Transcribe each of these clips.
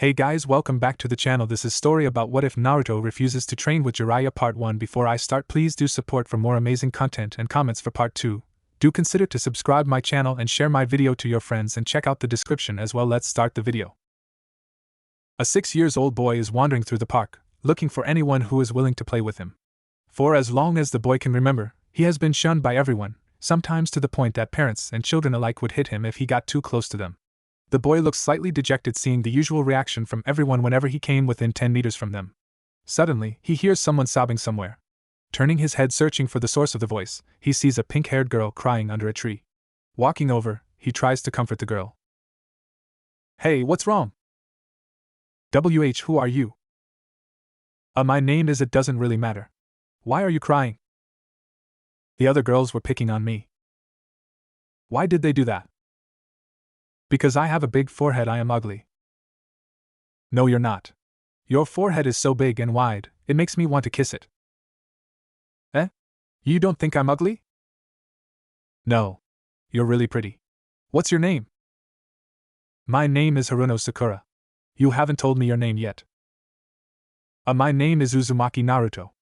Hey guys, welcome back to the channel. This is story about what if Naruto refuses to train with Jiraiya part 1. Before I start, please do support for more amazing content and comments for part 2. Do consider to subscribe my channel and share my video to your friends and check out the description as well. Let's start the video. A 6-year-old boy is wandering through the park, looking for anyone who is willing to play with him. For as long as the boy can remember, he has been shunned by everyone, sometimes to the point that parents and children alike would hit him if he got too close to them. The boy looks slightly dejected, seeing the usual reaction from everyone whenever he came within 10 meters from them. Suddenly, he hears someone sobbing somewhere. Turning his head searching for the source of the voice, he sees a pink-haired girl crying under a tree. Walking over, he tries to comfort the girl. "Hey, what's wrong?" Who are you?" My name is. It doesn't really matter. Why are you crying?" "The other girls were picking on me." "Why did they do that?" "Because I have a big forehead. I am ugly." "No, you're not. Your forehead is so big and wide, it makes me want to kiss it." "Eh? You don't think I'm ugly?" "No. You're really pretty. What's your name?" "My name is Haruno Sakura. You haven't told me your name yet." My name is Uzumaki Naruto."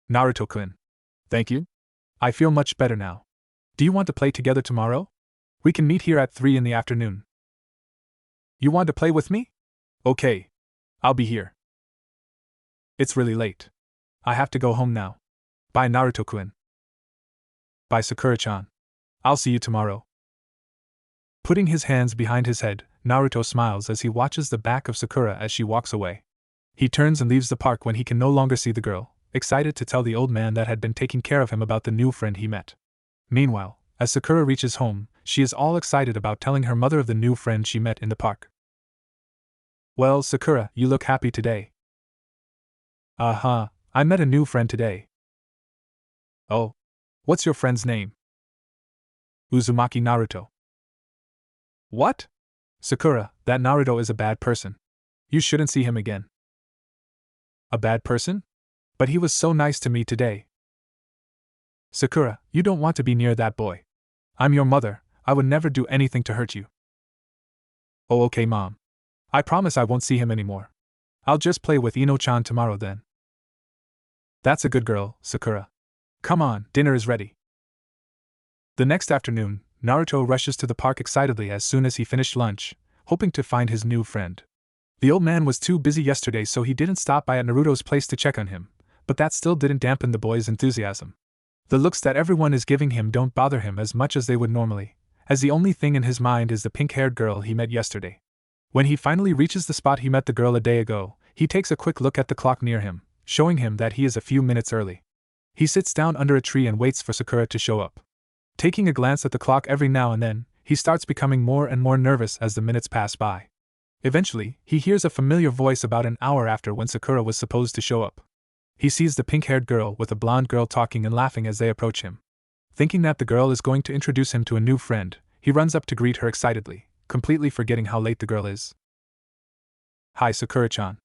"Naruto-kun. Thank you. I feel much better now. Do you want to play together tomorrow? We can meet here at 3 in the afternoon." "You want to play with me? Okay. I'll be here." "It's really late. I have to go home now. Bye, Naruto-kun." "Bye, Sakura-chan. I'll see you tomorrow." Putting his hands behind his head, Naruto smiles as he watches the back of Sakura as she walks away. He turns and leaves the park when he can no longer see the girl, excited to tell the old man that had been taking care of him about the new friend he met. Meanwhile, as Sakura reaches home, she is all excited about telling her mother of the new friend she met in the park. "Well, Sakura, you look happy today." "Uh-huh, I met a new friend today." "Oh? What's your friend's name?" "Uzumaki Naruto." "What? Sakura, that Naruto is a bad person. You shouldn't see him again." "A bad person? But he was so nice to me today." "Sakura, you don't want to be near that boy. I'm your mother, I would never do anything to hurt you." "Oh, okay, Mom. I promise I won't see him anymore. I'll just play with Ino-chan tomorrow then." "That's a good girl, Sakura. Come on, dinner is ready." The next afternoon, Naruto rushes to the park excitedly as soon as he finished lunch, hoping to find his new friend. The old man was too busy yesterday, so he didn't stop by at Naruto's place to check on him, but that still didn't dampen the boy's enthusiasm. The looks that everyone is giving him don't bother him as much as they would normally, as the only thing in his mind is the pink-haired girl he met yesterday. When he finally reaches the spot he met the girl a day ago, he takes a quick look at the clock near him, showing him that he is a few minutes early. He sits down under a tree and waits for Sakura to show up. Taking a glance at the clock every now and then, he starts becoming more and more nervous as the minutes pass by. Eventually, he hears a familiar voice about an hour after when Sakura was supposed to show up. He sees the pink-haired girl with a blonde girl talking and laughing as they approach him. Thinking that the girl is going to introduce him to a new friend, he runs up to greet her excitedly, completely forgetting how late the girl is. "Hi, Sakura-chan."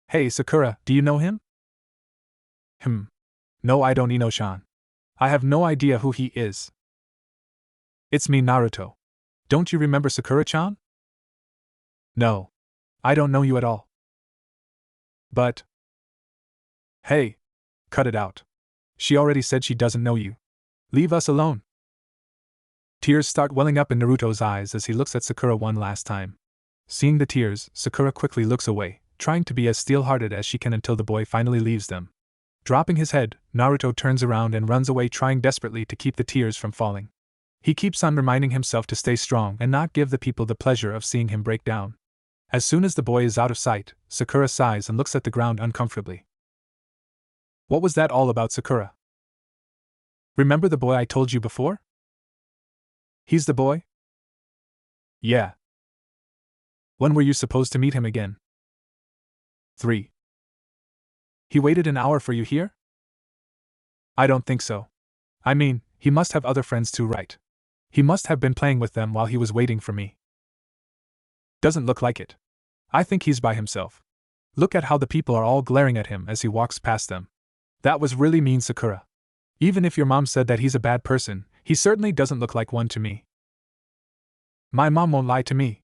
"Hey, Sakura, do you know him?" No, I don't, Ino-chan. I have no idea who he is." "It's me, Naruto. Don't you remember Sakura-chan?" "No. I don't know you at all." "But..." "Hey! Cut it out. She already said she doesn't know you. Leave us alone." Tears start welling up in Naruto's eyes as he looks at Sakura one last time. Seeing the tears, Sakura quickly looks away, trying to be as steel-hearted as she can until the boy finally leaves them. Dropping his head, Naruto turns around and runs away, trying desperately to keep the tears from falling. He keeps on reminding himself to stay strong and not give the people the pleasure of seeing him break down. As soon as the boy is out of sight, Sakura sighs and looks at the ground uncomfortably. "What was that all about, Sakura? Remember the boy I told you before?" "He's the boy?" "Yeah." "When were you supposed to meet him again?" 3. "He waited an hour for you here?" "I don't think so. I mean, he must have other friends too, right? He must have been playing with them while he was waiting for me." "Doesn't look like it. I think he's by himself. Look at how the people are all glaring at him as he walks past them. That was really mean, Sakura. Even if your mom said that he's a bad person, he certainly doesn't look like one to me." "My mom won't lie to me."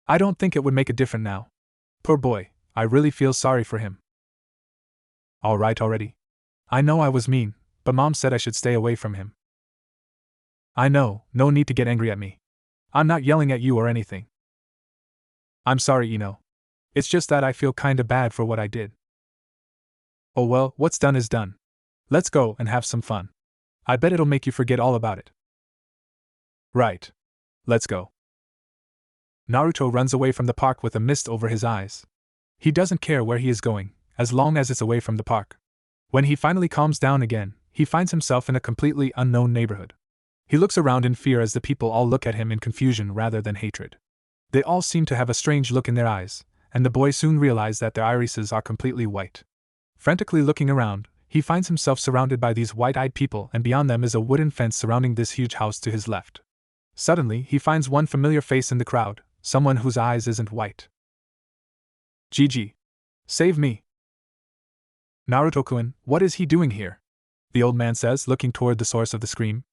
I don't think it would make a difference now. Poor boy, I really feel sorry for him. Alright already. I know I was mean, but Mom said I should stay away from him. I know, no need to get angry at me. I'm not yelling at you or anything. I'm sorry, Ino. It's just that I feel kinda bad for what I did. Oh well, what's done is done. Let's go and have some fun. I bet it'll make you forget all about it. Right. Let's go. Naruto runs away from the park with a mist over his eyes. He doesn't care where he is going, as long as it's away from the park. When he finally calms down again, he finds himself in a completely unknown neighborhood. He looks around in fear as the people all look at him in confusion rather than hatred. They all seem to have a strange look in their eyes, and the boy soon realizes that their irises are completely white. Frantically looking around, he finds himself surrounded by these white-eyed people, and beyond them is a wooden fence surrounding this huge house to his left. Suddenly, he finds one familiar face in the crowd, someone whose eyes isn't white. Gigi. Save me. Naruto-kun, what is he doing here? The old man says, looking toward the source of the scream.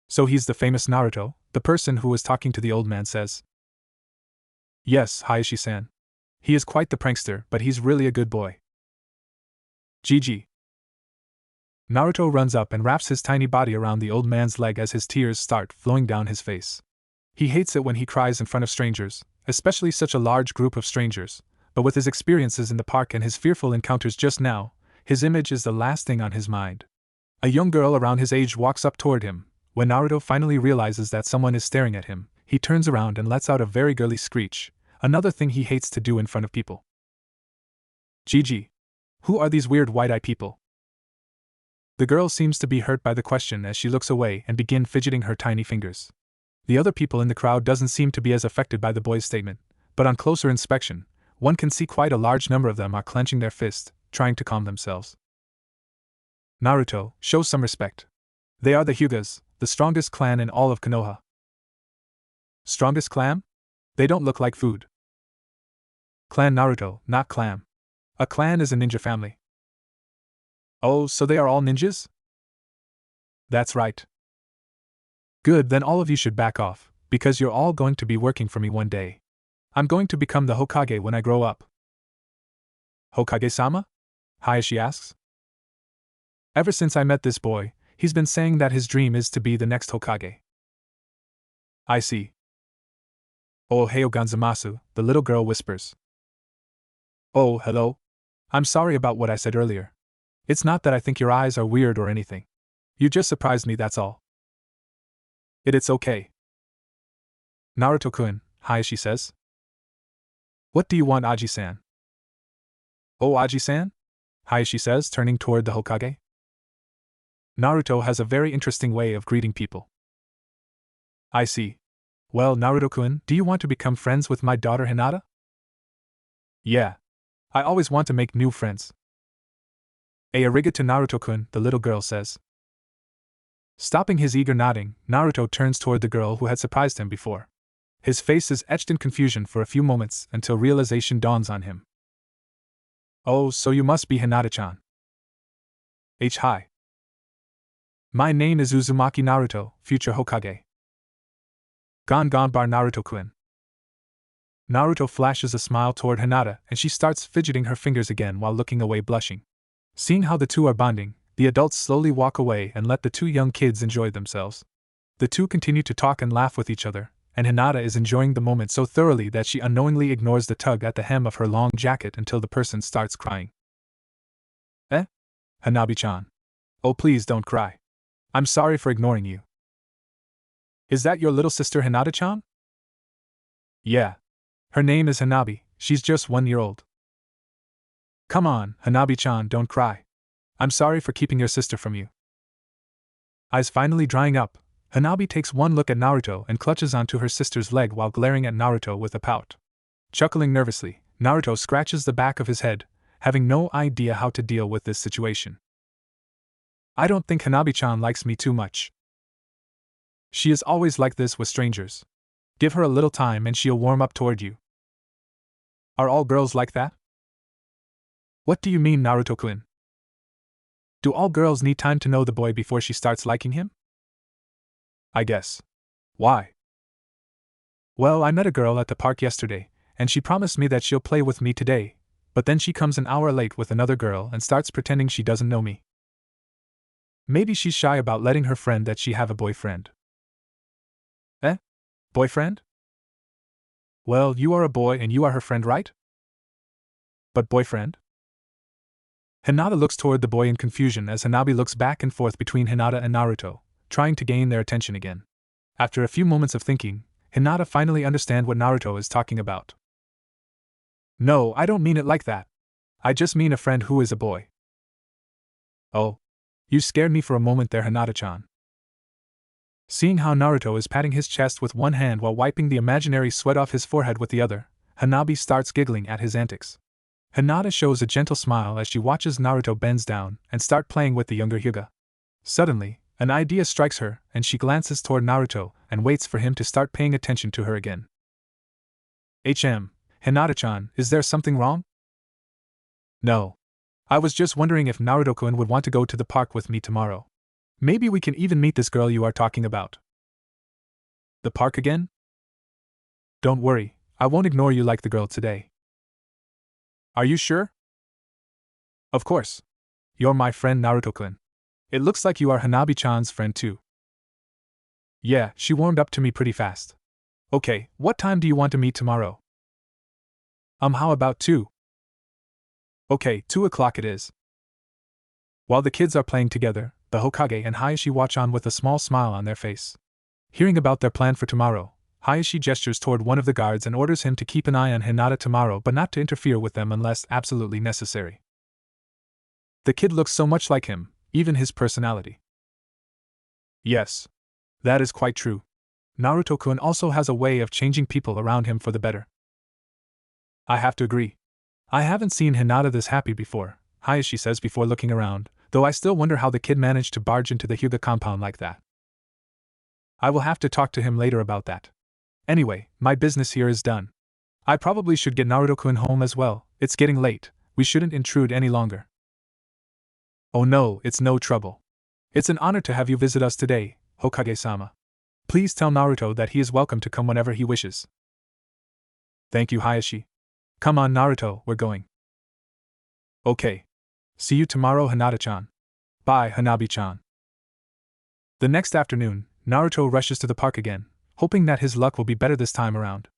So he's the famous Naruto, the person who was talking to the old man says. Yes, Hayashi-san. He is quite the prankster, but he's really a good boy. Gigi. Naruto runs up and wraps his tiny body around the old man's leg as his tears start flowing down his face. He hates it when he cries in front of strangers, especially such a large group of strangers, but with his experiences in the park and his fearful encounters just now, his image is the last thing on his mind. A young girl around his age walks up toward him. When Naruto finally realizes that someone is staring at him, he turns around and lets out a very girly screech, another thing he hates to do in front of people. Gigi. Who are these weird white-eyed people? The girl seems to be hurt by the question as she looks away and begins fidgeting her tiny fingers. The other people in the crowd doesn't seem to be as affected by the boy's statement, but on closer inspection, one can see quite a large number of them are clenching their fists, trying to calm themselves. Naruto, show some respect. They are the Hyugas, the strongest clan in all of Konoha. Strongest clan? They don't look like food. Clan Naruto, not clan. A clan is a ninja family. Oh, so they are all ninjas? That's right. Good, then all of you should back off, because you're all going to be working for me one day. I'm going to become the Hokage when I grow up. Hokage-sama? Hayashi asks. Ever since I met this boy, he's been saying that his dream is to be the next Hokage. I see. Oh heyo Ganzamasu, the little girl whispers. Oh, hello. I'm sorry about what I said earlier. It's not that I think your eyes are weird or anything. You just surprised me, that's all. It's okay. Naruto-kun, Hayashi says. What do you want, Aji-san? Oh, Aji-san? Hayashi says, turning toward the Hokage. Naruto has a very interesting way of greeting people. I see. Well, Naruto-kun, do you want to become friends with my daughter Hinata? Yeah. I always want to make new friends. Arigato Naruto-kun, the little girl says. Stopping his eager nodding, Naruto turns toward the girl who had surprised him before. His face is etched in confusion for a few moments until realization dawns on him. Oh, so you must be Hinata-chan. Hi. My name is Uzumaki Naruto, future Hokage. Gon bar Naruto-kun. Naruto flashes a smile toward Hinata and she starts fidgeting her fingers again while looking away blushing. Seeing how the two are bonding, the adults slowly walk away and let the two young kids enjoy themselves. The two continue to talk and laugh with each other, and Hinata is enjoying the moment so thoroughly that she unknowingly ignores the tug at the hem of her long jacket until the person starts crying. Hanabi-chan. Oh, please don't cry. I'm sorry for ignoring you. Is that your little sister Hinata-chan? Yeah. Her name is Hanabi, she's just 1 year old. Come on, Hanabi-chan, don't cry. I'm sorry for keeping your sister from you. Eyes finally drying up, Hanabi takes one look at Naruto and clutches onto her sister's leg while glaring at Naruto with a pout. Chuckling nervously, Naruto scratches the back of his head, having no idea how to deal with this situation. I don't think Hanabi-chan likes me too much. She is always like this with strangers. Give her a little time and she'll warm up toward you. Are all girls like that? What do you mean, Naruto-kun? Do all girls need time to know the boy before she starts liking him? I guess. Why? Well, I met a girl at the park yesterday, and she promised me that she'll play with me today, but then she comes an hour late with another girl and starts pretending she doesn't know me. Maybe she's shy about letting her friend that she have a boyfriend. Eh? Boyfriend? Well, you are a boy and you are her friend, right? But boyfriend? Hinata looks toward the boy in confusion as Hanabi looks back and forth between Hinata and Naruto, trying to gain their attention again. After a few moments of thinking, Hinata finally understands what Naruto is talking about. No, I don't mean it like that. I just mean a friend who is a boy. Oh. You scared me for a moment there, Hinata-chan. Seeing how Naruto is patting his chest with one hand while wiping the imaginary sweat off his forehead with the other, Hanabi starts giggling at his antics. Hinata shows a gentle smile as she watches Naruto bends down and start playing with the younger Hyuga. Suddenly, an idea strikes her and she glances toward Naruto and waits for him to start paying attention to her again. Hinata-chan, is there something wrong? No. I was just wondering if Naruto-kun would want to go to the park with me tomorrow. Maybe we can even meet this girl you are talking about. The park again? Don't worry, I won't ignore you like the girl today. Are you sure? Of course. You're my friend Naruto-kun. It looks like you are Hanabi-chan's friend too. Yeah, she warmed up to me pretty fast. Okay, what time do you want to meet tomorrow? How about 2? Okay, 2 o'clock it is. While the kids are playing together, the Hokage and Hayashi watch on with a small smile on their face. Hearing about their plan for tomorrow, Hayashi gestures toward one of the guards and orders him to keep an eye on Hinata tomorrow but not to interfere with them unless absolutely necessary. The kid looks so much like him, even his personality. Yes. That is quite true. Naruto-kun also has a way of changing people around him for the better. I have to agree. I haven't seen Hinata this happy before, Hayashi says before looking around, though I still wonder how the kid managed to barge into the Hyuga compound like that. I will have to talk to him later about that. Anyway, my business here is done. I probably should get Naruto-kun home as well, it's getting late, we shouldn't intrude any longer. Oh no, it's no trouble. It's an honor to have you visit us today, Hokage-sama. Please tell Naruto that he is welcome to come whenever he wishes. Thank you, Hayashi. Come on, Naruto, we're going. Okay. See you tomorrow, Hinata-chan. Bye, Hanabi-chan. The next afternoon, Naruto rushes to the park again, hoping that his luck will be better this time around.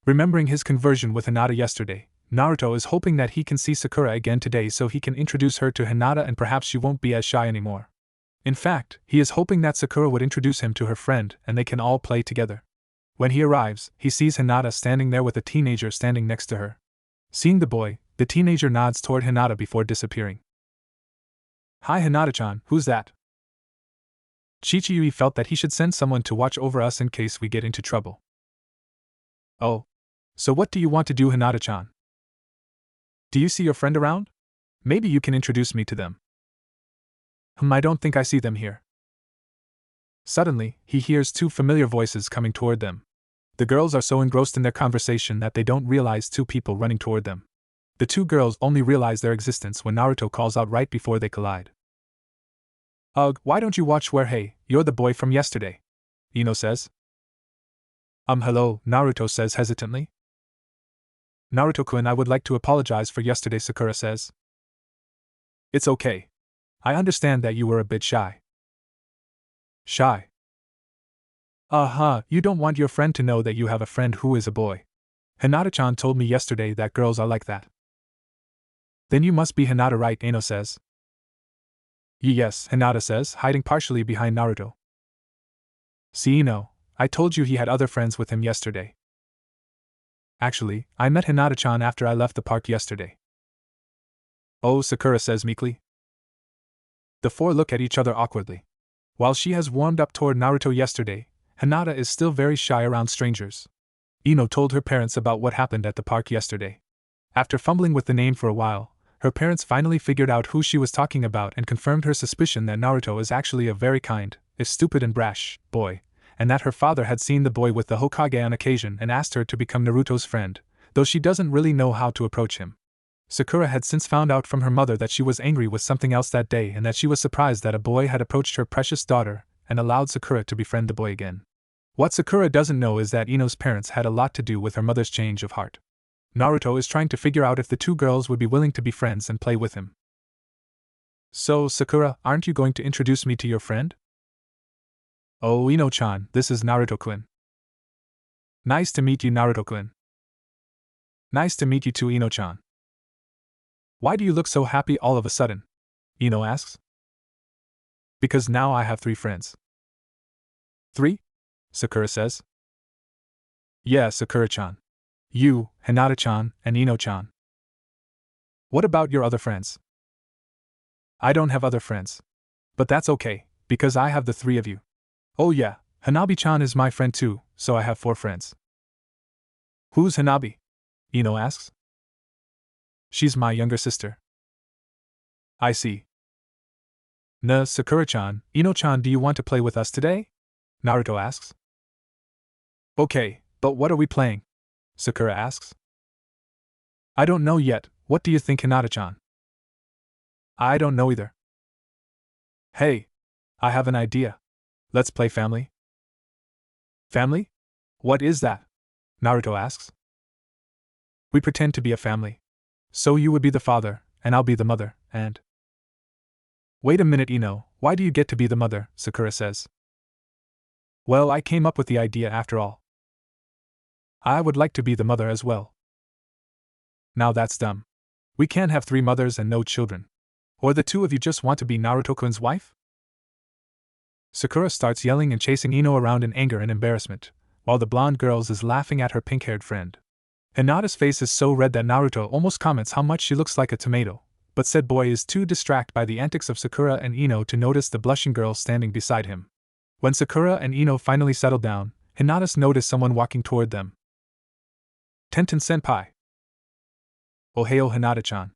Remembering his conversion with Hinata yesterday, Naruto is hoping that he can see Sakura again today so he can introduce her to Hinata and perhaps she won't be as shy anymore. In fact, he is hoping that Sakura would introduce him to her friend and they can all play together. When he arrives, he sees Hinata standing there with a teenager standing next to her. Seeing the boy, the teenager nods toward Hinata before disappearing. Hi Hinata-chan, who's that? Chichiyui felt that he should send someone to watch over us in case we get into trouble. Oh. So what do you want to do, Hinata-chan? Do you see your friend around? Maybe you can introduce me to them. I don't think I see them here. Suddenly, he hears 2 familiar voices coming toward them. The girls are so engrossed in their conversation that they don't realize 2 people running toward them. The 2 girls only realize their existence when Naruto calls out right before they collide. Ugh, why don't you watch where hey, you're the boy from yesterday? Ino says. Hello, Naruto says hesitantly. Naruto-kun, I would like to apologize for yesterday, Sakura says. It's okay. I understand that you were a bit shy. Shy? You don't want your friend to know that you have a friend who is a boy. Hinata-chan told me yesterday that girls are like that. Then you must be Hinata, right? Ino says. Yes, Hinata says, hiding partially behind Naruto. See Ino, I told you he had other friends with him yesterday. Actually, I met Hinata-chan after I left the park yesterday. Oh, Sakura says meekly. The 4 look at each other awkwardly. While she has warmed up toward Naruto yesterday, Hinata is still very shy around strangers. Ino told her parents about what happened at the park yesterday. After fumbling with the name for a while, her parents finally figured out who she was talking about and confirmed her suspicion that Naruto is actually a very kind, if stupid and brash, boy, and that her father had seen the boy with the Hokage on occasion and asked her to become Naruto's friend, though she doesn't really know how to approach him. Sakura had since found out from her mother that she was angry with something else that day and that she was surprised that a boy had approached her precious daughter and allowed Sakura to befriend the boy again. What Sakura doesn't know is that Ino's parents had a lot to do with her mother's change of heart. Naruto is trying to figure out if the two girls would be willing to be friends and play with him. So, Sakura, aren't you going to introduce me to your friend? Oh, Ino-chan, this is Naruto-kun. Nice to meet you, Naruto-kun. Nice to meet you too, Ino-chan. Why do you look so happy all of a sudden? Ino asks. Because now I have 3 friends. 3? Sakura says. Yeah, Sakura-chan. You, Hinata-chan, and Ino-chan. What about your other friends? I don't have other friends. But that's okay, because I have the 3 of you. Oh yeah, Hanabi-chan is my friend too, so I have 4 friends. Who's Hanabi? Ino asks. She's my younger sister. I see. Sakura-chan, Ino-chan, do you want to play with us today? Naruto asks. Okay, but what are we playing? Sakura asks. I don't know yet, what do you think, Hinata-chan? I don't know either. Hey, I have an idea. Let's play family. Family? What is that? Naruto asks. We pretend to be a family. So you would be the father, and I'll be the mother, and… Wait a minute, Ino, why do you get to be the mother? Sakura says. Well, I came up with the idea after all. I would like to be the mother as well. Now that's dumb. We can't have 3 mothers and no children. Or the 2 of you just want to be Naruto-kun's wife? Sakura starts yelling and chasing Ino around in anger and embarrassment, while the blonde girl is laughing at her pink-haired friend. Hinata's face is so red that Naruto almost comments how much she looks like a tomato, but said boy is too distracted by the antics of Sakura and Ino to notice the blushing girl standing beside him. When Sakura and Ino finally settle down, Hinata noticed someone walking toward them. Tenten-senpai. Ohio, Hinata-chan.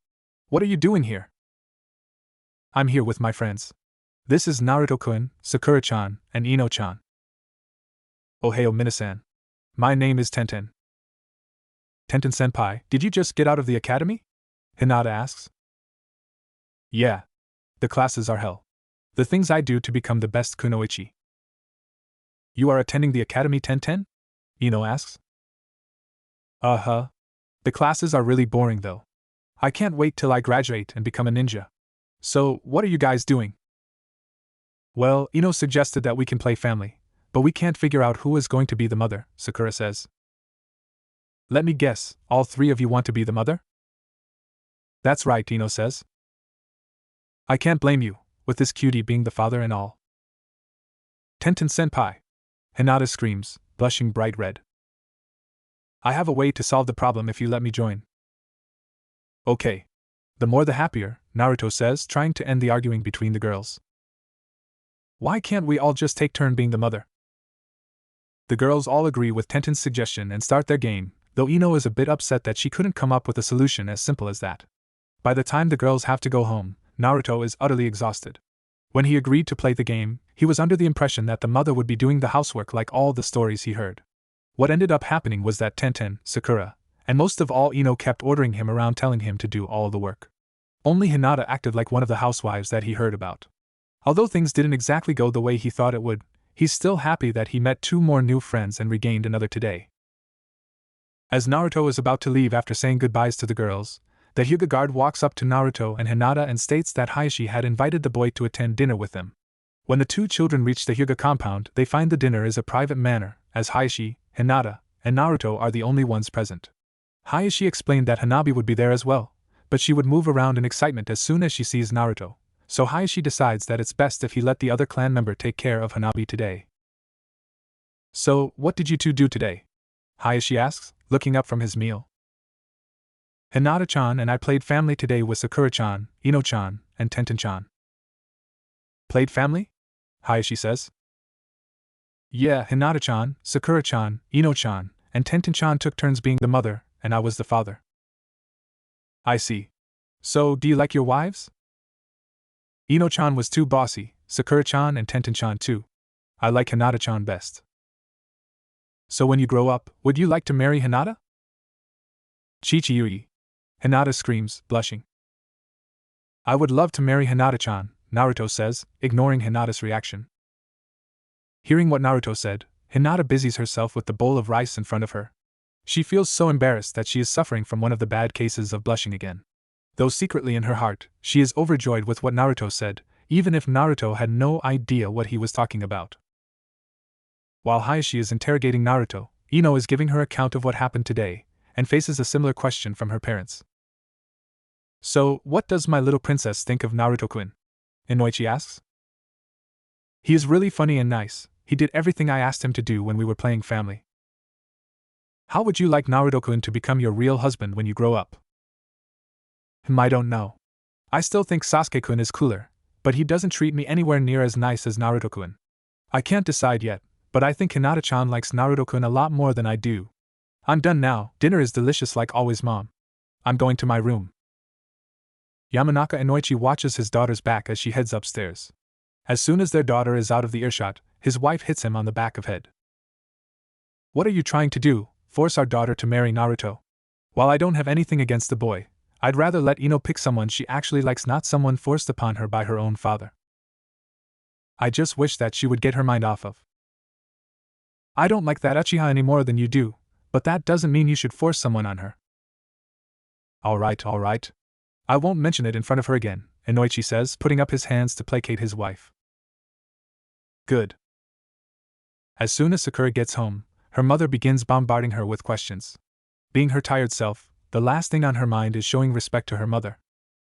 What are you doing here? I'm here with my friends. This is Naruto-kun, Sakura-chan, and Ino-chan. Ohio, Minasan. My name is Tenten. Tenten-senpai, did you just get out of the academy? Hinata asks. Yeah. The classes are hell. The things I do to become the best kunoichi. You are attending the academy, Tenten? Ino asks. Uh-huh. The classes are really boring though. I can't wait till I graduate and become a ninja. So, what are you guys doing? Well, Ino suggested that we can play family, but we can't figure out who is going to be the mother, Sakura says. Let me guess, all 3 of you want to be the mother? That's right, Ino says. I can't blame you, with this cutie being the father and all. Tenten-senpai. Hinata screams, blushing bright red. I have a way to solve the problem if you let me join. Okay. The more the happier, Naruto says, trying to end the arguing between the girls. Why can't we all just take turn being the mother? The girls all agree with Tenten's suggestion and start their game, though Ino is a bit upset that she couldn't come up with a solution as simple as that. By the time the girls have to go home, Naruto is utterly exhausted. When he agreed to play the game, he was under the impression that the mother would be doing the housework like all the stories he heard. What ended up happening was that Tenten, Sakura, and most of all Ino kept ordering him around telling him to do all the work. Only Hinata acted like one of the housewives that he heard about. Although things didn't exactly go the way he thought it would, he's still happy that he met 2 more new friends and regained another today. As Naruto is about to leave after saying goodbyes to the girls, the Hyuga guard walks up to Naruto and Hinata and states that Hayashi had invited the boy to attend dinner with them. When the 2 children reach the Hyuga compound, they find the dinner is a private manner, as Hayashi, Hinata, and Naruto are the only ones present. Hayashi explained that Hanabi would be there as well, but she would move around in excitement as soon as she sees Naruto, so Hayashi decides that it's best if he let the other clan member take care of Hanabi today. So, what did you 2 do today? Hayashi asks, looking up from his meal. Hinata-chan and I played family today with Sakura-chan, Ino-chan, and Tenten-chan. Played family? Hayashi says. Yeah, Hinata-chan, Sakura-chan, Ino-chan, and Tenten-chan took turns being the mother, and I was the father. I see. So, do you like your wives? Ino-chan was too bossy, Sakura-chan and Tenten-chan too. I like Hinata-chan best. So when you grow up, would you like to marry Hinata? Chichi-yui. Hinata screams, blushing. I would love to marry Hinata-chan, Naruto says, ignoring Hinata's reaction. Hearing what Naruto said, Hinata busies herself with the bowl of rice in front of her. She feels so embarrassed that she is suffering from one of the bad cases of blushing again. Though secretly in her heart, she is overjoyed with what Naruto said, even if Naruto had no idea what he was talking about. While Hayashi is interrogating Naruto, Ino is giving her account of what happened today, and faces a similar question from her parents. So, what does my little princess think of Naruto-kun? Inoichi asks. He is really funny and nice. He did everything I asked him to do when we were playing family. How would you like Naruto-kun to become your real husband when you grow up? I don't know. I still think Sasuke-kun is cooler, but he doesn't treat me anywhere near as nice as Naruto-kun. I can't decide yet, but I think Hinata-chan likes Naruto-kun a lot more than I do. I'm done now. Dinner is delicious like always, Mom. I'm going to my room. Yamanaka Inoichi watches his daughter's back as she heads upstairs. As soon as their daughter is out of the earshot, his wife hits him on the back of head. What are you trying to do? Force our daughter to marry Naruto? While I don't have anything against the boy, I'd rather let Ino pick someone she actually likes, not someone forced upon her by her own father. I just wish that she would get her mind off of. I don't like that Uchiha any more than you do, but that doesn't mean you should force someone on her. Alright. I won't mention it in front of her again, Inoichi says, putting up his hands to placate his wife. Good. As soon as Sakura gets home, her mother begins bombarding her with questions. Being her tired self, the last thing on her mind is showing respect to her mother.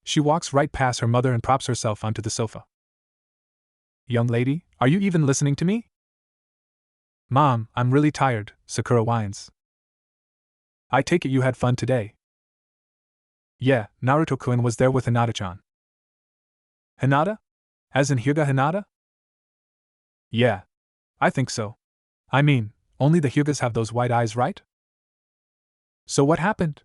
She walks right past her mother and props herself onto the sofa. Young lady, are you even listening to me? Mom, I'm really tired, Sakura whines. I take it you had fun today. Yeah, Naruto-kun was there with Hinata-chan. Hinata? As in Hyuga Hinata? Yeah. I think so. I mean, only the Hyugas have those white eyes, right? So what happened?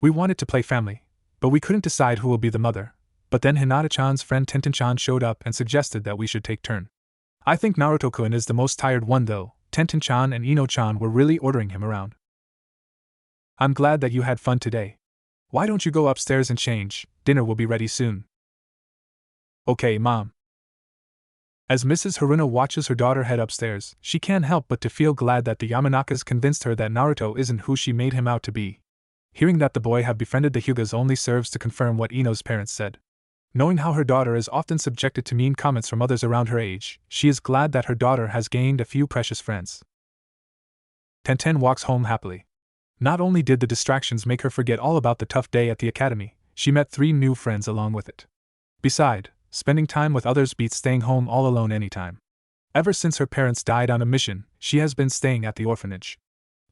We wanted to play family, but we couldn't decide who will be the mother, but then Hinata-chan's friend Tenten-chan showed up and suggested that we should take turn. I think Naruto-kun is the most tired one though. Tenten-chan and Ino-chan were really ordering him around. I'm glad that you had fun today. Why don't you go upstairs and change? Dinner will be ready soon. Okay, Mom. As Mrs. Haruna watches her daughter head upstairs, she can't help but to feel glad that the Yamanakas convinced her that Naruto isn't who she made him out to be. Hearing that the boy have befriended the Hyugas only serves to confirm what Ino's parents said. Knowing how her daughter is often subjected to mean comments from others around her age, she is glad that her daughter has gained a few precious friends. Tenten walks home happily. Not only did the distractions make her forget all about the tough day at the academy, she met 3 new friends along with it. Besides, spending time with others beats staying home all alone anytime. Ever since her parents died on a mission, she has been staying at the orphanage.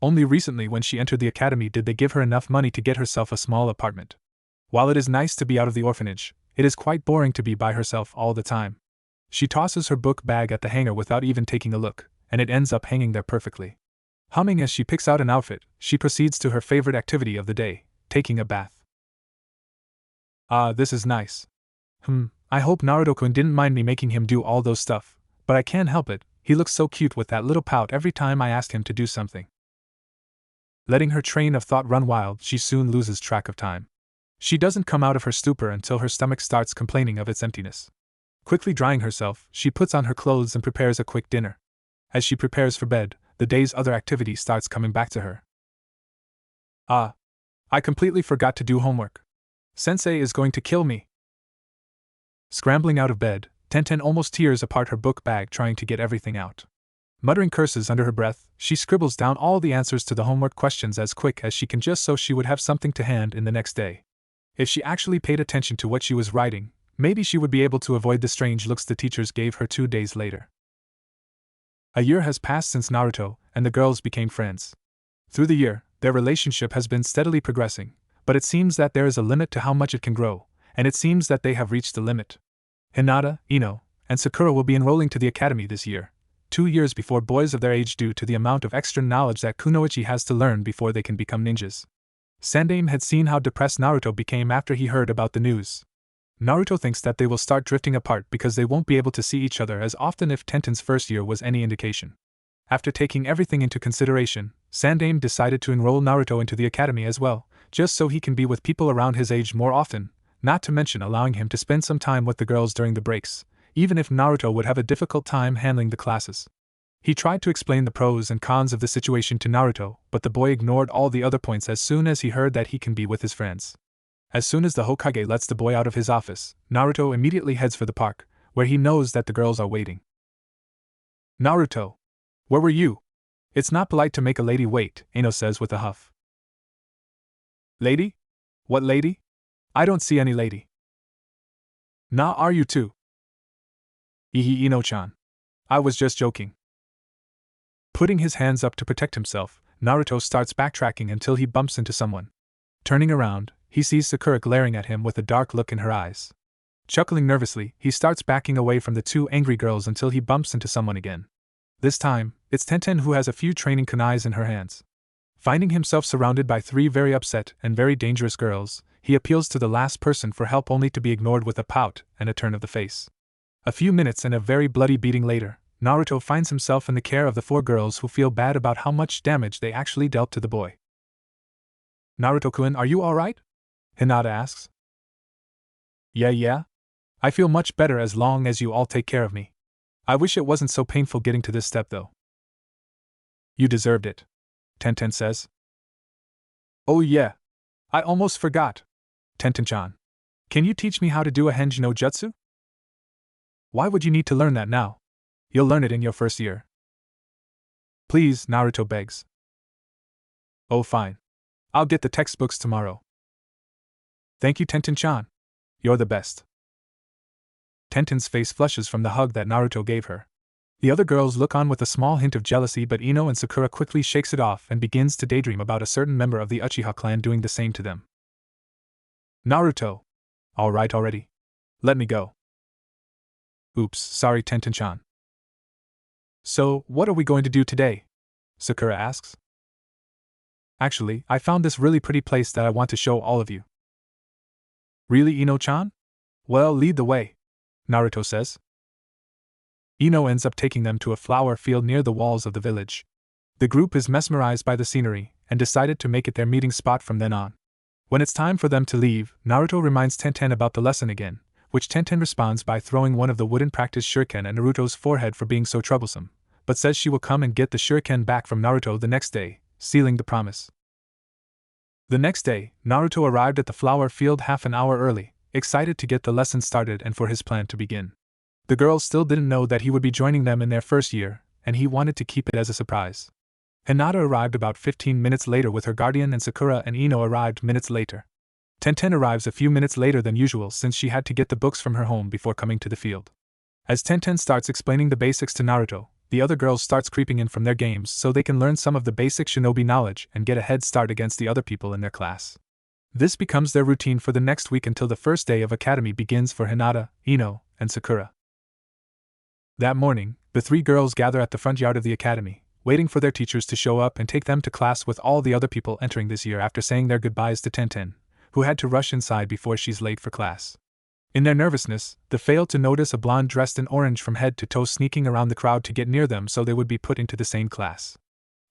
Only recently when she entered the academy did they give her enough money to get herself a small apartment. While it is nice to be out of the orphanage, it is quite boring to be by herself all the time. She tosses her book bag at the hanger without even taking a look, and it ends up hanging there perfectly. Humming as she picks out an outfit, she proceeds to her favorite activity of the day, taking a bath. This is nice. I hope Naruto-kun didn't mind me making him do all those stuff, but I can't help it, he looks so cute with that little pout every time I ask him to do something. Letting her train of thought run wild, she soon loses track of time. She doesn't come out of her stupor until her stomach starts complaining of its emptiness. Quickly drying herself, she puts on her clothes and prepares a quick dinner. As she prepares for bed, the day's other activity starts coming back to her. I completely forgot to do homework. Sensei is going to kill me. Scrambling out of bed, Tenten almost tears apart her book bag trying to get everything out. Muttering curses under her breath, she scribbles down all the answers to the homework questions as quick as she can just so she would have something to hand in the next day. If she actually paid attention to what she was writing, maybe she would be able to avoid the strange looks the teachers gave her 2 days later. A year has passed since Naruto and the girls became friends. Through the year, their relationship has been steadily progressing, but it seems that there is a limit to how much it can grow, and it seems that they have reached the limit. Hinata, Ino, and Sakura will be enrolling to the academy this year, 2 years before boys of their age due to the amount of extra knowledge that Kunoichi has to learn before they can become ninjas. Sandaime had seen how depressed Naruto became after he heard about the news. Naruto thinks that they will start drifting apart because they won't be able to see each other as often if Tenten's first year was any indication. After taking everything into consideration, Sandaime decided to enroll Naruto into the academy as well, just so he can be with people around his age more often, not to mention allowing him to spend some time with the girls during the breaks, even if Naruto would have a difficult time handling the classes. He tried to explain the pros and cons of the situation to Naruto, but the boy ignored all the other points as soon as he heard that he can be with his friends. As soon as the Hokage lets the boy out of his office, Naruto immediately heads for the park, where he knows that the girls are waiting. Naruto! Where were you? It's not polite to make a lady wait, Ino says with a huff. Lady? What lady? I don't see any lady. Nah, are you too? Ihi Ino-chan. I was just joking. Putting his hands up to protect himself, Naruto starts backtracking until he bumps into someone. Turning around, he sees Sakura glaring at him with a dark look in her eyes. Chuckling nervously, he starts backing away from the two angry girls until he bumps into someone again. This time, it's Tenten who has a few training kunais in her hands. Finding himself surrounded by three very upset and very dangerous girls, he appeals to the last person for help only to be ignored with a pout and a turn of the face. A few minutes and a very bloody beating later, Naruto finds himself in the care of the four girls who feel bad about how much damage they actually dealt to the boy. Naruto-kun, are you alright? Hinata asks. Yeah. I feel much better as long as you all take care of me. I wish it wasn't so painful getting to this step though. You deserved it, Tenten says. Oh yeah. I almost forgot. Tenten-chan. Can you teach me how to do a Henji no Jutsu? Why would you need to learn that now? You'll learn it in your first year. Please, Naruto begs. Oh fine. I'll get the textbooks tomorrow. Thank you, Tenten-chan. You're the best. Tenten's face flushes from the hug that Naruto gave her. The other girls look on with a small hint of jealousy, but Ino and Sakura quickly shakes it off and begins to daydream about a certain member of the Uchiha clan doing the same to them. Naruto. Alright already. Let me go. Oops, sorry Tenten-chan. So, what are we going to do today? Sakura asks. Actually, I found this really pretty place that I want to show all of you. Really, Ino-chan? Well, lead the way, Naruto says. Ino ends up taking them to a flower field near the walls of the village. The group is mesmerized by the scenery and decided to make it their meeting spot from then on. When it's time for them to leave, Naruto reminds Tenten about the lesson again, which Tenten responds by throwing one of the wooden practice shuriken at Naruto's forehead for being so troublesome, but says she will come and get the shuriken back from Naruto the next day, sealing the promise. The next day, Naruto arrived at the flower field half an hour early, excited to get the lesson started and for his plan to begin. The girls still didn't know that he would be joining them in their first year, and he wanted to keep it as a surprise. Hinata arrived about 15 minutes later with her guardian, and Sakura and Ino arrived minutes later. Tenten arrives a few minutes later than usual since she had to get the books from her home before coming to the field. As Tenten starts explaining the basics to Naruto, the other girls starts creeping in from their games so they can learn some of the basic shinobi knowledge and get a head start against the other people in their class. This becomes their routine for the next week until the first day of academy begins for Hinata, Ino, and Sakura. That morning, the three girls gather at the front yard of the academy, waiting for their teachers to show up and take them to class with all the other people entering this year after saying their goodbyes to Tenten, who had to rush inside before she's late for class. In their nervousness, they failed to notice a blonde dressed in orange from head to toe sneaking around the crowd to get near them so they would be put into the same class.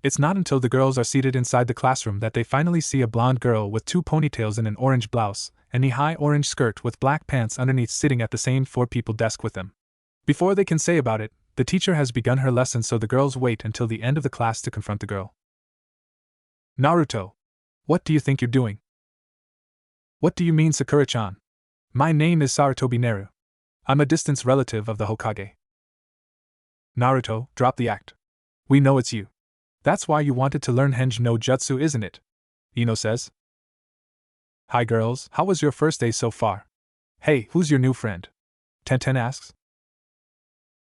It's not until the girls are seated inside the classroom that they finally see a blonde girl with two ponytails and an orange blouse, and knee-high orange skirt with black pants underneath sitting at the same four-people desk with them. Before they can say about it, the teacher has begun her lesson, so the girls wait until the end of the class to confront the girl. Naruto, what do you think you're doing? What do you mean, Sakura-chan? My name is Sarutobi Neru. I'm a distant relative of the Hokage. Naruto, drop the act. We know it's you. That's why you wanted to learn Henji no Jutsu, isn't it? Ino says. Hi girls, how was your first day so far? Hey, who's your new friend? Tenten asks.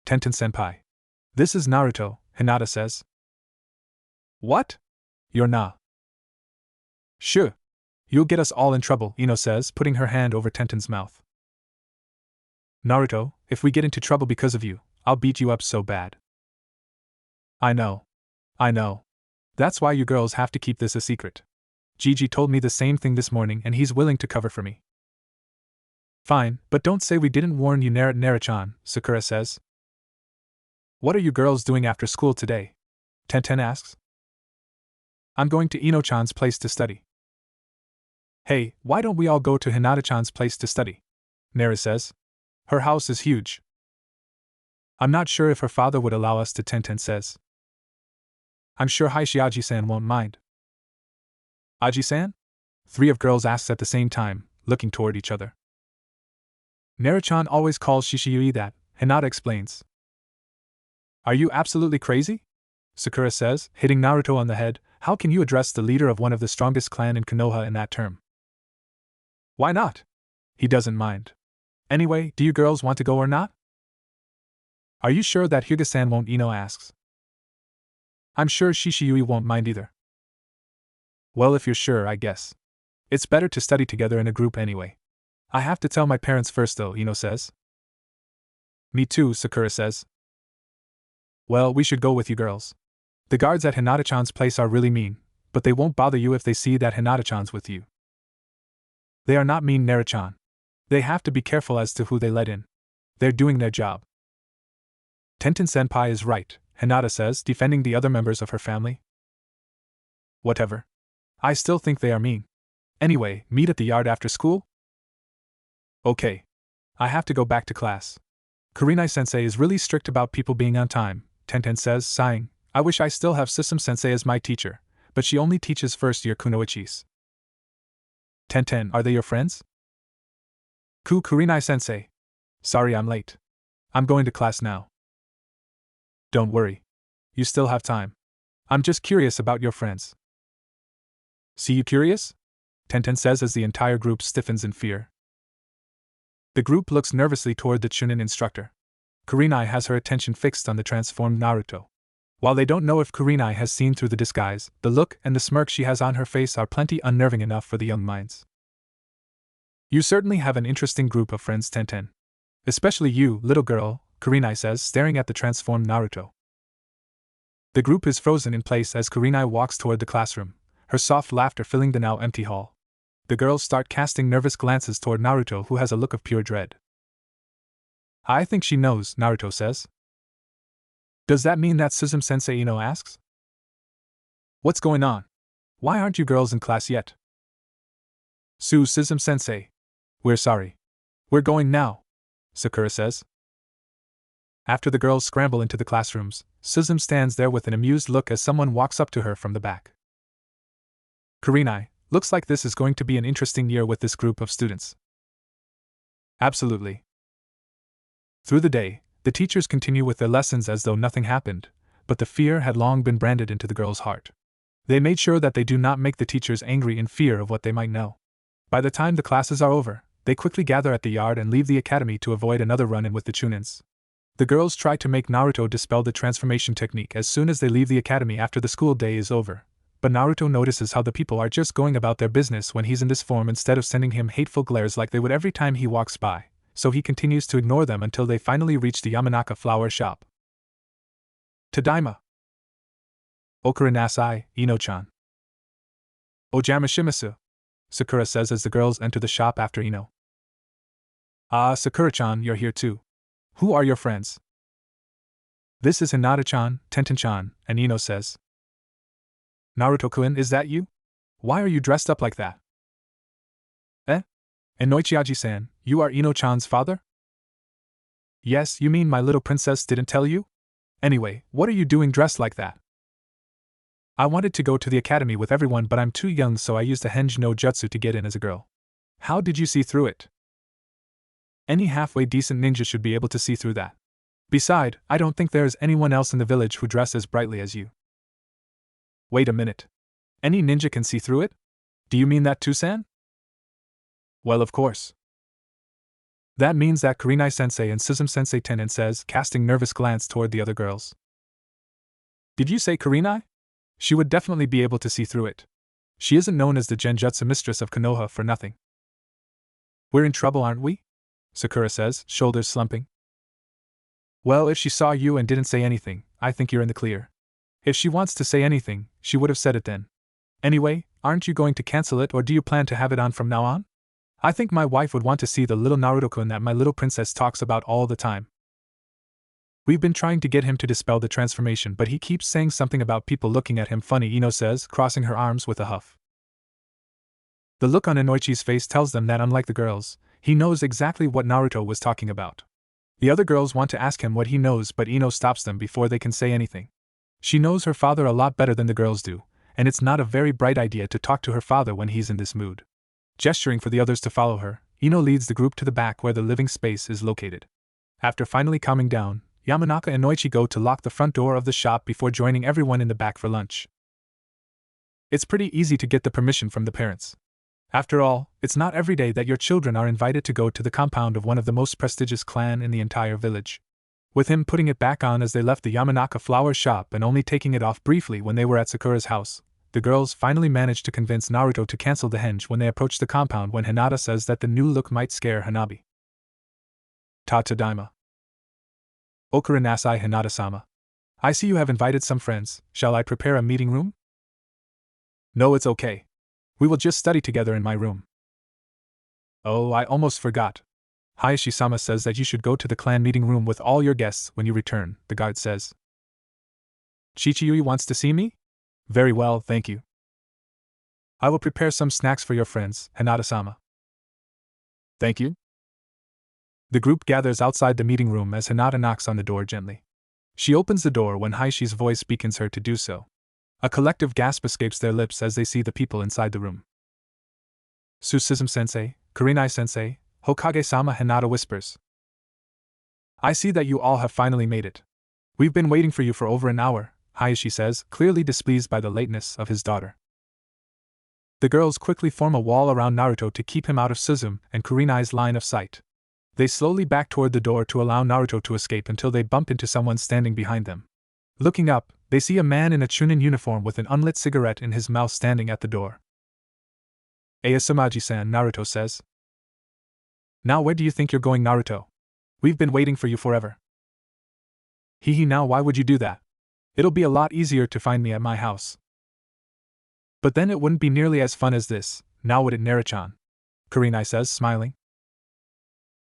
Tenten-senpai. This is Naruto, Hinata says. What? You're Na. Sure. You'll get us all in trouble, Ino says, putting her hand over Tenten's mouth. Naruto, if we get into trouble because of you, I'll beat you up so bad. I know. That's why you girls have to keep this a secret. Gigi told me the same thing this morning and he's willing to cover for me. Fine, but don't say we didn't warn you, Nara-chan, Sakura says. What are you girls doing after school today? Tenten asks. I'm going to Ino-chan's place to study. Hey, why don't we all go to Hinata-chan's place to study? Nara says. Her house is huge. I'm not sure if her father would allow us to, Tenten says. I'm sure Aji-san won't mind. Aji-san? Three of girls asked at the same time, looking toward each other. Naruto always calls Shishiyui that, Hinata explains. Are you absolutely crazy? Sakura says, hitting Naruto on the head. How can you address the leader of one of the strongest clan in Konoha in that term? Why not? He doesn't mind. Anyway, do you girls want to go or not? Are you sure that Hyuga-san won't? Ino asks. I'm sure Shishiyui won't mind either. Well, if you're sure, I guess. It's better to study together in a group anyway. I have to tell my parents first though, Ino says. Me too, Sakura says. Well, we should go with you girls. The guards at Hinata-chan's place are really mean, but they won't bother you if they see that Hinata-chan's with you. They are not mean, Naruto-chan. They have to be careful as to who they let in. They're doing their job. Tenten-senpai is right, Hinata says, defending the other members of her family. Whatever. I still think they are mean. Anyway, meet at the yard after school? Okay. I have to go back to class. Kurenai-sensei is really strict about people being on time, Tenten says, sighing. I wish I still have System-sensei as my teacher, but she only teaches first-year kunoichis. Tenten, are they your friends? Kurenai-sensei. Sorry I'm late. I'm going to class now. Don't worry. You still have time. I'm just curious about your friends. See you curious? Tenten says as the entire group stiffens in fear. The group looks nervously toward the Chunin instructor. Kurenai has her attention fixed on the transformed Naruto. While they don't know if Kurenai has seen through the disguise, the look and the smirk she has on her face are plenty unnerving enough for the young minds. You certainly have an interesting group of friends, Tenten. Especially you, little girl, Kurenai says, staring at the transformed Naruto. The group is frozen in place as Kurenai walks toward the classroom, her soft laughter filling the now empty hall. The girls start casting nervous glances toward Naruto, who has a look of pure dread. I think she knows, Naruto says. Does that mean that Suzume-sensei? Ino asks. What's going on? Why aren't you girls in class yet? Suzume-sensei. We're sorry. We're going now, Sakura says. After the girls scramble into the classrooms, Suzume stands there with an amused look as someone walks up to her from the back. Kurenai, looks like this is going to be an interesting year with this group of students. Absolutely. Through the day, the teachers continue with their lessons as though nothing happened, but the fear had long been branded into the girls' heart. They made sure that they do not make the teachers angry in fear of what they might know. By the time the classes are over, they quickly gather at the yard and leave the academy to avoid another run-in with the Chunins. The girls try to make Naruto dispel the transformation technique as soon as they leave the academy after the school day is over, but Naruto notices how the people are just going about their business when he's in this form instead of sending him hateful glares like they would every time he walks by, so he continues to ignore them until they finally reach the Yamanaka flower shop. Tadaima. Okura nasai, Ino-chan. Ojamashimasu, Sakura says as the girls enter the shop after Ino. Ah, Sakura-chan, you're here too. Who are your friends? This is Hinata-chan, Tenten-chan, and Ino says. Naruto-kun, is that you? Why are you dressed up like that? Eh? And Noichiaji-san, you are Ino-chan's father? Yes, you mean my little princess didn't tell you? Anyway, what are you doing dressed like that? I wanted to go to the academy with everyone, but I'm too young, so I used a henge no jutsu to get in as a girl. How did you see through it? Any halfway decent ninja should be able to see through that. Besides, I don't think there is anyone else in the village who dress as brightly as you. Wait a minute. Any ninja can see through it? Do you mean that too, San? Well, of course. That means that Kurenai-sensei and Suzume-sensei, Tenen says, casting nervous glance toward the other girls. Did you say Kurenai? She would definitely be able to see through it. She isn't known as the Genjutsu mistress of Konoha for nothing. We're in trouble, aren't we? Sakura says, shoulders slumping. Well, if she saw you and didn't say anything, I think you're in the clear. If she wants to say anything, she would have said it then. Anyway, aren't you going to cancel it, or do you plan to have it on from now on? I think my wife would want to see the little Naruto-kun that my little princess talks about all the time. We've been trying to get him to dispel the transformation, but he keeps saying something about people looking at him funny, Ino says, crossing her arms with a huff. The look on Inoichi's face tells them that unlike the girls, he knows exactly what Naruto was talking about. The other girls want to ask him what he knows, but Ino stops them before they can say anything. She knows her father a lot better than the girls do, and it's not a very bright idea to talk to her father when he's in this mood. Gesturing for the others to follow her, Ino leads the group to the back where the living space is located. After finally calming down, Yamanaka and Noichi go to lock the front door of the shop before joining everyone in the back for lunch. It's pretty easy to get the permission from the parents. After all, it's not every day that your children are invited to go to the compound of one of the most prestigious clan in the entire village. With him putting it back on as they left the Yamanaka flower shop and only taking it off briefly when they were at Sakura's house, the girls finally managed to convince Naruto to cancel the henge when they approached the compound when Hinata says that the new look might scare Hanabi. Ta Tadaima. Okura Nasai Hinata-sama. I see you have invited some friends. Shall I prepare a meeting room? No, it's okay. We will just study together in my room. Oh, I almost forgot. Hayashi-sama says that you should go to the clan meeting room with all your guests when you return, the guard says. Chichiyui wants to see me? Very well, thank you. I will prepare some snacks for your friends, Hinata-sama. Thank you. The group gathers outside the meeting room as Hinata knocks on the door gently. She opens the door when Hayashi's voice beckons her to do so. A collective gasp escapes their lips as they see the people inside the room. Susumu-sensei, Kurenai-sensei, Hokage-sama, Hinata whispers. I see that you all have finally made it. We've been waiting for you for over an hour, Hayashi says, clearly displeased by the lateness of his daughter. The girls quickly form a wall around Naruto to keep him out of Suzumu and Kurenai's line of sight. They slowly back toward the door to allow Naruto to escape until they bump into someone standing behind them. Looking up, they see a man in a Chunin uniform with an unlit cigarette in his mouth standing at the door. Ayasumaji-san, Naruto says. Now where do you think you're going, Naruto? We've been waiting for you forever. Hee, now why would you do that? It'll be a lot easier to find me at my house. But then it wouldn't be nearly as fun as this, now would it, Naruto-chan? Kurenai says, smiling.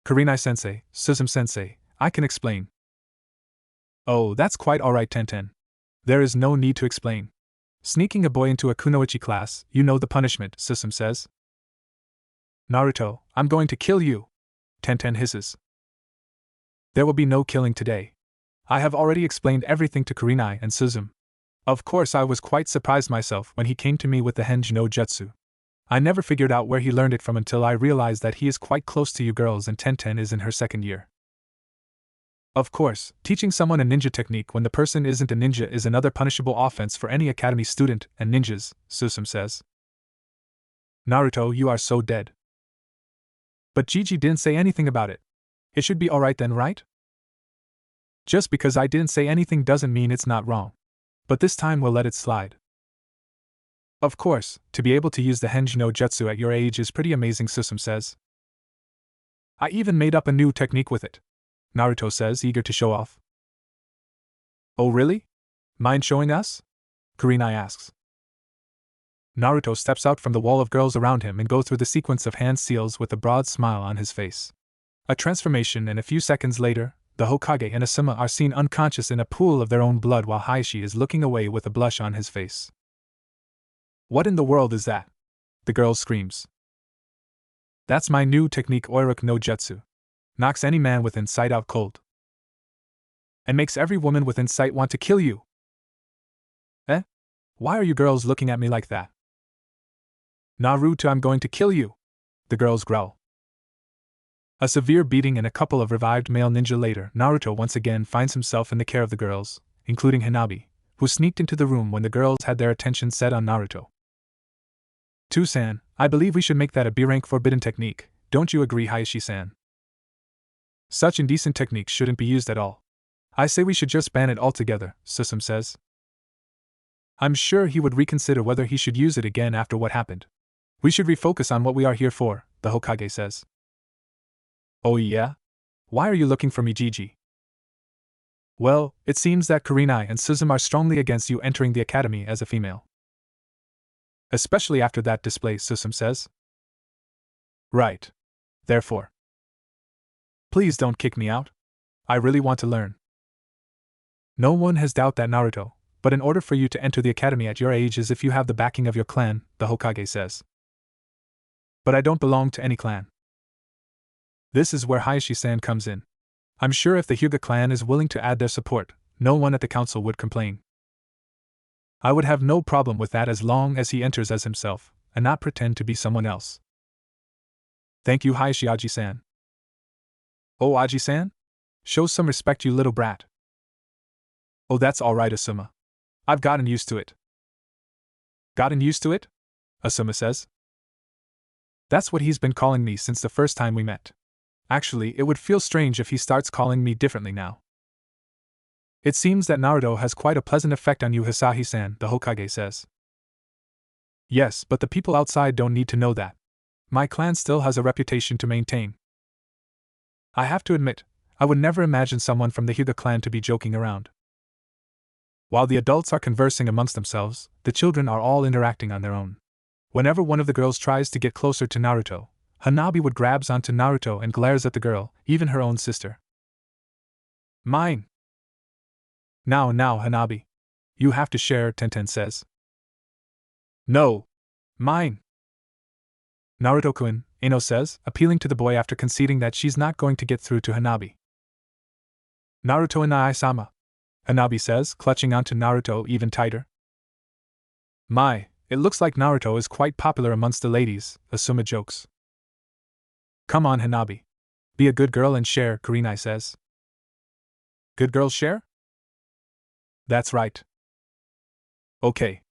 Kurenai-sensei, Suzumu-sensei, I can explain. Oh, that's quite alright, Tenten. There is no need to explain. Sneaking a boy into a kunoichi class, you know the punishment, Suzumu says. Naruto, I'm going to kill you, Tenten hisses. There will be no killing today. I have already explained everything to Kurenai and Suzumu. Of course, I was quite surprised myself when he came to me with the Henge no Jutsu. I never figured out where he learned it from until I realized that he is quite close to you girls and Tenten is in her second year. Of course, teaching someone a ninja technique when the person isn't a ninja is another punishable offense for any academy student and ninjas, Suzumu says. Naruto, you are so dead. But Gigi didn't say anything about it. It should be alright then, right? Just because I didn't say anything doesn't mean it's not wrong. But this time we'll let it slide. Of course, to be able to use the Henge no Jutsu at your age is pretty amazing, Suzumu says. I even made up a new technique with it, Naruto says, eager to show off. Oh really? Mind showing us? Kurenai asks. Naruto steps out from the wall of girls around him and goes through the sequence of hand seals with a broad smile on his face. A transformation, and a few seconds later, the Hokage and Asuma are seen unconscious in a pool of their own blood while Hayashi is looking away with a blush on his face. What in the world is that? The girl screams. That's my new technique, Oiroku no Jutsu. Knocks any man within sight out cold. And makes every woman within sight want to kill you. Eh? Why are you girls looking at me like that? Naruto, I'm going to kill you, the girls growl. A severe beating and a couple of revived male ninja later, Naruto once again finds himself in the care of the girls, including Hanabi, who sneaked into the room when the girls had their attention set on Naruto. Two-san, I believe we should make that a B-rank forbidden technique, don't you agree, Hayashi-san? Such indecent techniques shouldn't be used at all. I say we should just ban it altogether, Suzumu says. I'm sure he would reconsider whether he should use it again after what happened. We should refocus on what we are here for, the Hokage says. Oh yeah? Why are you looking for me, Gigi? Well, it seems that Kurenai and Suzumu are strongly against you entering the academy as a female. Especially after that display, Suzumu says. Right. Therefore. Please don't kick me out. I really want to learn. No one has doubt that, Naruto, but in order for you to enter the academy at your age is if you have the backing of your clan, the Hokage says. But I don't belong to any clan. This is where Hayashi-san comes in. I'm sure if the Hyuga clan is willing to add their support, no one at the council would complain. I would have no problem with that as long as he enters as himself, and not pretend to be someone else. Thank you, Hayashi Aji-san. Oh, Aji-san? Show some respect, you little brat. Oh, that's alright, Asuma. I've gotten used to it. Gotten used to it? Asuma says. That's what he's been calling me since the first time we met. Actually, it would feel strange if he starts calling me differently now. It seems that Naruto has quite a pleasant effect on you, Hisahi-san, the Hokage says. Yes, but the people outside don't need to know that. My clan still has a reputation to maintain. I have to admit, I would never imagine someone from the Hyuga clan to be joking around. While the adults are conversing amongst themselves, the children are all interacting on their own. Whenever one of the girls tries to get closer to Naruto, Hanabi would grabs onto Naruto and glares at the girl, even her own sister. Mine! Now, Hanabi. You have to share, Tenten says. No! Mine! Naruto-kun, Ino says, appealing to the boy after conceding that she's not going to get through to Hanabi. Naruto Inai-sama, Hanabi says, clutching onto Naruto even tighter. My, it looks like Naruto is quite popular amongst the ladies, Asuma jokes. Come on, Hanabi. Be a good girl and share, Kurenai says. Good girls share? That's right. Okay.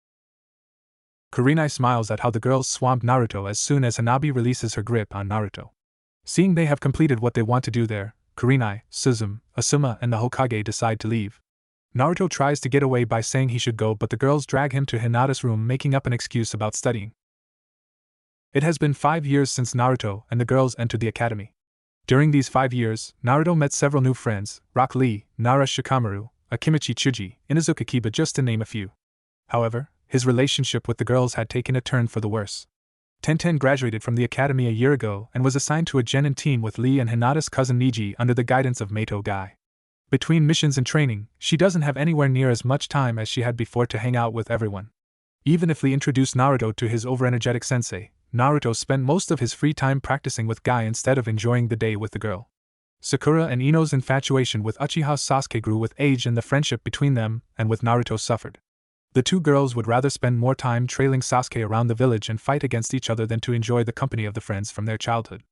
Kurenai smiles at how the girls swamp Naruto as soon as Hanabi releases her grip on Naruto. Seeing they have completed what they want to do there, Kurenai, Suzume, Asuma, and the Hokage decide to leave. Naruto tries to get away by saying he should go, but the girls drag him to Hinata's room, making up an excuse about studying. It has been 5 years since Naruto and the girls entered the academy. During these 5 years, Naruto met several new friends: Rock Lee, Nara Shikamaru, Akimichi Chuji, Inuzuka Kiba, just to name a few. However, his relationship with the girls had taken a turn for the worse. Tenten graduated from the academy a year ago and was assigned to a genin team with Lee and Hinata's cousin Niji under the guidance of Meito Gai. Between missions and training, she doesn't have anywhere near as much time as she had before to hang out with everyone. Even if Lee introduced Naruto to his overenergetic sensei, Naruto spent most of his free time practicing with Gai instead of enjoying the day with the girl. Sakura and Ino's infatuation with Uchiha Sasuke grew with age, and the friendship between them and with Naruto suffered. The two girls would rather spend more time trailing Sasuke around the village and fight against each other than to enjoy the company of the friends from their childhood.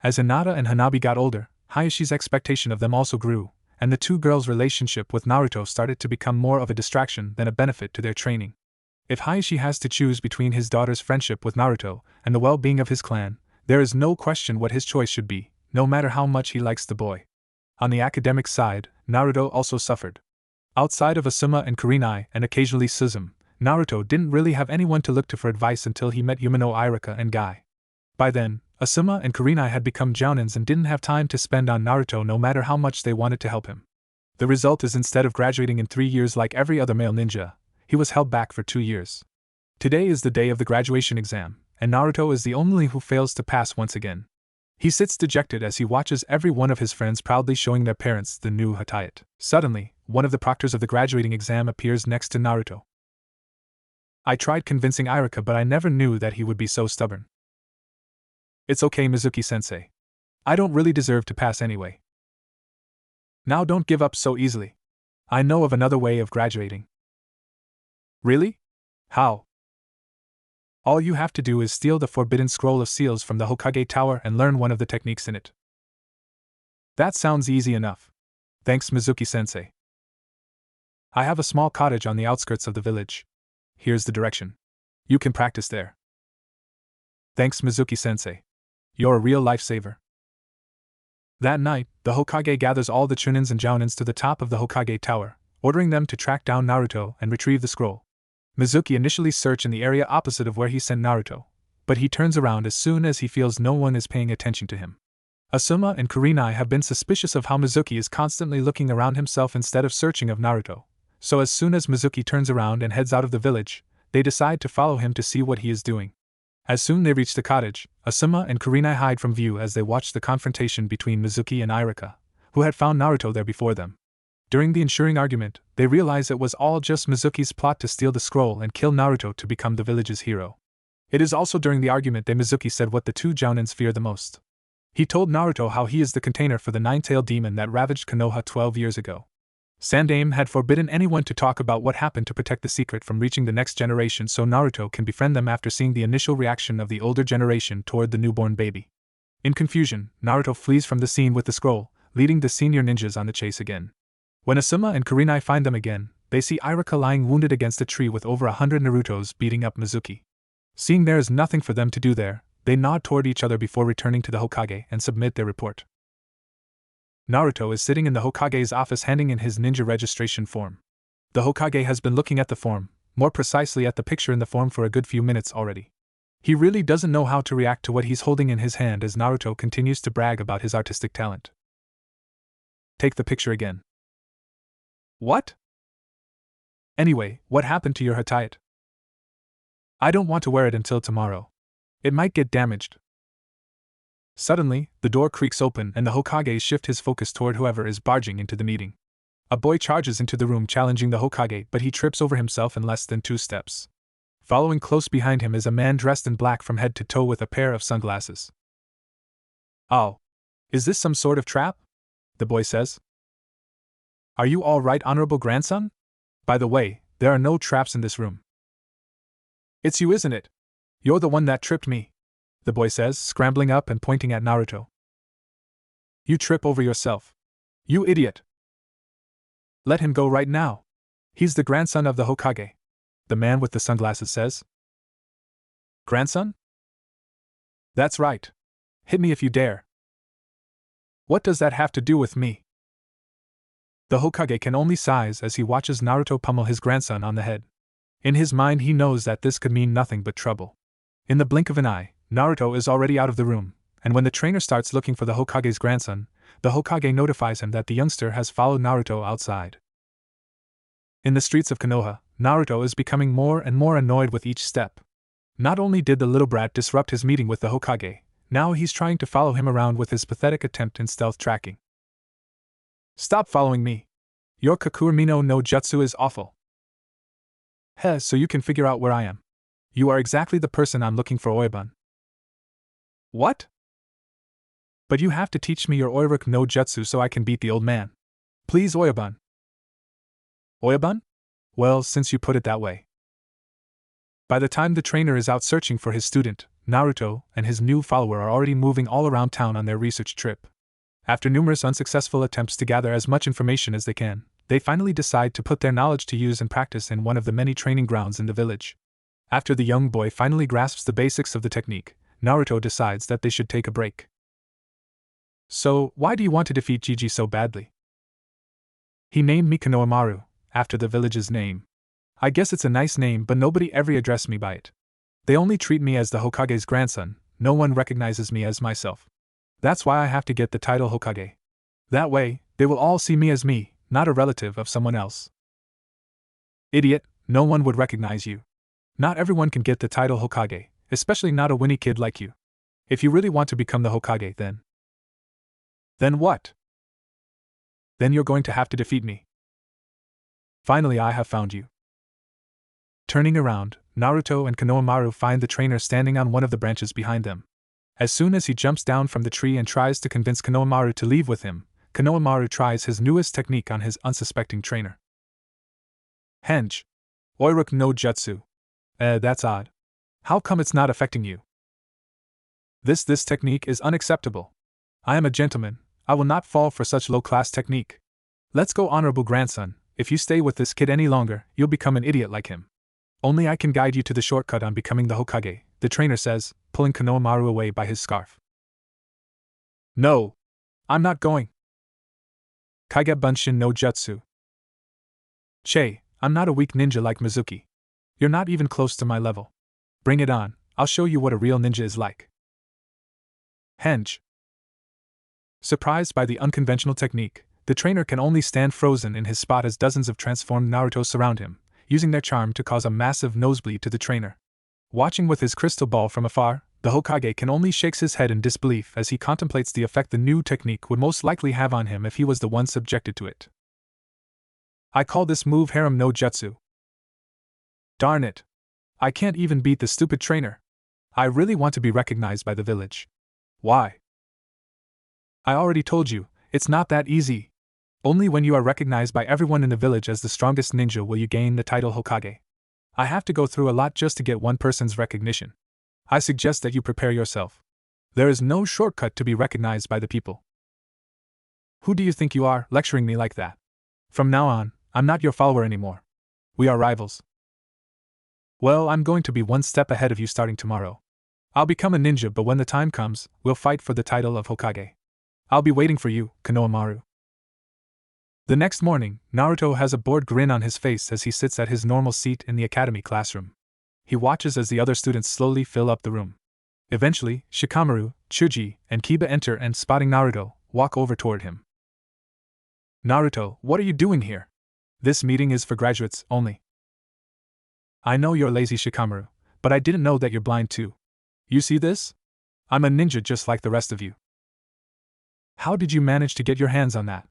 As Hinata and Hanabi got older, Hayashi's expectation of them also grew, and the two girls' relationship with Naruto started to become more of a distraction than a benefit to their training. If Hayashi has to choose between his daughter's friendship with Naruto and the well-being of his clan, there is no question what his choice should be, no matter how much he likes the boy. On the academic side, Naruto also suffered. Outside of Asuma and Kurenai and occasionally Suzume, Naruto didn't really have anyone to look to for advice until he met Yumino, Irika, and Gai. By then, Asuma and Kurenai had become jounins and didn't have time to spend on Naruto no matter how much they wanted to help him. The result is, instead of graduating in 3 years like every other male ninja, he was held back for 2 years. Today is the day of the graduation exam, and Naruto is the only who fails to pass once again. He sits dejected as he watches every one of his friends proudly showing their parents the new Hatayat. Suddenly, one of the proctors of the graduating exam appears next to Naruto. I tried convincing Irika, but I never knew that he would be so stubborn. It's okay, Mizuki-sensei. I don't really deserve to pass anyway. Now don't give up so easily. I know of another way of graduating. Really? How? All you have to do is steal the forbidden scroll of seals from the Hokage Tower and learn one of the techniques in it. That sounds easy enough. Thanks, Mizuki-sensei. I have a small cottage on the outskirts of the village. Here's the direction. You can practice there. Thanks, Mizuki-sensei. You're a real lifesaver. That night, the Hokage gathers all the Chunins and Jounins to the top of the Hokage Tower, ordering them to track down Naruto and retrieve the scroll. Mizuki initially searches in the area opposite of where he sent Naruto, but he turns around as soon as he feels no one is paying attention to him. Asuma and Kurenai have been suspicious of how Mizuki is constantly looking around himself instead of searching of Naruto, so as soon as Mizuki turns around and heads out of the village, they decide to follow him to see what he is doing. As soon they reach the cottage, Asuma and Kurenai hide from view as they watch the confrontation between Mizuki and Irika, who had found Naruto there before them. During the ensuing argument, they realize it was all just Mizuki's plot to steal the scroll and kill Naruto to become the village's hero. It is also during the argument that Mizuki said what the two Jounins fear the most. He told Naruto how he is the container for the nine-tailed demon that ravaged Konoha 12 years ago. Sandaime had forbidden anyone to talk about what happened to protect the secret from reaching the next generation so Naruto can befriend them after seeing the initial reaction of the older generation toward the newborn baby. In confusion, Naruto flees from the scene with the scroll, leading the senior ninjas on the chase again. When Asuma and Kurenai find them again, they see Iruka lying wounded against a tree with over 100 Narutos beating up Mizuki. Seeing there is nothing for them to do there, they nod toward each other before returning to the Hokage and submit their report. Naruto is sitting in the Hokage's office handing in his ninja registration form. The Hokage has been looking at the form, more precisely at the picture in the form, for a good few minutes already. He really doesn't know how to react to what he's holding in his hand as Naruto continues to brag about his artistic talent. Take the picture again. What? Anyway, what happened to your hatayat? I don't want to wear it until tomorrow. It might get damaged. Suddenly, the door creaks open and the Hokage shifts his focus toward whoever is barging into the meeting. A boy charges into the room challenging the Hokage, but he trips over himself in less than 2 steps. Following close behind him is a man dressed in black from head to toe with a pair of sunglasses. Oh. Is this some sort of trap? The boy says. Are you all right, honorable grandson? By the way, there are no traps in this room. It's you, isn't it? You're the one that tripped me, the boy says, scrambling up and pointing at Naruto. You trip over yourself. You idiot. Let him go right now. He's the grandson of the Hokage, the man with the sunglasses says. Grandson? That's right. Hit me if you dare. What does that have to do with me? The Hokage can only sighs as he watches Naruto pummel his grandson on the head. In his mind he knows that this could mean nothing but trouble. In the blink of an eye, Naruto is already out of the room, and when the trainer starts looking for the Hokage's grandson, the Hokage notifies him that the youngster has followed Naruto outside. In the streets of Konoha, Naruto is becoming more and more annoyed with each step. Not only did the little brat disrupt his meeting with the Hokage, now he's trying to follow him around with his pathetic attempt in stealth tracking. Stop following me. Your Kakurmino no Jutsu is awful. Heh, so you can figure out where I am. You are exactly the person I'm looking for, Oibun. What? But you have to teach me your Oiruka no Jutsu so I can beat the old man. Please, Oibun. Oibun? Well, since you put it that way. By the time the trainer is out searching for his student, Naruto and his new follower are already moving all around town on their research trip. After numerous unsuccessful attempts to gather as much information as they can, they finally decide to put their knowledge to use and practice in one of the many training grounds in the village. After the young boy finally grasps the basics of the technique, Naruto decides that they should take a break. So, why do you want to defeat Gigi so badly? He named me Konohamaru, after the village's name. I guess it's a nice name, but nobody ever addressed me by it. They only treat me as the Hokage's grandson, no one recognizes me as myself. That's why I have to get the title Hokage. That way, they will all see me as me, not a relative of someone else. Idiot, no one would recognize you. Not everyone can get the title Hokage, especially not a winnie kid like you. If you really want to become the Hokage, then... Then what? Then you're going to have to defeat me. Finally, I have found you. Turning around, Naruto and Konohamaru find the trainer standing on one of the branches behind them. As soon as he jumps down from the tree and tries to convince Konohamaru to leave with him, Konohamaru tries his newest technique on his unsuspecting trainer. Henge. Oiruka no Jutsu. That's odd. How come it's not affecting you? This technique is unacceptable. I am a gentleman, I will not fall for such low-class technique. Let's go, honorable grandson, if you stay with this kid any longer, you'll become an idiot like him. Only I can guide you to the shortcut on becoming the Hokage, the trainer says, pulling Konohamaru away by his scarf. No! I'm not going! Kage Bunshin no Jutsu. Che, I'm not a weak ninja like Mizuki. You're not even close to my level. Bring it on, I'll show you what a real ninja is like. Henge. Surprised by the unconventional technique, the trainer can only stand frozen in his spot as dozens of transformed Naruto surround him, using their charm to cause a massive nosebleed to the trainer. Watching with his crystal ball from afar, the Hokage can only shake his head in disbelief as he contemplates the effect the new technique would most likely have on him if he was the one subjected to it. I call this move Harem no Jutsu. Darn it! I can't even beat the stupid trainer. I really want to be recognized by the village. Why? I already told you, it's not that easy. Only when you are recognized by everyone in the village as the strongest ninja will you gain the title Hokage. I have to go through a lot just to get one person's recognition. I suggest that you prepare yourself. There is no shortcut to be recognized by the people. Who do you think you are, lecturing me like that? From now on, I'm not your follower anymore. We are rivals. Well, I'm going to be one step ahead of you starting tomorrow. I'll become a ninja, but when the time comes, we'll fight for the title of Hokage. I'll be waiting for you, Konohamaru. The next morning, Naruto has a bored grin on his face as he sits at his normal seat in the academy classroom. He watches as the other students slowly fill up the room. Eventually, Shikamaru, Chuji, and Kiba enter and, spotting Naruto, walk over toward him. Naruto, what are you doing here? This meeting is for graduates only. I know you're lazy, Shikamaru, but I didn't know that you're blind too. You see this? I'm a ninja just like the rest of you. How did you manage to get your hands on that?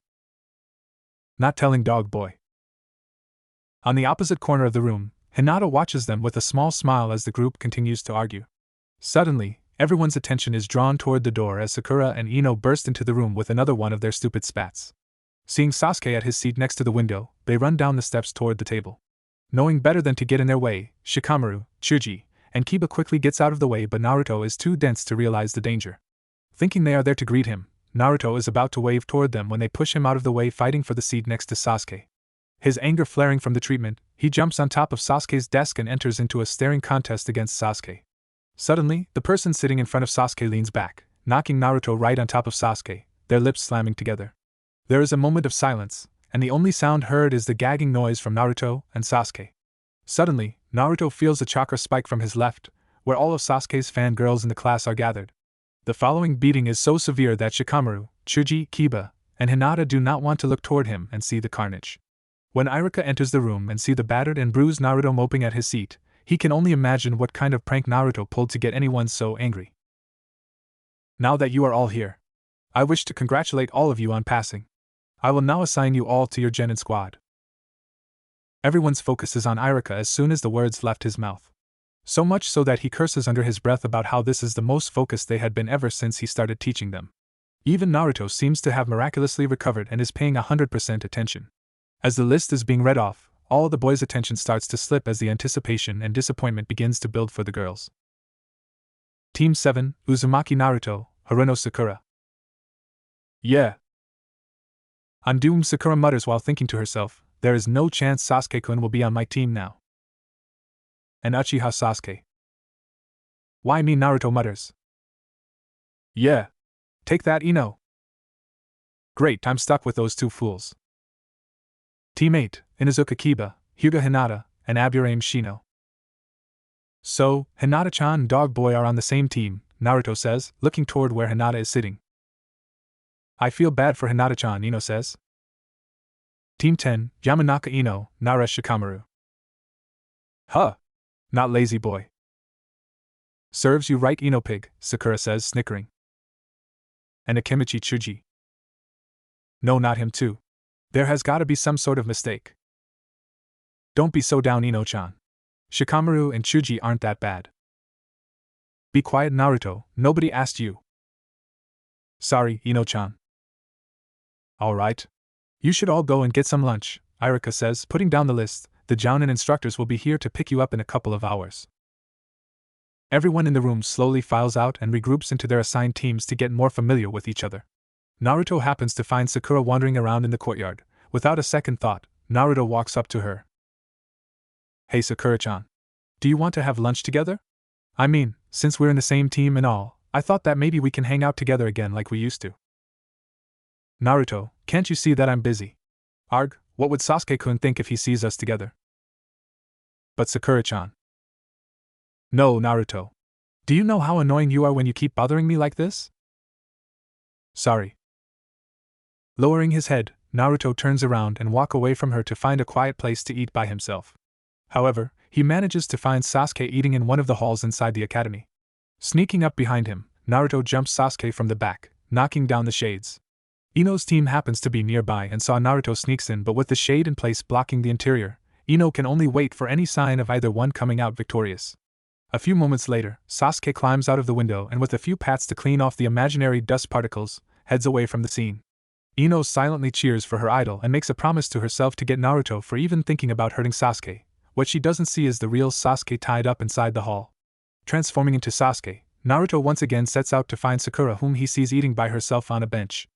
Not telling, dog boy. On the opposite corner of the room, Hinata watches them with a small smile as the group continues to argue. Suddenly, everyone's attention is drawn toward the door as Sakura and Ino burst into the room with another one of their stupid spats. Seeing Sasuke at his seat next to the window, they run down the steps toward the table. Knowing better than to get in their way, Shikamaru, Chuji, and Kiba quickly gets out of the way, but Naruto is too dense to realize the danger. Thinking they are there to greet him, Naruto is about to wave toward them when they push him out of the way, fighting for the seat next to Sasuke. His anger flaring from the treatment, he jumps on top of Sasuke's desk and enters into a staring contest against Sasuke. Suddenly, the person sitting in front of Sasuke leans back, knocking Naruto right on top of Sasuke, their lips slamming together. There is a moment of silence, and the only sound heard is the gagging noise from Naruto and Sasuke. Suddenly, Naruto feels a chakra spike from his left, where all of Sasuke's fangirls in the class are gathered. The following beating is so severe that Shikamaru, Chuji, Kiba, and Hinata do not want to look toward him and see the carnage. When Iruka enters the room and sees the battered and bruised Naruto moping at his seat, he can only imagine what kind of prank Naruto pulled to get anyone so angry. Now that you are all here, I wish to congratulate all of you on passing. I will now assign you all to your genin squad. Everyone's focus is on Iruka as soon as the words left his mouth. So much so that he curses under his breath about how this is the most focused they had been ever since he started teaching them. Even Naruto seems to have miraculously recovered and is paying 100% attention. As the list is being read off, all the boys' attention starts to slip as the anticipation and disappointment begins to build for the girls. Team 7, Uzumaki Naruto, Haruno Sakura. Yeah. I'm doomed, Sakura mutters while thinking to herself, there is no chance Sasuke-kun will be on my team now. And Uchiha Sasuke. Why me, Naruto mutters. Yeah. Take that, Ino. Great, I'm stuck with those two fools. Team 8, Inuzuka Kiba, Hyuga Hinata, and Aburame Shino. So, Hinata-chan and Dog Boy are on the same team, Naruto says, looking toward where Hinata is sitting. I feel bad for Hinata-chan, Ino says. Team 10, Yamanaka Ino, Naresh Shikamaru. Huh. Not lazy boy. Serves you right, Ino pig, Sakura says, snickering. And Akimichi Chuji. No, not him too. There has gotta be some sort of mistake. Don't be so down, Ino-chan. Shikamaru and Chuji aren't that bad. Be quiet, Naruto, nobody asked you. Sorry, Ino-chan. Alright. You should all go and get some lunch, Iruka says, putting down the list. The Jounin instructors will be here to pick you up in a couple of hours. Everyone in the room slowly files out and regroups into their assigned teams to get more familiar with each other. Naruto happens to find Sakura wandering around in the courtyard. Without a second thought, Naruto walks up to her. Hey Sakura-chan. Do you want to have lunch together? I mean, since we're in the same team and all, I thought that maybe we can hang out together again like we used to. Naruto, can't you see that I'm busy? Arg, what would Sasuke-kun think if he sees us together? But Sakura-chan. No, Naruto. Do you know how annoying you are when you keep bothering me like this? Sorry. Lowering his head, Naruto turns around and walks away from her to find a quiet place to eat by himself. However, he manages to find Sasuke eating in one of the halls inside the academy. Sneaking up behind him, Naruto jumps Sasuke from the back, knocking down the shades. Ino's team happens to be nearby and saw Naruto sneaks in, but with the shade in place blocking the interior, Ino can only wait for any sign of either one coming out victorious. A few moments later, Sasuke climbs out of the window and with a few pats to clean off the imaginary dust particles, heads away from the scene. Ino silently cheers for her idol and makes a promise to herself to get Naruto for even thinking about hurting Sasuke. What she doesn't see is the real Sasuke tied up inside the hall. Transforming into Sasuke, Naruto once again sets out to find Sakura, whom he sees eating by herself on a bench.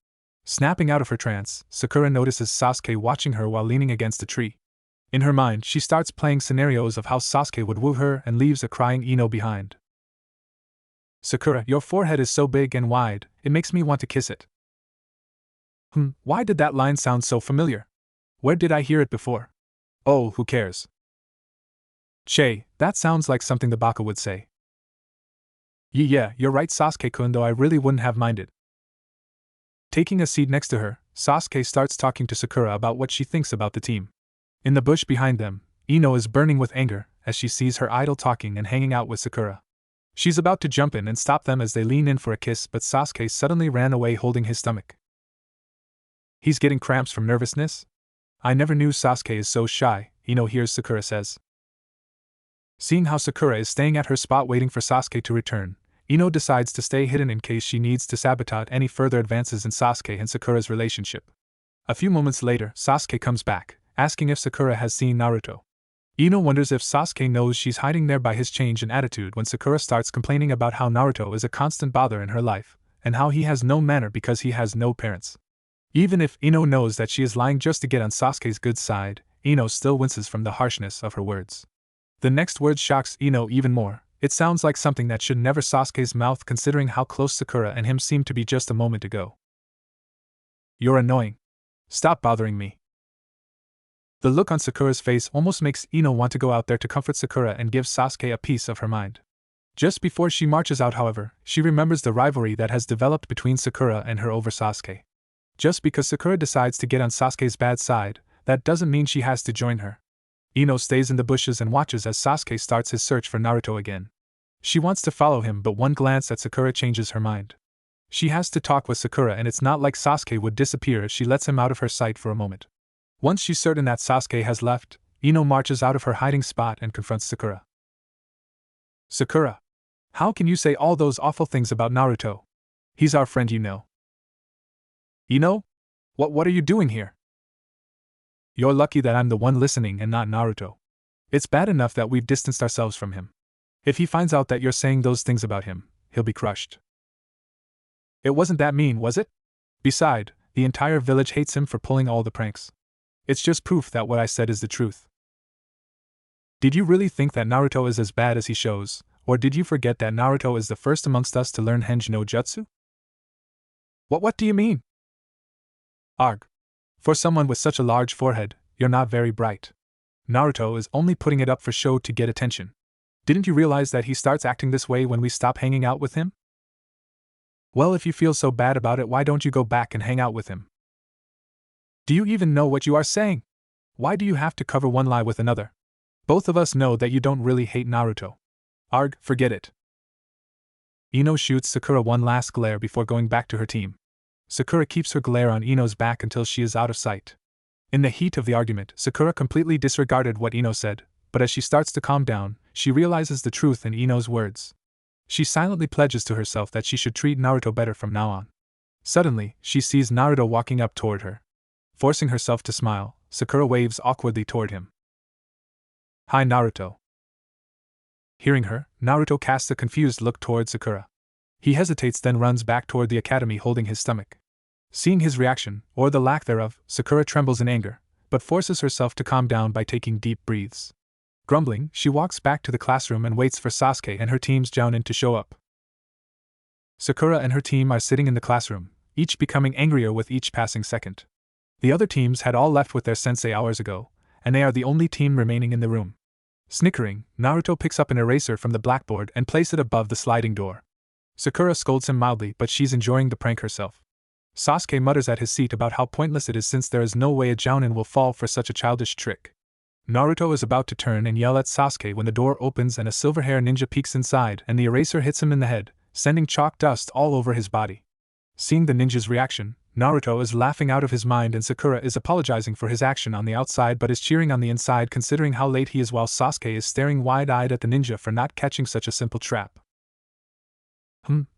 Snapping out of her trance, Sakura notices Sasuke watching her while leaning against a tree. In her mind, she starts playing scenarios of how Sasuke would woo her and leaves a crying Ino behind. Sakura, your forehead is so big and wide, it makes me want to kiss it. Why did that line sound so familiar? Where did I hear it before? Oh, who cares? Che, that sounds like something the Baka would say. Yeah, you're right, Sasuke-kun, though I really wouldn't have minded. Taking a seat next to her, Sasuke starts talking to Sakura about what she thinks about the team. In the bush behind them, Ino is burning with anger as she sees her idol talking and hanging out with Sakura. She's about to jump in and stop them as they lean in for a kiss, but Sasuke suddenly ran away holding his stomach. He's getting cramps from nervousness? I never knew Sasuke is so shy, Ino hears Sakura says. Seeing how Sakura is staying at her spot waiting for Sasuke to return, Ino decides to stay hidden in case she needs to sabotage any further advances in Sasuke and Sakura's relationship. A few moments later, Sasuke comes back, asking if Sakura has seen Naruto. Ino wonders if Sasuke knows she's hiding there by his change in attitude when Sakura starts complaining about how Naruto is a constant bother in her life, and how he has no manner because he has no parents. Even if Ino knows that she is lying just to get on Sasuke's good side, Ino still winces from the harshness of her words. The next word shocks Ino even more. It sounds like something that should never Sasuke's mouth considering how close Sakura and him seemed to be just a moment ago. You're annoying. Stop bothering me. The look on Sakura's face almost makes Ino want to go out there to comfort Sakura and give Sasuke a piece of her mind. Just before she marches out, however, she remembers the rivalry that has developed between Sakura and her over Sasuke. Just because Sakura decides to get on Sasuke's bad side, that doesn't mean she has to join her. Ino stays in the bushes and watches as Sasuke starts his search for Naruto again. She wants to follow him, but one glance at Sakura changes her mind. She has to talk with Sakura, and it's not like Sasuke would disappear if she lets him out of her sight for a moment. Once she's certain that Sasuke has left, Ino marches out of her hiding spot and confronts Sakura. Sakura, how can you say all those awful things about Naruto? He's our friend, you know. Ino? What are you doing here? You're lucky that I'm the one listening and not Naruto. It's bad enough that we've distanced ourselves from him. If he finds out that you're saying those things about him, he'll be crushed. It wasn't that mean, was it? Besides, the entire village hates him for pulling all the pranks. It's just proof that what I said is the truth. Did you really think that Naruto is as bad as he shows, or did you forget that Naruto is the first amongst us to learn Henj no Jutsu? What do you mean? Arg. For someone with such a large forehead, you're not very bright. Naruto is only putting it up for show to get attention. Didn't you realize that he starts acting this way when we stop hanging out with him? Well, if you feel so bad about it, why don't you go back and hang out with him? Do you even know what you are saying? Why do you have to cover one lie with another? Both of us know that you don't really hate Naruto. Arg, forget it. Ino shoots Sakura one last glare before going back to her team. Sakura keeps her glare on Ino's back until she is out of sight. In the heat of the argument, Sakura completely disregarded what Ino said, but as she starts to calm down, she realizes the truth in Ino's words. She silently pledges to herself that she should treat Naruto better from now on. Suddenly, she sees Naruto walking up toward her. Forcing herself to smile, Sakura waves awkwardly toward him. Hi, Naruto. Hearing her, Naruto casts a confused look toward Sakura. He hesitates, then runs back toward the academy holding his stomach. Seeing his reaction, or the lack thereof, Sakura trembles in anger, but forces herself to calm down by taking deep breaths. Grumbling, she walks back to the classroom and waits for Sasuke and her team's Jounin to show up. Sakura and her team are sitting in the classroom, each becoming angrier with each passing second. The other teams had all left with their sensei hours ago, and they are the only team remaining in the room. Snickering, Naruto picks up an eraser from the blackboard and places it above the sliding door. Sakura scolds him mildly, but she's enjoying the prank herself. Sasuke mutters at his seat about how pointless it is since there is no way a Jounin will fall for such a childish trick. Naruto is about to turn and yell at Sasuke when the door opens and a silver-hair ninja peeks inside and the eraser hits him in the head, sending chalk dust all over his body. Seeing the ninja's reaction, Naruto is laughing out of his mind and Sakura is apologizing for his action on the outside but is cheering on the inside considering how late he is while Sasuke is staring wide-eyed at the ninja for not catching such a simple trap.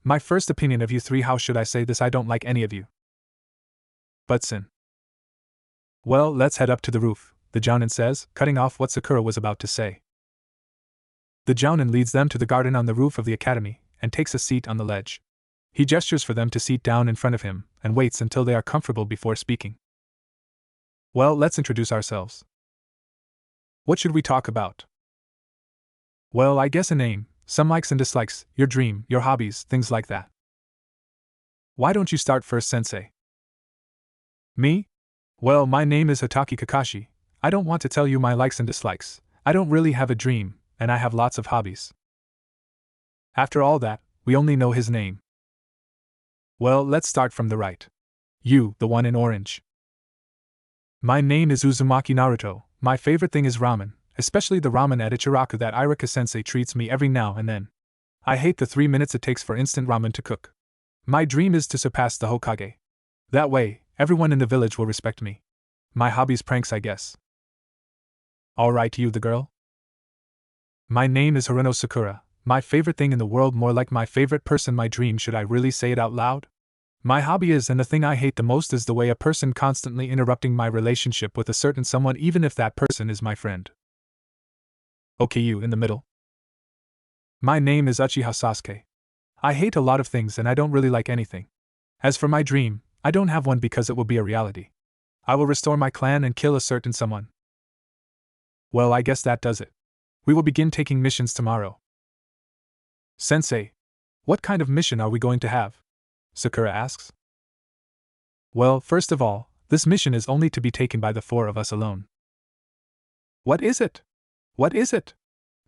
My first opinion of you three, how should I say this? I don't like any of you. But Sin. Well, let's head up to the roof, the Jounin says, cutting off what Sakura was about to say. The Jounin leads them to the garden on the roof of the academy, and takes a seat on the ledge. He gestures for them to sit down in front of him, and waits until they are comfortable before speaking. Well, let's introduce ourselves. What should we talk about? Well, I guess a name, some likes and dislikes, your dream, your hobbies, things like that. Why don't you start first, Sensei? Me? Well, my name is Hataki Kakashi. I don't want to tell you my likes and dislikes. I don't really have a dream, and I have lots of hobbies. After all that, we only know his name. Well, let's start from the right. You, the one in orange. My name is Uzumaki Naruto. My favorite thing is ramen, especially the ramen at Ichiraku that Irika-sensei treats me every now and then. I hate the 3 minutes it takes for instant ramen to cook. My dream is to surpass the Hokage. That way, everyone in the village will respect me. My hobby's pranks, I guess. Alright, you the girl? My name is Haruno Sakura. My favorite thing in the world, more like my favorite person, my dream, should I really say it out loud? My hobby is, and the thing I hate the most is the way a person constantly interrupting my relationship with a certain someone, even if that person is my friend. Okay, you in the middle. My name is Uchiha Sasuke. I hate a lot of things and I don't really like anything. As for my dream, I don't have one because it will be a reality. I will restore my clan and kill a certain someone. Well, I guess that does it. We will begin taking missions tomorrow. Sensei, what kind of mission are we going to have? Sakura asks. Well, first of all, this mission is only to be taken by the 4 of us alone. What is it? What is it?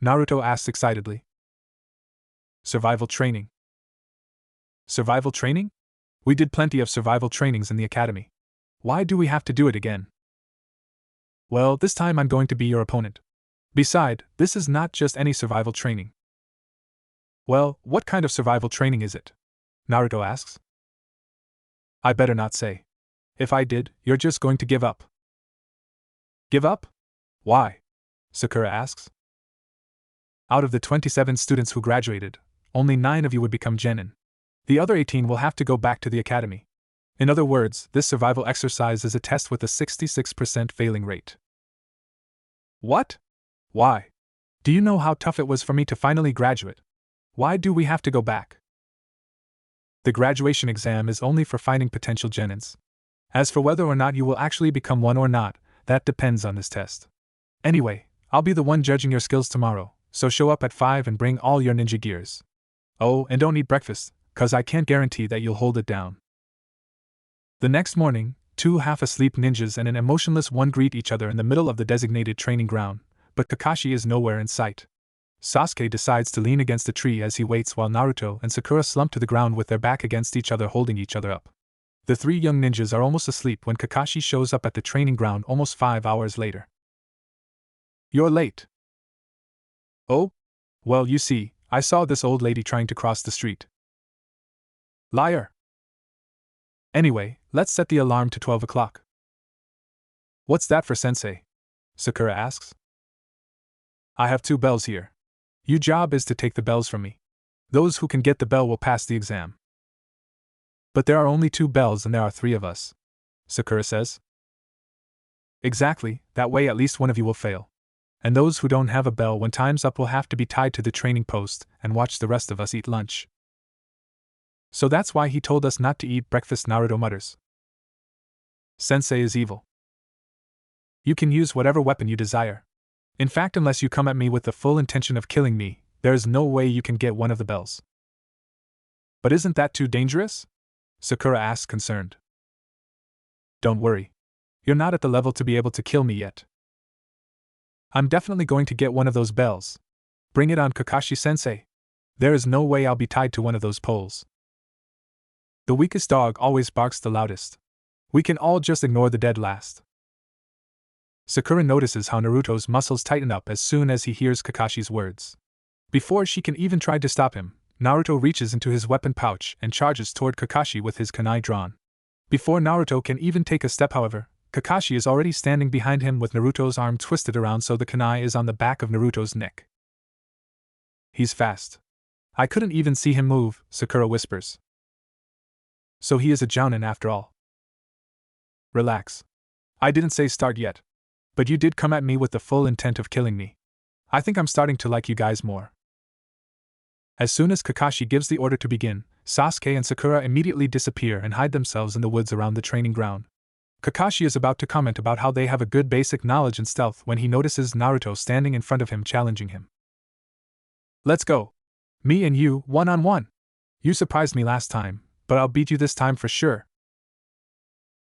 Naruto asks excitedly. Survival training. Survival training? We did plenty of survival trainings in the academy. Why do we have to do it again? Well, this time I'm going to be your opponent. Besides, this is not just any survival training. Well, what kind of survival training is it? Naruto asks. I better not say. If I did, you're just going to give up. Give up? Why? Sakura asks. Out of the 27 students who graduated, only 9 of you would become genin. The other 18 will have to go back to the academy. In other words, this survival exercise is a test with a 66% failing rate. What? Why? Do you know how tough it was for me to finally graduate? Why do we have to go back? The graduation exam is only for finding potential genins. As for whether or not you will actually become one or not, that depends on this test. Anyway, I'll be the one judging your skills tomorrow, so show up at 5 and bring all your ninja gears. Oh, and don't eat breakfast, 'cause I can't guarantee that you'll hold it down. The next morning, 2 half-asleep ninjas and an emotionless one greet each other in the middle of the designated training ground, but Kakashi is nowhere in sight. Sasuke decides to lean against a tree as he waits while Naruto and Sakura slump to the ground with their back against each other, holding each other up. The 3 young ninjas are almost asleep when Kakashi shows up at the training ground almost 5 hours later. You're late. Oh? Well, you see, I saw this old lady trying to cross the street. Liar! Anyway, let's set the alarm to 12 o'clock. What's that for, Sensei? Sakura asks. I have 2 bells here. Your job is to take the bells from me. Those who can get the bell will pass the exam. But there are only 2 bells and there are 3 of us, Sakura says. Exactly, that way at least one of you will fail. And those who don't have a bell when time's up will have to be tied to the training post and watch the rest of us eat lunch. So that's why he told us not to eat breakfast, Naruto mutters. Sensei is evil. You can use whatever weapon you desire. In fact, unless you come at me with the full intention of killing me, there is no way you can get one of the bells. But isn't that too dangerous? Sakura asks, concerned. Don't worry. You're not at the level to be able to kill me yet. I'm definitely going to get one of those bells. Bring it on, Kakashi-sensei. There is no way I'll be tied to one of those poles. The weakest dog always barks the loudest. We can all just ignore the dead last. Sakura notices how Naruto's muscles tighten up as soon as he hears Kakashi's words. Before she can even try to stop him, Naruto reaches into his weapon pouch and charges toward Kakashi with his kunai drawn. Before Naruto can even take a step, however, Kakashi is already standing behind him with Naruto's arm twisted around so the kunai is on the back of Naruto's neck. He's fast. I couldn't even see him move, Sakura whispers. So he is a jounin after all. Relax. I didn't say start yet. But you did come at me with the full intent of killing me. I think I'm starting to like you guys more. As soon as Kakashi gives the order to begin, Sasuke and Sakura immediately disappear and hide themselves in the woods around the training ground. Kakashi is about to comment about how they have a good basic knowledge in stealth when he notices Naruto standing in front of him challenging him. Let's go. Me and you, one-on-one. You surprised me last time, but I'll beat you this time for sure.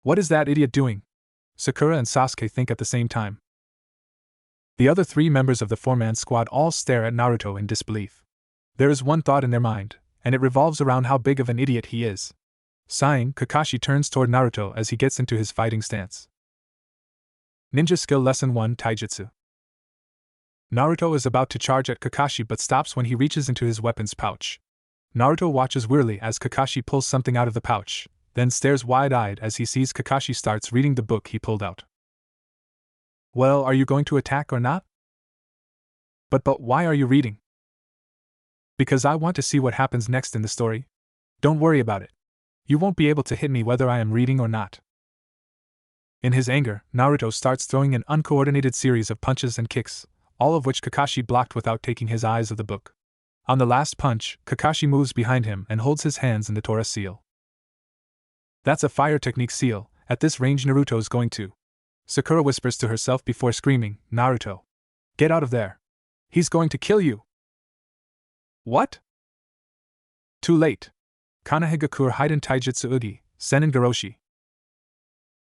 What is that idiot doing? Sakura and Sasuke think at the same time. The other three members of the four-man squad all stare at Naruto in disbelief. There is one thought in their mind, and it revolves around how big of an idiot he is. Sighing, Kakashi turns toward Naruto as he gets into his fighting stance. Ninja Skill Lesson 1 Taijutsu. Naruto is about to charge at Kakashi but stops when he reaches into his weapons pouch. Naruto watches wearily as Kakashi pulls something out of the pouch, then stares wide-eyed as he sees Kakashi starts reading the book he pulled out. Well, are you going to attack or not? But why are you reading? Because I want to see what happens next in the story. Don't worry about it. You won't be able to hit me whether I am reading or not. In his anger, Naruto starts throwing an uncoordinated series of punches and kicks, all of which Kakashi blocked without taking his eyes off the book. On the last punch, Kakashi moves behind him and holds his hands in the Tora seal. That's a fire technique seal. At this range Naruto's going to. Sakura whispers to herself before screaming, Naruto. Get out of there. He's going to kill you. What? Too late. Kanahigakur Haiden Taijutsu Ugi, Senin Garoshi.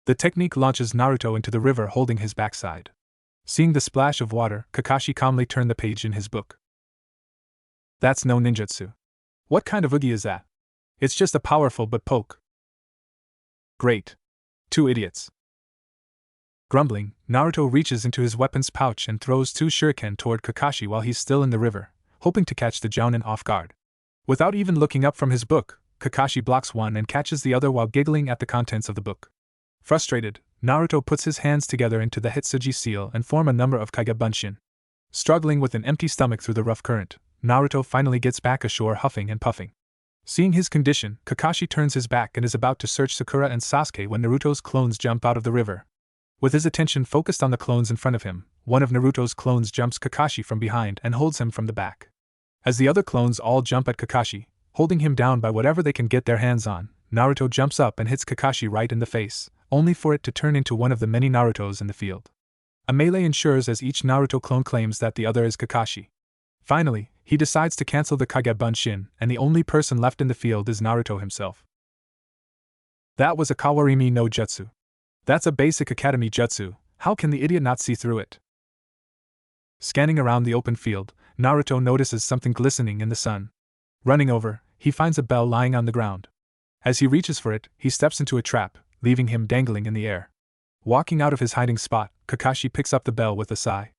The technique launches Naruto into the river holding his backside. Seeing the splash of water, Kakashi calmly turned the page in his book. That's no ninjutsu. What kind of Ugi is that? It's just a powerful but poke. Great. Two idiots. Grumbling, Naruto reaches into his weapons pouch and throws two shuriken toward Kakashi while he's still in the river, hoping to catch the jounin off guard. Without even looking up from his book, Kakashi blocks one and catches the other while giggling at the contents of the book. Frustrated, Naruto puts his hands together into the Hitsuji seal and form a number of Kage Bunshin. Struggling with an empty stomach through the rough current, Naruto finally gets back ashore huffing and puffing. Seeing his condition, Kakashi turns his back and is about to search Sakura and Sasuke when Naruto's clones jump out of the river. With his attention focused on the clones in front of him, one of Naruto's clones jumps Kakashi from behind and holds him from the back. As the other clones all jump at Kakashi, holding him down by whatever they can get their hands on, Naruto jumps up and hits Kakashi right in the face, only for it to turn into one of the many Narutos in the field. A melee ensures as each Naruto clone claims that the other is Kakashi. Finally, he decides to cancel the Kage Bunshin, and the only person left in the field is Naruto himself. That was a Kawarimi no Jutsu. That's a basic academy jutsu, how can the idiot not see through it? Scanning around the open field, Naruto notices something glistening in the sun. Running over, he finds a bell lying on the ground. As he reaches for it, he steps into a trap, leaving him dangling in the air. Walking out of his hiding spot, Kakashi picks up the bell with a sigh.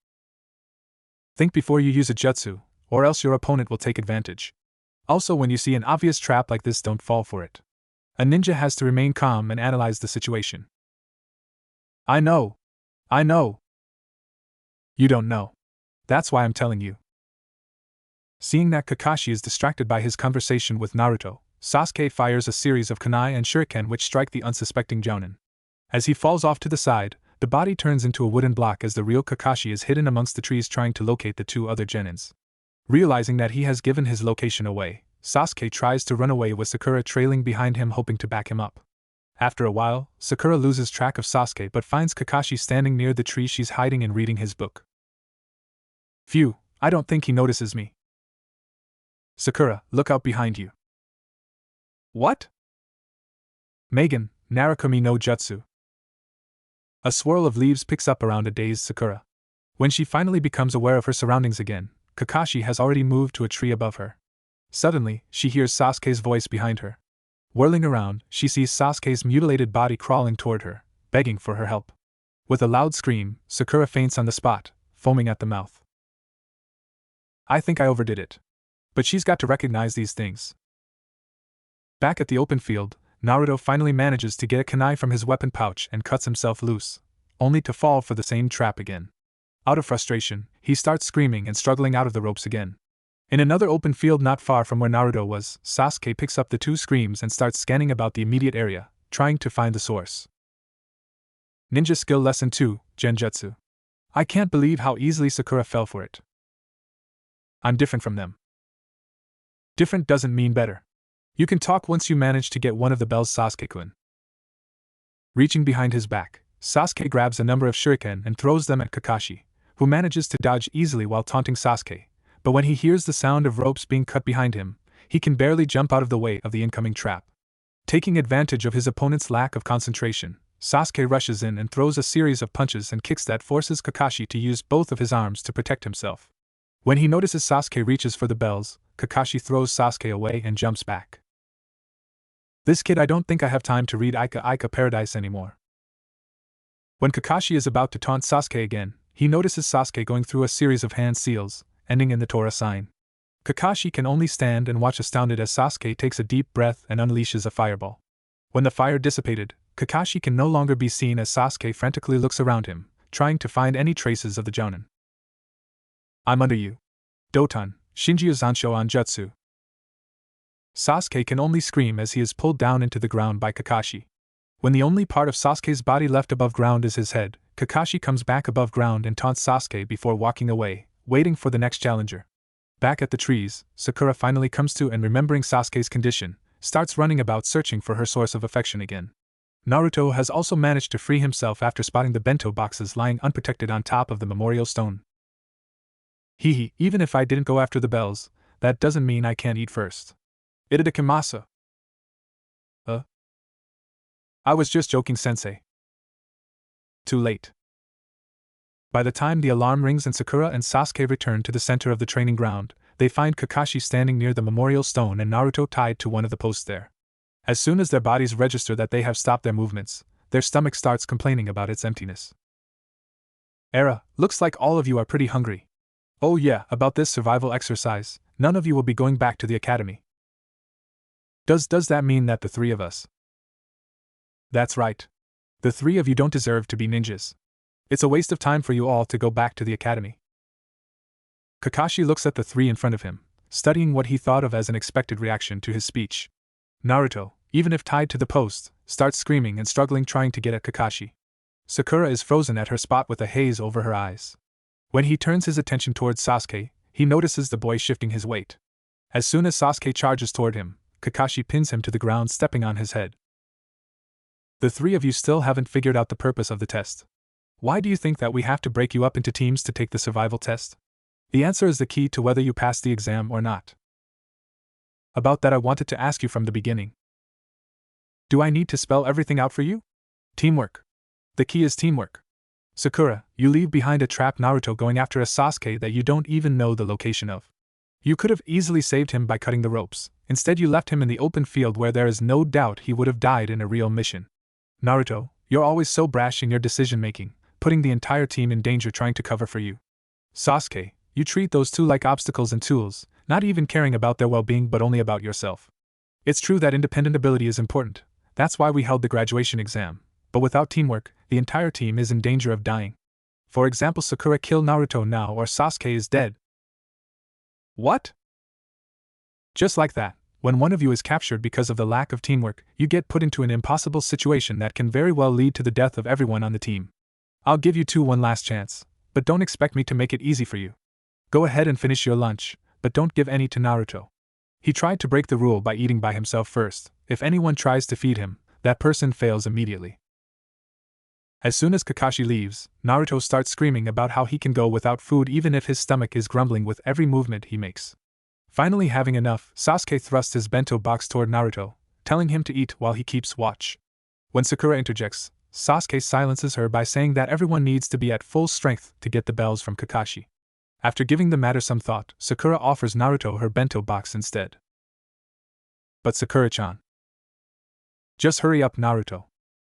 Think before you use a jutsu, or else your opponent will take advantage. Also, when you see an obvious trap like this, don't fall for it. A ninja has to remain calm and analyze the situation. I know. You don't know. That's why I'm telling you. Seeing that Kakashi is distracted by his conversation with Naruto, Sasuke fires a series of kunai and shuriken which strike the unsuspecting jounin. As he falls off to the side, the body turns into a wooden block as the real Kakashi is hidden amongst the trees trying to locate the two other genins. Realizing that he has given his location away, Sasuke tries to run away with Sakura trailing behind him hoping to back him up. After a while, Sakura loses track of Sasuke but finds Kakashi standing near the tree she's hiding and reading his book. Phew, I don't think he notices me. Sakura, look out behind you. What? Megan, Narakumi no Jutsu. A swirl of leaves picks up around a dazed Sakura. When she finally becomes aware of her surroundings again, Kakashi has already moved to a tree above her. Suddenly, she hears Sasuke's voice behind her. Whirling around, she sees Sasuke's mutilated body crawling toward her, begging for her help. With a loud scream, Sakura faints on the spot, foaming at the mouth. I think I overdid it. But she's got to recognize these things. Back at the open field, Naruto finally manages to get a kunai from his weapon pouch and cuts himself loose, only to fall for the same trap again. Out of frustration, he starts screaming and struggling out of the ropes again. In another open field not far from where Naruto was, Sasuke picks up the two screams and starts scanning about the immediate area, trying to find the source. Ninja Skill Lesson 2, Genjutsu. I can't believe how easily Sakura fell for it. I'm different from them. Different doesn't mean better. You can talk once you manage to get one of the bells, Sasuke-kun. Reaching behind his back, Sasuke grabs a number of shuriken and throws them at Kakashi, who manages to dodge easily while taunting Sasuke, but when he hears the sound of ropes being cut behind him, he can barely jump out of the way of the incoming trap. Taking advantage of his opponent's lack of concentration, Sasuke rushes in and throws a series of punches and kicks that forces Kakashi to use both of his arms to protect himself. When he notices Sasuke reaches for the bells, Kakashi throws Sasuke away and jumps back. This kid, I don't think I have time to read Ika Ika Paradise anymore. When Kakashi is about to taunt Sasuke again, he notices Sasuke going through a series of hand seals, ending in the Tora sign. Kakashi can only stand and watch astounded as Sasuke takes a deep breath and unleashes a fireball. When the fire dissipated, Kakashi can no longer be seen as Sasuke frantically looks around him, trying to find any traces of the Jounin. I'm under you. Doton, Shinji Zansho Anjutsu. Sasuke can only scream as he is pulled down into the ground by Kakashi. When the only part of Sasuke's body left above ground is his head, Kakashi comes back above ground and taunts Sasuke before walking away, waiting for the next challenger. Back at the trees, Sakura finally comes to and, remembering Sasuke's condition, starts running about searching for her source of affection again. Naruto has also managed to free himself after spotting the bento boxes lying unprotected on top of the memorial stone. Hehe, even if I didn't go after the bells, that doesn't mean I can't eat first. Itadakimasu. I was just joking, sensei. Too late. By the time the alarm rings and Sakura and Sasuke return to the center of the training ground, they find Kakashi standing near the memorial stone and Naruto tied to one of the posts there. As soon as their bodies register that they have stopped their movements, their stomach starts complaining about its emptiness. Looks like all of you are pretty hungry. Oh yeah, about this survival exercise, none of you will be going back to the academy. Does that mean that the three of us? That's right. The three of you don't deserve to be ninjas. It's a waste of time for you all to go back to the academy. Kakashi looks at the three in front of him, studying what he thought of as an expected reaction to his speech. Naruto, even if tied to the post, starts screaming and struggling trying to get at Kakashi. Sakura is frozen at her spot with a haze over her eyes. When he turns his attention towards Sasuke, he notices the boy shifting his weight. As soon as Sasuke charges toward him, Kakashi pins him to the ground, stepping on his head. The three of you still haven't figured out the purpose of the test. Why do you think that we have to break you up into teams to take the survival test? The answer is the key to whether you pass the exam or not. About that I wanted to ask you from the beginning. Do I need to spell everything out for you? Teamwork. The key is teamwork. Sakura, you leave behind a trap Naruto going after a Sasuke that you don't even know the location of. You could have easily saved him by cutting the ropes, instead you left him in the open field where there is no doubt he would have died in a real mission. Naruto, you're always so brash in your decision-making, putting the entire team in danger trying to cover for you. Sasuke, you treat those two like obstacles and tools, not even caring about their well-being but only about yourself. It's true that independent ability is important, that's why we held the graduation exam, but without teamwork, the entire team is in danger of dying. For example, Sakura killed Naruto now or Sasuke is dead. What? Just like that. When one of you is captured because of the lack of teamwork, you get put into an impossible situation that can very well lead to the death of everyone on the team. I'll give you two one last chance, but don't expect me to make it easy for you. Go ahead and finish your lunch, but don't give any to Naruto. He tried to break the rule by eating by himself first. If anyone tries to feed him, that person fails immediately. As soon as Kakashi leaves, Naruto starts screaming about how he can go without food even if his stomach is grumbling with every movement he makes. Finally having enough, Sasuke thrusts his bento box toward Naruto, telling him to eat while he keeps watch. When Sakura interjects, Sasuke silences her by saying that everyone needs to be at full strength to get the bells from Kakashi. After giving the matter some thought, Sakura offers Naruto her bento box instead. But Sakura-chan. Just hurry up, Naruto.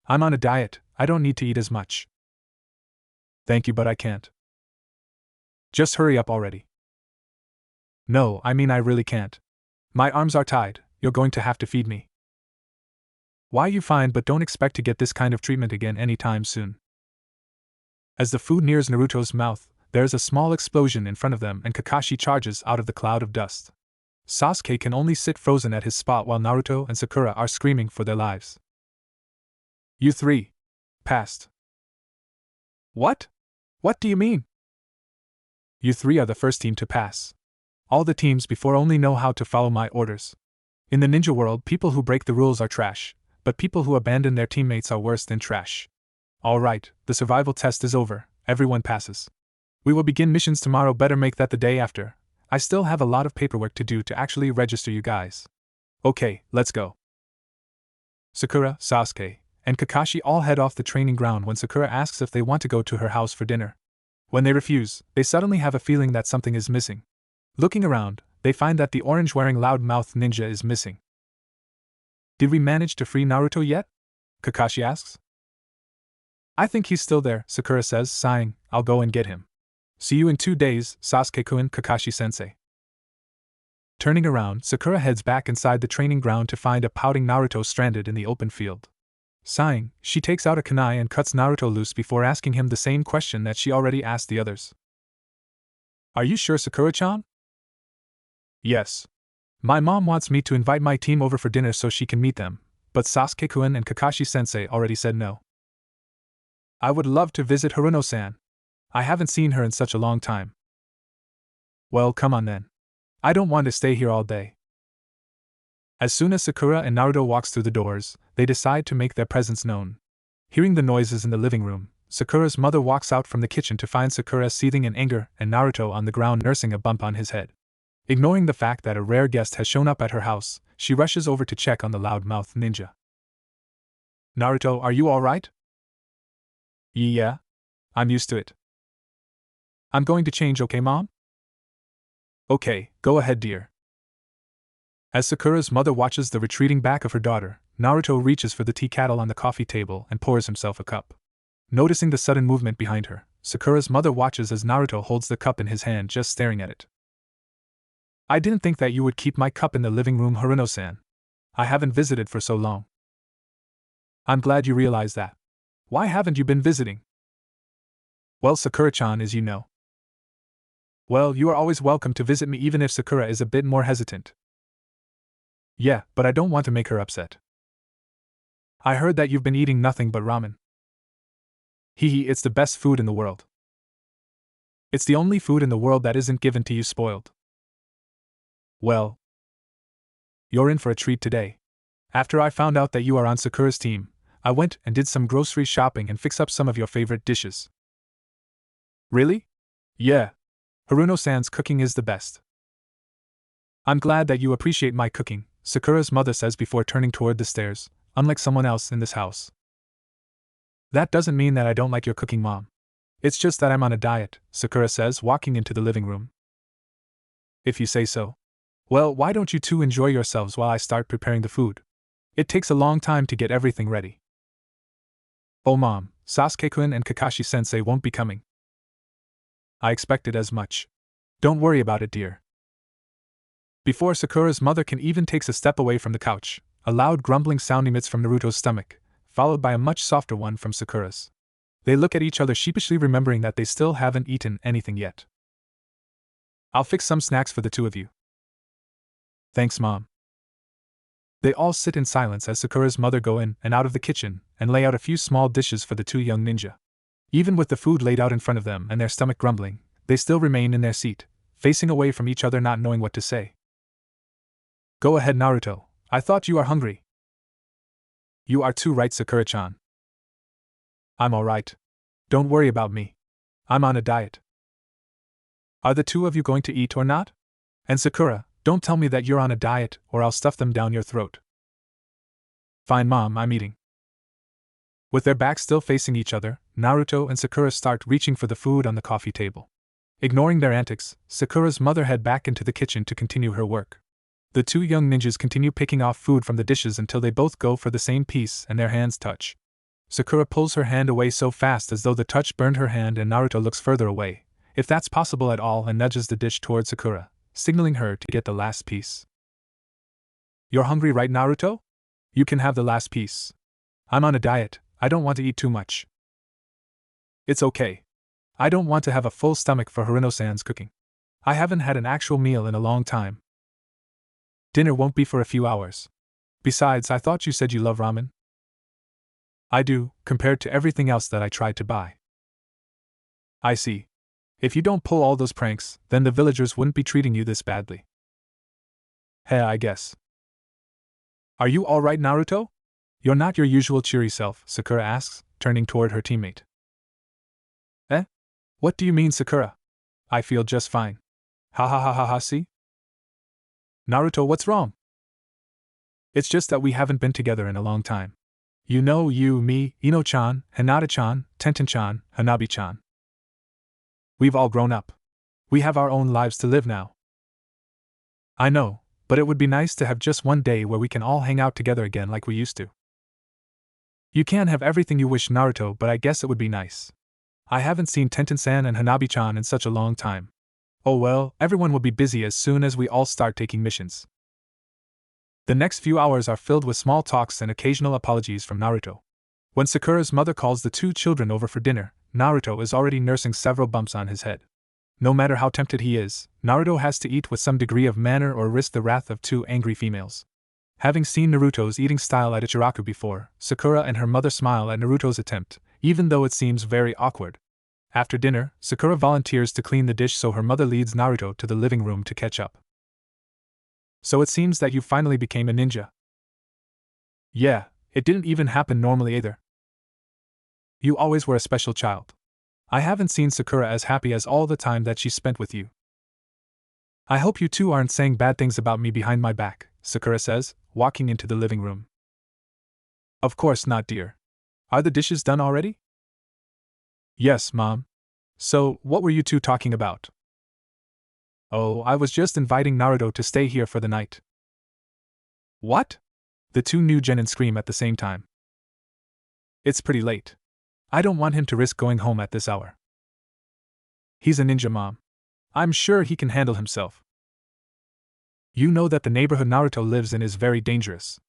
I'm on a diet, I don't need to eat as much. Thank you, but I can't. Just hurry up already. No, I mean I really can't. My arms are tied, you're going to have to feed me. Why you fine, but don't expect to get this kind of treatment again anytime soon. As the food nears Naruto's mouth, There's a small explosion in front of them and Kakashi charges out of the cloud of dust. Sasuke can only sit frozen at his spot while Naruto and Sakura are screaming for their lives. You three. Passed. What? What do you mean? You three are the first team to pass. All the teams before only know how to follow my orders. In the ninja world, people who break the rules are trash, but people who abandon their teammates are worse than trash. Alright, the survival test is over, everyone passes. We will begin missions tomorrow, better make that the day after. I still have a lot of paperwork to do to actually register you guys. Okay, let's go. Sakura, Sasuke, and Kakashi all head off the training ground when Sakura asks if they want to go to her house for dinner. When they refuse, they suddenly have a feeling that something is missing. Looking around, they find that the orange-wearing loudmouth ninja is missing. Did we manage to free Naruto yet? Kakashi asks. I think he's still there, Sakura says, sighing. I'll go and get him. See you in 2 days, Sasuke-kun, Kakashi-sensei. Turning around, Sakura heads back inside the training ground to find a pouting Naruto stranded in the open field. Sighing, she takes out a kunai and cuts Naruto loose before asking him the same question that she already asked the others. Are you sure, Sakura-chan? Yes. My mom wants me to invite my team over for dinner so she can meet them, but Sasuke-kun and Kakashi-sensei already said no. I would love to visit Haruno-san. I haven't seen her in such a long time. Well, come on then. I don't want to stay here all day. As soon as Sakura and Naruto walks through the doors, they decide to make their presence known. Hearing the noises in the living room, Sakura's mother walks out from the kitchen to find Sakura seething in anger and Naruto on the ground nursing a bump on his head. Ignoring the fact that a rare guest has shown up at her house, she rushes over to check on the loudmouth ninja. Naruto, are you alright? Yeah. I'm used to it. I'm going to change, okay, Mom? Okay, go ahead, dear. As Sakura's mother watches the retreating back of her daughter, Naruto reaches for the tea kettle on the coffee table and pours himself a cup. Noticing the sudden movement behind her, Sakura's mother watches as Naruto holds the cup in his hand, just staring at it. I didn't think that you would keep my cup in the living room, Haruno-san. I haven't visited for so long. I'm glad you realize that. Why haven't you been visiting? Well, Sakura-chan, as you know. Well, you are always welcome to visit me, even if Sakura is a bit more hesitant. Yeah, but I don't want to make her upset. I heard that you've been eating nothing but ramen. Hee, it's the best food in the world. It's the only food in the world that isn't given to you spoiled. Well, you're in for a treat today. After I found out that you are on Sakura's team, I went and did some grocery shopping and fixed up some of your favorite dishes. Really? Yeah. Haruno-san's cooking is the best. I'm glad that you appreciate my cooking, Sakura's mother says before turning toward the stairs, unlike someone else in this house. That doesn't mean that I don't like your cooking, Mom. It's just that I'm on a diet, Sakura says, walking into the living room. If you say so. Well, why don't you two enjoy yourselves while I start preparing the food? It takes a long time to get everything ready. Oh, Mom, Sasuke-kun and Kakashi-sensei won't be coming. I expected as much. Don't worry about it, dear. Before Sakura's mother can even take a step away from the couch, a loud grumbling sound emits from Naruto's stomach, followed by a much softer one from Sakura's. They look at each other sheepishly, remembering that they still haven't eaten anything yet. I'll fix some snacks for the two of you. Thanks, Mom. They all sit in silence as Sakura's mother go in and out of the kitchen and lay out a few small dishes for the two young ninja. Even with the food laid out in front of them and their stomach grumbling, they still remain in their seat, facing away from each other, not knowing what to say. Go ahead, Naruto. I thought you are hungry. You are too right, Sakura-chan. I'm alright. Don't worry about me. I'm on a diet. Are the two of you going to eat or not? And Sakura, don't tell me that you're on a diet or I'll stuff them down your throat. Fine, Mom, I'm eating. With their backs still facing each other, Naruto and Sakura start reaching for the food on the coffee table. Ignoring their antics, Sakura's mother head back into the kitchen to continue her work. The two young ninjas continue picking off food from the dishes until they both go for the same piece and their hands touch. Sakura pulls her hand away so fast as though the touch burned her hand, and Naruto looks further away, if that's possible at all, and nudges the dish toward Sakura, signaling her to get the last piece. You're hungry, right, Naruto? You can have the last piece. I'm on a diet, I don't want to eat too much. It's okay. I don't want to have a full stomach for Harino-san's cooking. I haven't had an actual meal in a long time. Dinner won't be for a few hours. Besides, I thought you said you love ramen? I do, compared to everything else that I tried to buy. I see. If you don't pull all those pranks, then the villagers wouldn't be treating you this badly. Hey, I guess. Are you alright, Naruto? You're not your usual cheery self, Sakura asks, turning toward her teammate. Eh? What do you mean, Sakura? I feel just fine. Ha ha ha ha ha, see? Naruto, what's wrong? It's just that we haven't been together in a long time. You know, you, me, Ino-chan, Hinata-chan, Tenten-chan, Hanabi-chan. We've all grown up. We have our own lives to live now. I know, but it would be nice to have just one day where we can all hang out together again like we used to. You can't have everything you wish, Naruto, but I guess it would be nice. I haven't seen Tenten-san and Hanabi-chan in such a long time. Oh well, everyone will be busy as soon as we all start taking missions. The next few hours are filled with small talks and occasional apologies from Naruto. When Sakura's mother calls the two children over for dinner, Naruto is already nursing several bumps on his head. No matter how tempted he is, Naruto has to eat with some degree of manner or risk the wrath of two angry females. Having seen Naruto's eating style at Ichiraku before, Sakura and her mother smile at Naruto's attempt, even though it seems very awkward. After dinner, Sakura volunteers to clean the dish, so her mother leads Naruto to the living room to catch up. So it seems that you finally became a ninja. Yeah, it didn't even happen normally either. You always were a special child. I haven't seen Sakura as happy as all the time that she spent with you. I hope you two aren't saying bad things about me behind my back, Sakura says, walking into the living room. Of course not, dear. Are the dishes done already? Yes, Mom. So, what were you two talking about? Oh, I was just inviting Naruto to stay here for the night. What? The two new genin scream at the same time. It's pretty late. I don't want him to risk going home at this hour. He's a ninja, Mom. I'm sure he can handle himself. You know that the neighborhood Naruto lives in is very dangerous.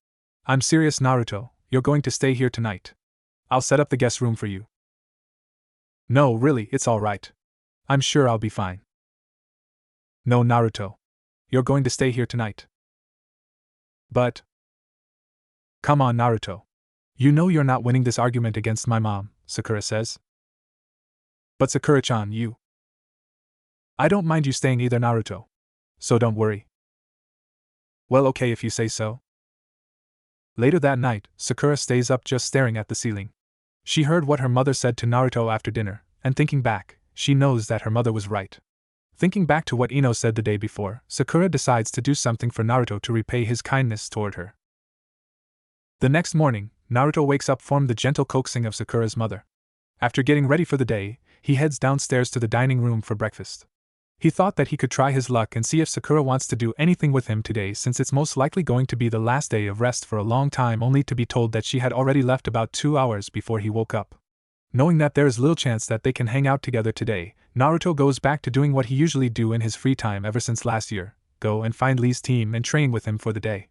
I'm serious, Naruto, you're going to stay here tonight. I'll set up the guest room for you. No, really, it's alright. I'm sure I'll be fine. No, Naruto. You're going to stay here tonight. But... Come on, Naruto. You know you're not winning this argument against my mom, Sakura says. But Sakura-chan, you... I don't mind you staying either, Naruto. So don't worry. Well, okay if you say so. Later that night, Sakura stays up just staring at the ceiling. She heard what her mother said to Naruto after dinner, and thinking back, she knows that her mother was right. Thinking back to what Ino said the day before, Sakura decides to do something for Naruto to repay his kindness toward her. The next morning, Naruto wakes up from the gentle coaxing of Sakura's mother. After getting ready for the day, he heads downstairs to the dining room for breakfast. He thought that he could try his luck and see if Sakura wants to do anything with him today, since it's most likely going to be the last day of rest for a long time, only to be told that she had already left about 2 hours before he woke up. Knowing that there is little chance that they can hang out together today, Naruto goes back to doing what he usually do in his free time ever since last year, go and find Lee's team and train with him for the day.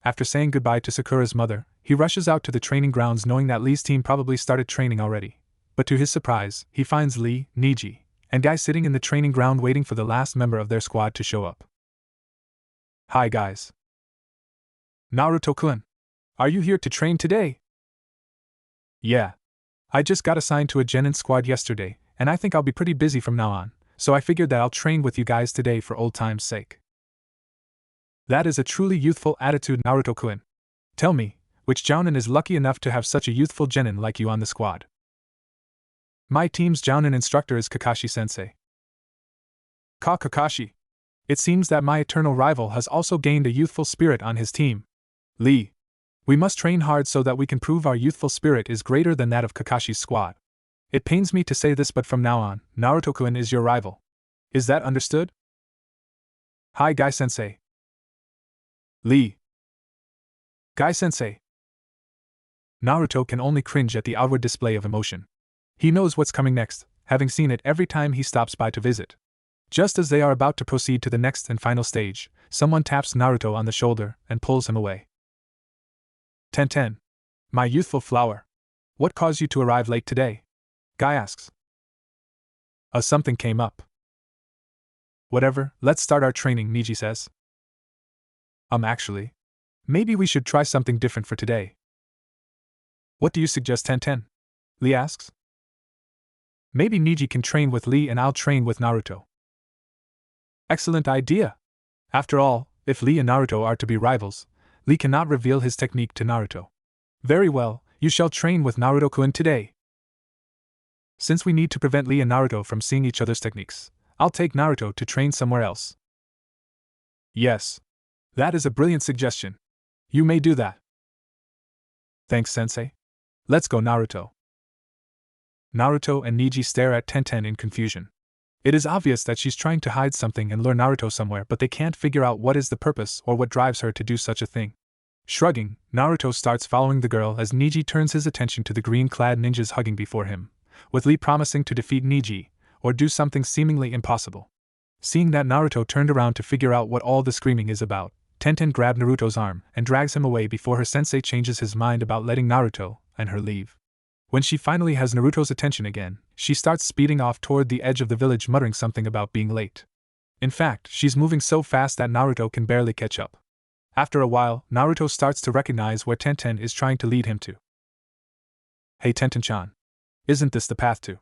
After saying goodbye to Sakura's mother, he rushes out to the training grounds knowing that Lee's team probably started training already. But to his surprise, he finds Lee, Niji, and Guy sitting in the training ground waiting for the last member of their squad to show up. Hi guys. Naruto-kun. Are you here to train today? Yeah. I just got assigned to a genin squad yesterday, and I think I'll be pretty busy from now on, so I figured that I'll train with you guys today for old time's sake. That is a truly youthful attitude, Naruto-kun. Tell me, which jounin is lucky enough to have such a youthful genin like you on the squad? My team's jounin instructor is Kakashi-sensei. Kakashi. It seems that my eternal rival has also gained a youthful spirit on his team. Lee. We must train hard so that we can prove our youthful spirit is greater than that of Kakashi's squad. It pains me to say this, but from now on, Naruto-kun is your rival. Is that understood? Hi, Guy-sensei. Lee. Guy-sensei. Naruto can only cringe at the outward display of emotion. He knows what's coming next, having seen it every time he stops by to visit. Just as they are about to proceed to the next and final stage, someone taps Naruto on the shoulder and pulls him away. Tenten. My youthful flower. What caused you to arrive late today? Guy asks. Something came up. Whatever, let's start our training, Niji says. Actually, maybe we should try something different for today. What do you suggest, Tenten? Lee asks. Maybe Niji can train with Lee and I'll train with Naruto. Excellent idea. After all, if Lee and Naruto are to be rivals, Lee cannot reveal his technique to Naruto. Very well, you shall train with Naruto-kun today. Since we need to prevent Lee and Naruto from seeing each other's techniques, I'll take Naruto to train somewhere else. Yes. That is a brilliant suggestion. You may do that. Thanks, Sensei. Let's go, Naruto. Naruto and Niji stare at Tenten in confusion. It is obvious that she's trying to hide something and lure Naruto somewhere, but they can't figure out what is the purpose or what drives her to do such a thing. Shrugging, Naruto starts following the girl as Niji turns his attention to the green-clad ninjas hugging before him, with Lee promising to defeat Niji, or do something seemingly impossible. Seeing that Naruto turned around to figure out what all the screaming is about, Tenten grabbed Naruto's arm and drags him away before her sensei changes his mind about letting Naruto and her leave. When she finally has Naruto's attention again, she starts speeding off toward the edge of the village, muttering something about being late. In fact, she's moving so fast that Naruto can barely catch up. After a while, Naruto starts to recognize where Tenten is trying to lead him to. Hey Tenten-chan. Isn't this the path to?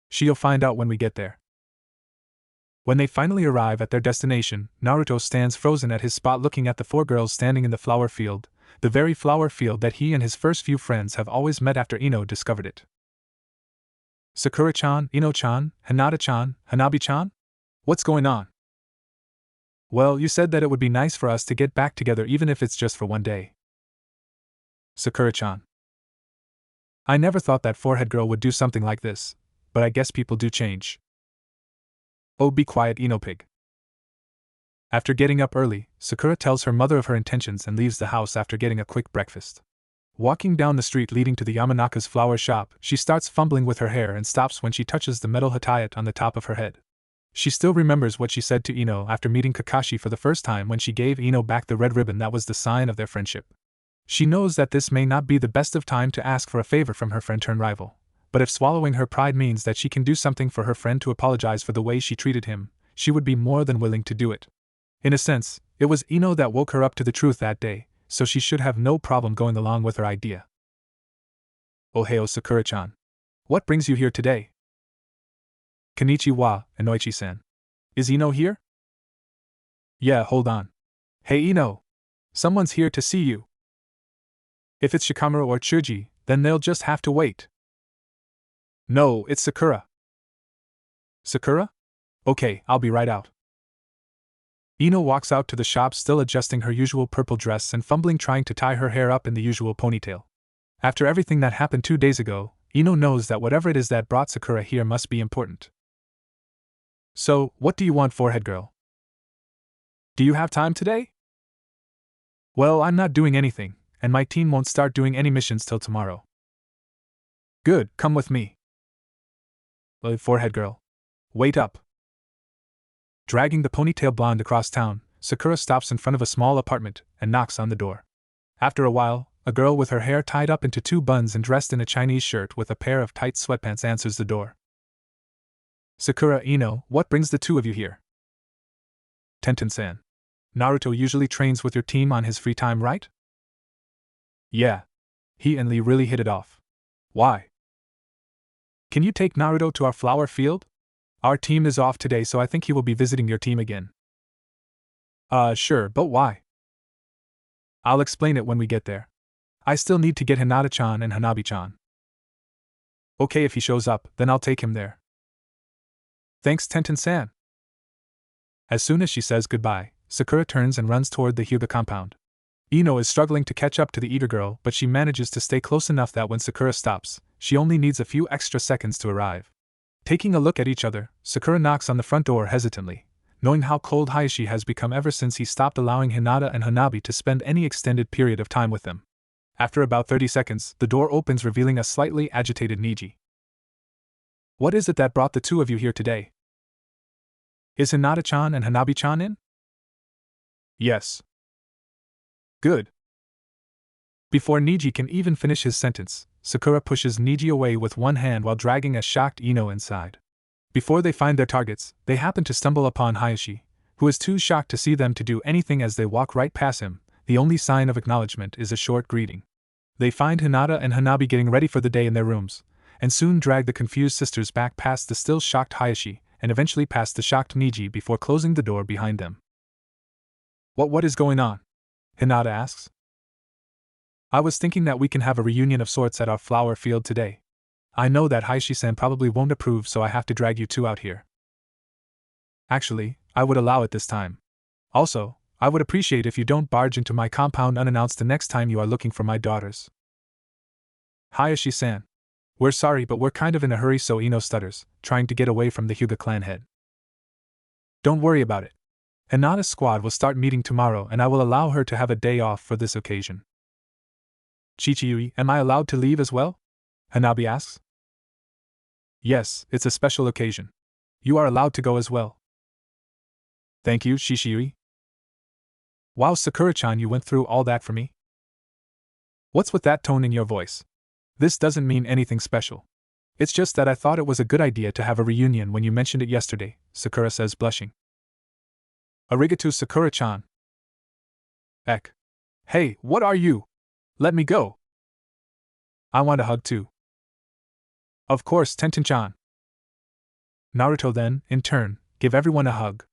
She'll find out when we get there. When they finally arrive at their destination, Naruto stands frozen at his spot looking at the four girls standing in the flower field, the very flower field that he and his first few friends have always met after Ino discovered it. Sakura-chan, Ino-chan, Hinata-chan, Hanabi-chan? What's going on? Well, you said that it would be nice for us to get back together even if it's just for one day. Sakura-chan. I never thought that forehead girl would do something like this, but I guess people do change. Oh, be quiet, Ino-pig. After getting up early, Sakura tells her mother of her intentions and leaves the house after getting a quick breakfast. Walking down the street leading to the Yamanaka's flower shop, she starts fumbling with her hair and stops when she touches the metal hatayat on the top of her head. She still remembers what she said to Ino after meeting Kakashi for the first time when she gave Ino back the red ribbon that was the sign of their friendship. She knows that this may not be the best of time to ask for a favor from her friend-turned-rival, but if swallowing her pride means that she can do something for her friend to apologize for the way she treated him, she would be more than willing to do it. In a sense, it was Ino that woke her up to the truth that day, so she should have no problem going along with her idea. Ohio Sakura-chan. What brings you here today? Konnichiwa, Inoichi-san. Is Ino here? Yeah, hold on. Hey Ino! Someone's here to see you. If it's Shikamaru or Chuji, then they'll just have to wait. No, it's Sakura. Sakura? Okay, I'll be right out. Ino walks out to the shop still adjusting her usual purple dress and fumbling trying to tie her hair up in the usual ponytail. After everything that happened 2 days ago, Ino knows that whatever it is that brought Sakura here must be important. So, what do you want, forehead girl? Do you have time today? Well, I'm not doing anything, and my team won't start doing any missions till tomorrow. Good, come with me. Forehead girl. Wait up. Dragging the ponytail blonde across town, Sakura stops in front of a small apartment and knocks on the door. After a while, a girl with her hair tied up into 2 buns and dressed in a Chinese shirt with a pair of tight sweatpants answers the door. Sakura, Ino, what brings the two of you here? Tenten-san. Naruto usually trains with your team on his free time, right? Yeah. He and Lee really hit it off. Why? Can you take Naruto to our flower field? Our team is off today, so I think he will be visiting your team again. Sure, but why? I'll explain it when we get there. I still need to get Hinata-chan and Hanabi-chan. Okay, if he shows up, then I'll take him there. Thanks, Tenten-san. As soon as she says goodbye, Sakura turns and runs toward the Hyuga compound. Ino is struggling to catch up to the Eater girl, but she manages to stay close enough that when Sakura stops, she only needs a few extra seconds to arrive. Taking a look at each other, Sakura knocks on the front door hesitantly, knowing how cold Hayashi has become ever since he stopped allowing Hinata and Hanabi to spend any extended period of time with them. After about 30 seconds, the door opens, revealing a slightly agitated Niji. What is it that brought the two of you here today? Is Hinata-chan and Hanabi-chan in? Yes. Good. Before Niji can even finish his sentence, Sakura pushes Niji away with one hand while dragging a shocked Ino inside. Before they find their targets, they happen to stumble upon Hayashi, who is too shocked to see them to do anything as they walk right past him. The only sign of acknowledgement is a short greeting. They find Hinata and Hanabi getting ready for the day in their rooms, and soon drag the confused sisters back past the still shocked Hayashi, and eventually past the shocked Niji before closing the door behind them. What is going on? Hinata asks. I was thinking that we can have a reunion of sorts at our flower field today. I know that Hayashi-san probably won't approve, so I have to drag you two out here. Actually, I would allow it this time. Also, I would appreciate if you don't barge into my compound unannounced the next time you are looking for my daughters. Hayashi-san. We're sorry, but we're kind of in a hurry, so Ino stutters, trying to get away from the Hyuga clan head. Don't worry about it. Hinata's squad will start meeting tomorrow, and I will allow her to have a day off for this occasion. Chichiyui, am I allowed to leave as well? Hanabi asks. Yes, it's a special occasion. You are allowed to go as well. Thank you, Chichiyui. Wow, Sakura-chan, you went through all that for me? What's with that tone in your voice? This doesn't mean anything special. It's just that I thought it was a good idea to have a reunion when you mentioned it yesterday, Sakura says, blushing. Arigato, Sakura-chan. Eck. Hey, what are you? Let me go. I want a hug too. Of course, Tenten-chan. Naruto then, in turn, gave everyone a hug.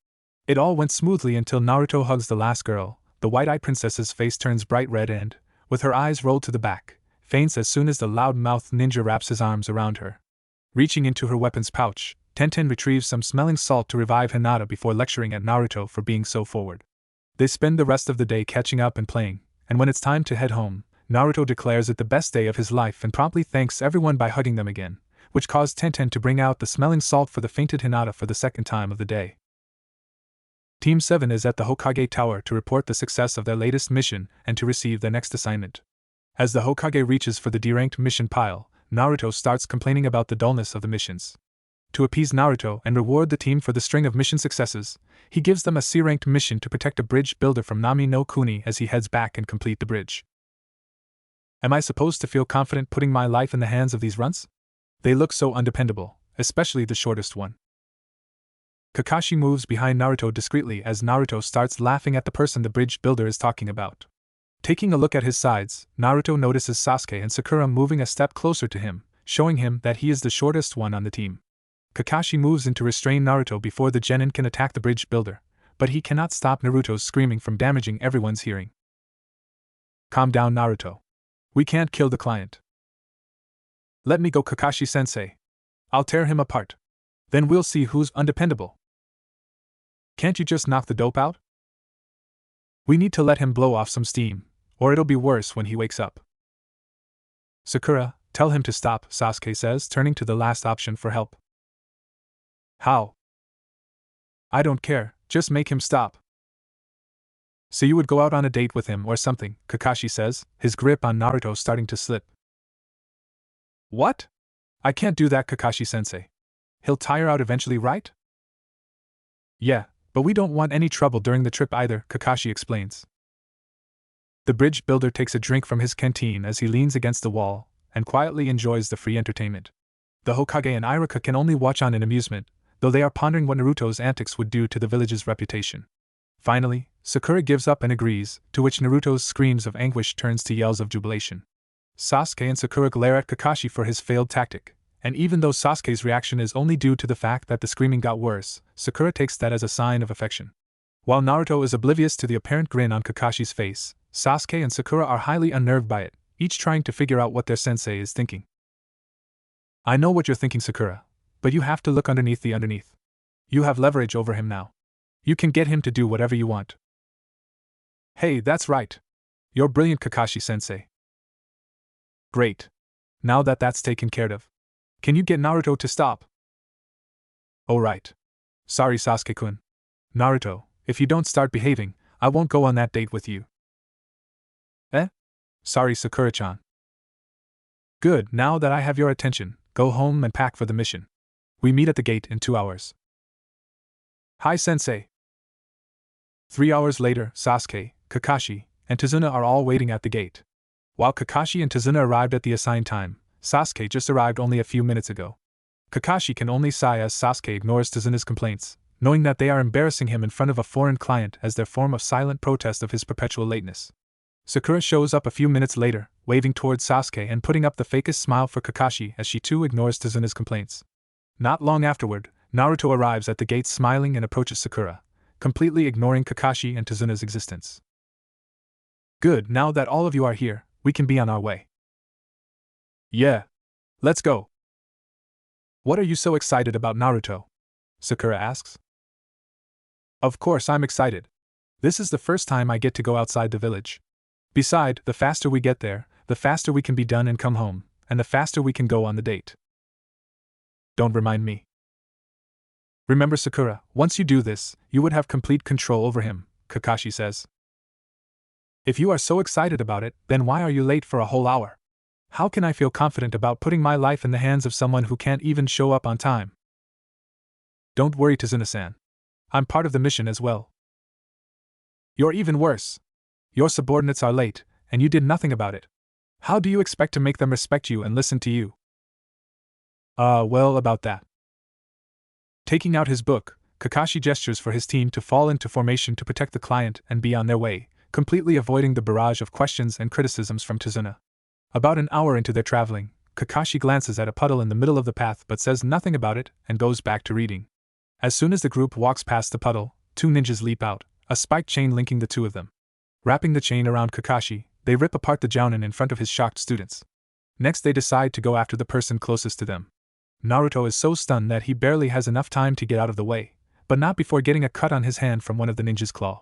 It all went smoothly until Naruto hugs the last girl. The white-eyed princess's face turns bright red and, with her eyes rolled to the back, faints as soon as the loud-mouthed ninja wraps his arms around her. Reaching into her weapon's pouch, Tenten retrieves some smelling salt to revive Hinata before lecturing at Naruto for being so forward. They spend the rest of the day catching up and playing, and when it's time to head home, Naruto declares it the best day of his life and promptly thanks everyone by hugging them again, which caused Tenten to bring out the smelling salt for the fainted Hinata for the second time of the day. Team 7 is at the Hokage Tower to report the success of their latest mission and to receive their next assignment. As the Hokage reaches for the D-ranked mission pile, Naruto starts complaining about the dullness of the missions. To appease Naruto and reward the team for the string of mission successes, he gives them a C-ranked mission to protect a bridge builder from Nami no Kuni as he heads back and complete the bridge. Am I supposed to feel confident putting my life in the hands of these runts? They look so undependable, especially the shortest one. Kakashi moves behind Naruto discreetly as Naruto starts laughing at the person the bridge builder is talking about. Taking a look at his sides, Naruto notices Sasuke and Sakura moving a step closer to him, showing him that he is the shortest one on the team. Kakashi moves in to restrain Naruto before the genin can attack the bridge builder, but he cannot stop Naruto's screaming from damaging everyone's hearing. Calm down, Naruto. We can't kill the client. Let me go, Kakashi-sensei. I'll tear him apart. Then we'll see who's undependable. Can't you just knock the dope out? We need to let him blow off some steam, or it'll be worse when he wakes up. Sakura, tell him to stop, Sasuke says, turning to the last option for help. How? I don't care, just make him stop. So you would go out on a date with him or something, Kakashi says, his grip on Naruto starting to slip. What? I can't do that, Kakashi-sensei. He'll tire out eventually, right? Yeah, but we don't want any trouble during the trip either, Kakashi explains. The bridge builder takes a drink from his canteen as he leans against the wall and quietly enjoys the free entertainment. The Hokage and Iruka can only watch on in amusement, though they are pondering what Naruto's antics would do to the village's reputation. Finally, Sakura gives up and agrees, to which Naruto's screams of anguish turns to yells of jubilation. Sasuke and Sakura glare at Kakashi for his failed tactic, and even though Sasuke's reaction is only due to the fact that the screaming got worse, Sakura takes that as a sign of affection. While Naruto is oblivious to the apparent grin on Kakashi's face, Sasuke and Sakura are highly unnerved by it, each trying to figure out what their sensei is thinking. I know what you're thinking, Sakura, but you have to look underneath the underneath. You have leverage over him now. You can get him to do whatever you want. Hey, that's right. You're brilliant, Kakashi-sensei. Great. Now that that's taken care of, can you get Naruto to stop? Oh right. Sorry, Sasuke-kun. Naruto, if you don't start behaving, I won't go on that date with you. Eh? Sorry, Sakura-chan. Good, now that I have your attention, go home and pack for the mission. We meet at the gate in 2 hours. Hi, Sensei. 3 hours later, Sasuke, Kakashi, and Tazuna are all waiting at the gate. While Kakashi and Tazuna arrived at the assigned time, Sasuke just arrived only a few minutes ago. Kakashi can only sigh as Sasuke ignores Tazuna's complaints, knowing that they are embarrassing him in front of a foreign client as their form of silent protest of his perpetual lateness. Sakura shows up a few minutes later, waving towards Sasuke and putting up the fakest smile for Kakashi as she too ignores Tazuna's complaints. Not long afterward, Naruto arrives at the gate smiling and approaches Sakura, completely ignoring Kakashi and Tazuna's existence. Good, now that all of you are here, we can be on our way. Yeah. Let's go. What are you so excited about, Naruto? Sakura asks. Of course I'm excited. This is the first time I get to go outside the village. Besides, the faster we get there, the faster we can be done and come home, and the faster we can go on the date. Don't remind me. Remember, Sakura, once you do this, you would have complete control over him, Kakashi says. If you are so excited about it, then why are you late for a whole hour? How can I feel confident about putting my life in the hands of someone who can't even show up on time? Don't worry, Tazuna-san. I'm part of the mission as well. You're even worse. Your subordinates are late, and you did nothing about it. How do you expect to make them respect you and listen to you? Well, about that. Taking out his book, Kakashi gestures for his team to fall into formation to protect the client and be on their way, completely avoiding the barrage of questions and criticisms from Tazuna. About an hour into their traveling, Kakashi glances at a puddle in the middle of the path but says nothing about it and goes back to reading. As soon as the group walks past the puddle, two ninjas leap out, a spiked chain linking the two of them. Wrapping the chain around Kakashi, they rip apart the jounin in front of his shocked students. Next they decide to go after the person closest to them. Naruto is so stunned that he barely has enough time to get out of the way, but not before getting a cut on his hand from one of the ninjas' claw.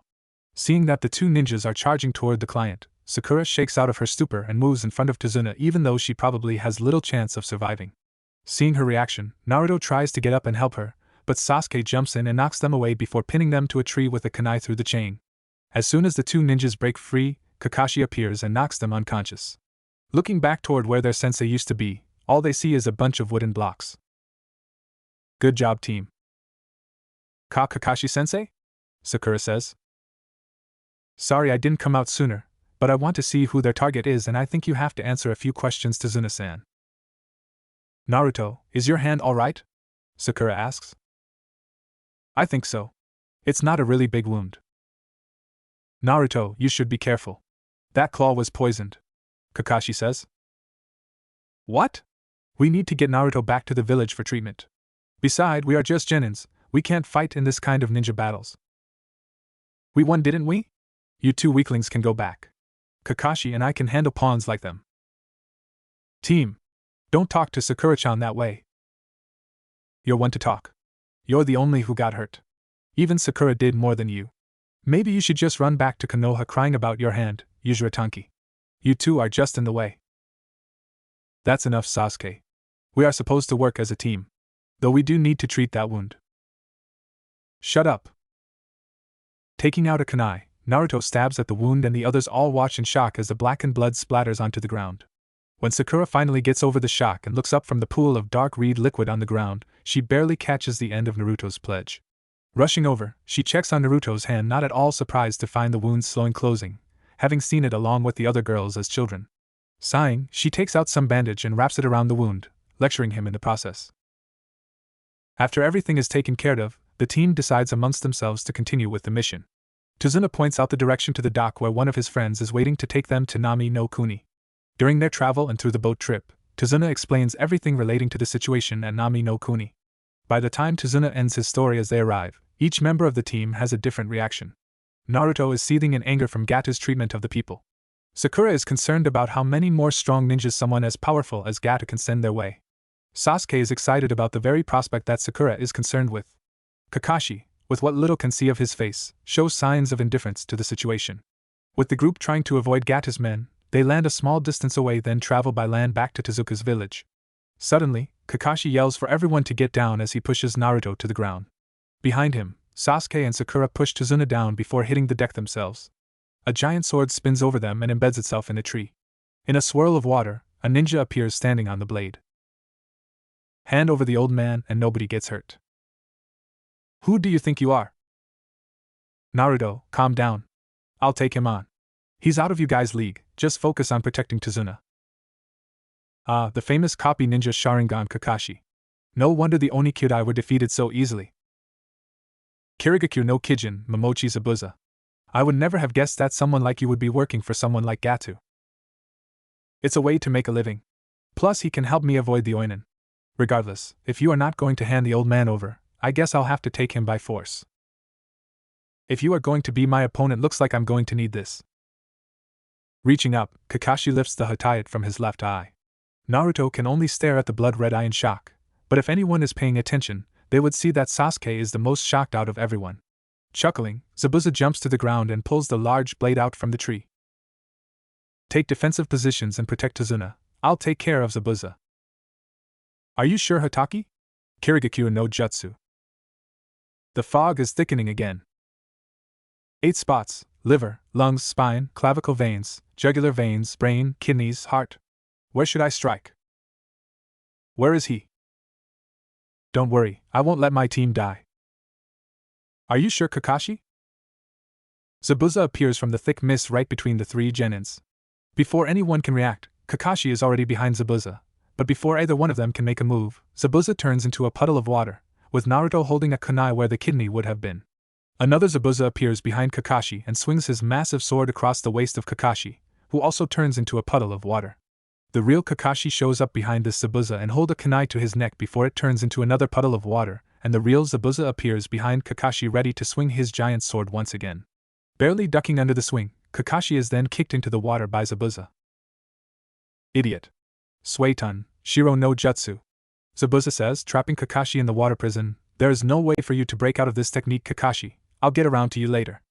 Seeing that the two ninjas are charging toward the client, Sakura shakes out of her stupor and moves in front of Tazuna even though she probably has little chance of surviving. Seeing her reaction, Naruto tries to get up and help her, but Sasuke jumps in and knocks them away before pinning them to a tree with a kunai through the chain. As soon as the two ninjas break free, Kakashi appears and knocks them unconscious. Looking back toward where their sensei used to be, all they see is a bunch of wooden blocks. Good job, team. Kakashi-sensei? Sakura says. Sorry I didn't come out sooner, but I want to see who their target is and I think you have to answer a few questions to Tazuna-san. Naruto, is your hand alright? Sakura asks. I think so. It's not a really big wound. Naruto, you should be careful. That claw was poisoned, Kakashi says. What? We need to get Naruto back to the village for treatment. Besides, we are just genins, we can't fight in this kind of ninja battles. We won, didn't we? You two weaklings can go back. Kakashi and I can handle pawns like them. Team, don't talk to Sakura-chan that way. You're one to talk. You're the only who got hurt. Even Sakura did more than you. Maybe you should just run back to Konoha crying about your hand, Yuzuru-tanki. You two are just in the way. That's enough, Sasuke. We are supposed to work as a team. Though we do need to treat that wound. Shut up. Taking out a kunai, Naruto stabs at the wound and the others all watch in shock as the blackened blood splatters onto the ground. When Sakura finally gets over the shock and looks up from the pool of dark reed liquid on the ground, she barely catches the end of Naruto's pledge. Rushing over, she checks on Naruto's hand, not at all surprised to find the wound slowly closing, having seen it along with the other girls as children. Sighing, she takes out some bandage and wraps it around the wound, lecturing him in the process. After everything is taken care of, the team decides amongst themselves to continue with the mission. Tazuna points out the direction to the dock where one of his friends is waiting to take them to Nami no Kuni. During their travel and through the boat trip, Tazuna explains everything relating to the situation at Nami no Kuni. By the time Tazuna ends his story as they arrive, each member of the team has a different reaction. Naruto is seething in anger from Gata's treatment of the people. Sakura is concerned about how many more strong ninjas someone as powerful as Gata can send their way. Sasuke is excited about the very prospect that Sakura is concerned with. Kakashi, with what little can see of his face, shows signs of indifference to the situation. With the group trying to avoid Gata's men, they land a small distance away, then travel by land back to Tezuka's village. Suddenly, Kakashi yells for everyone to get down as he pushes Naruto to the ground. Behind him, Sasuke and Sakura push Tazuna down before hitting the deck themselves. A giant sword spins over them and embeds itself in a tree. In a swirl of water, a ninja appears standing on the blade. Hand over the old man and nobody gets hurt. Who do you think you are? Naruto, calm down. I'll take him on. He's out of you guys' league, just focus on protecting Tazuna. The famous copy ninja Sharingan Kakashi. No wonder the Onikyudai were defeated so easily. Kirigakyu no Kijin, Momochi Zabuza. I would never have guessed that someone like you would be working for someone like Gatu. It's a way to make a living. Plus he can help me avoid the oinen. Regardless, if you are not going to hand the old man over, I guess I'll have to take him by force. If you are going to be my opponent, looks like I'm going to need this. Reaching up, Kakashi lifts the hatayat from his left eye. Naruto can only stare at the blood-red eye in shock, but if anyone is paying attention, they would see that Sasuke is the most shocked out of everyone. Chuckling, Zabuza jumps to the ground and pulls the large blade out from the tree. Take defensive positions and protect Tazuna. I'll take care of Zabuza. Are you sure, Hataki? Kirigakyu no Jutsu. The fog is thickening again. 8 spots: liver, lungs, spine, clavicle veins, jugular veins, brain, kidneys, heart. Where should I strike? Where is he? Don't worry, I won't let my team die. Are you sure, Kakashi? Zabuza appears from the thick mist right between the 3 genins. Before anyone can react, Kakashi is already behind Zabuza, but before either one of them can make a move, Zabuza turns into a puddle of water, with Naruto holding a kunai where the kidney would have been. Another Zabuza appears behind Kakashi and swings his massive sword across the waist of Kakashi, who also turns into a puddle of water. The real Kakashi shows up behind this Zabuza and holds a kunai to his neck before it turns into another puddle of water, and the real Zabuza appears behind Kakashi ready to swing his giant sword once again. Barely ducking under the swing, Kakashi is then kicked into the water by Zabuza. Idiot. Suetun, Shiro no Jutsu. Zabuza says, trapping Kakashi in the water prison. There is no way for you to break out of this technique, Kakashi. I'll get around to you later.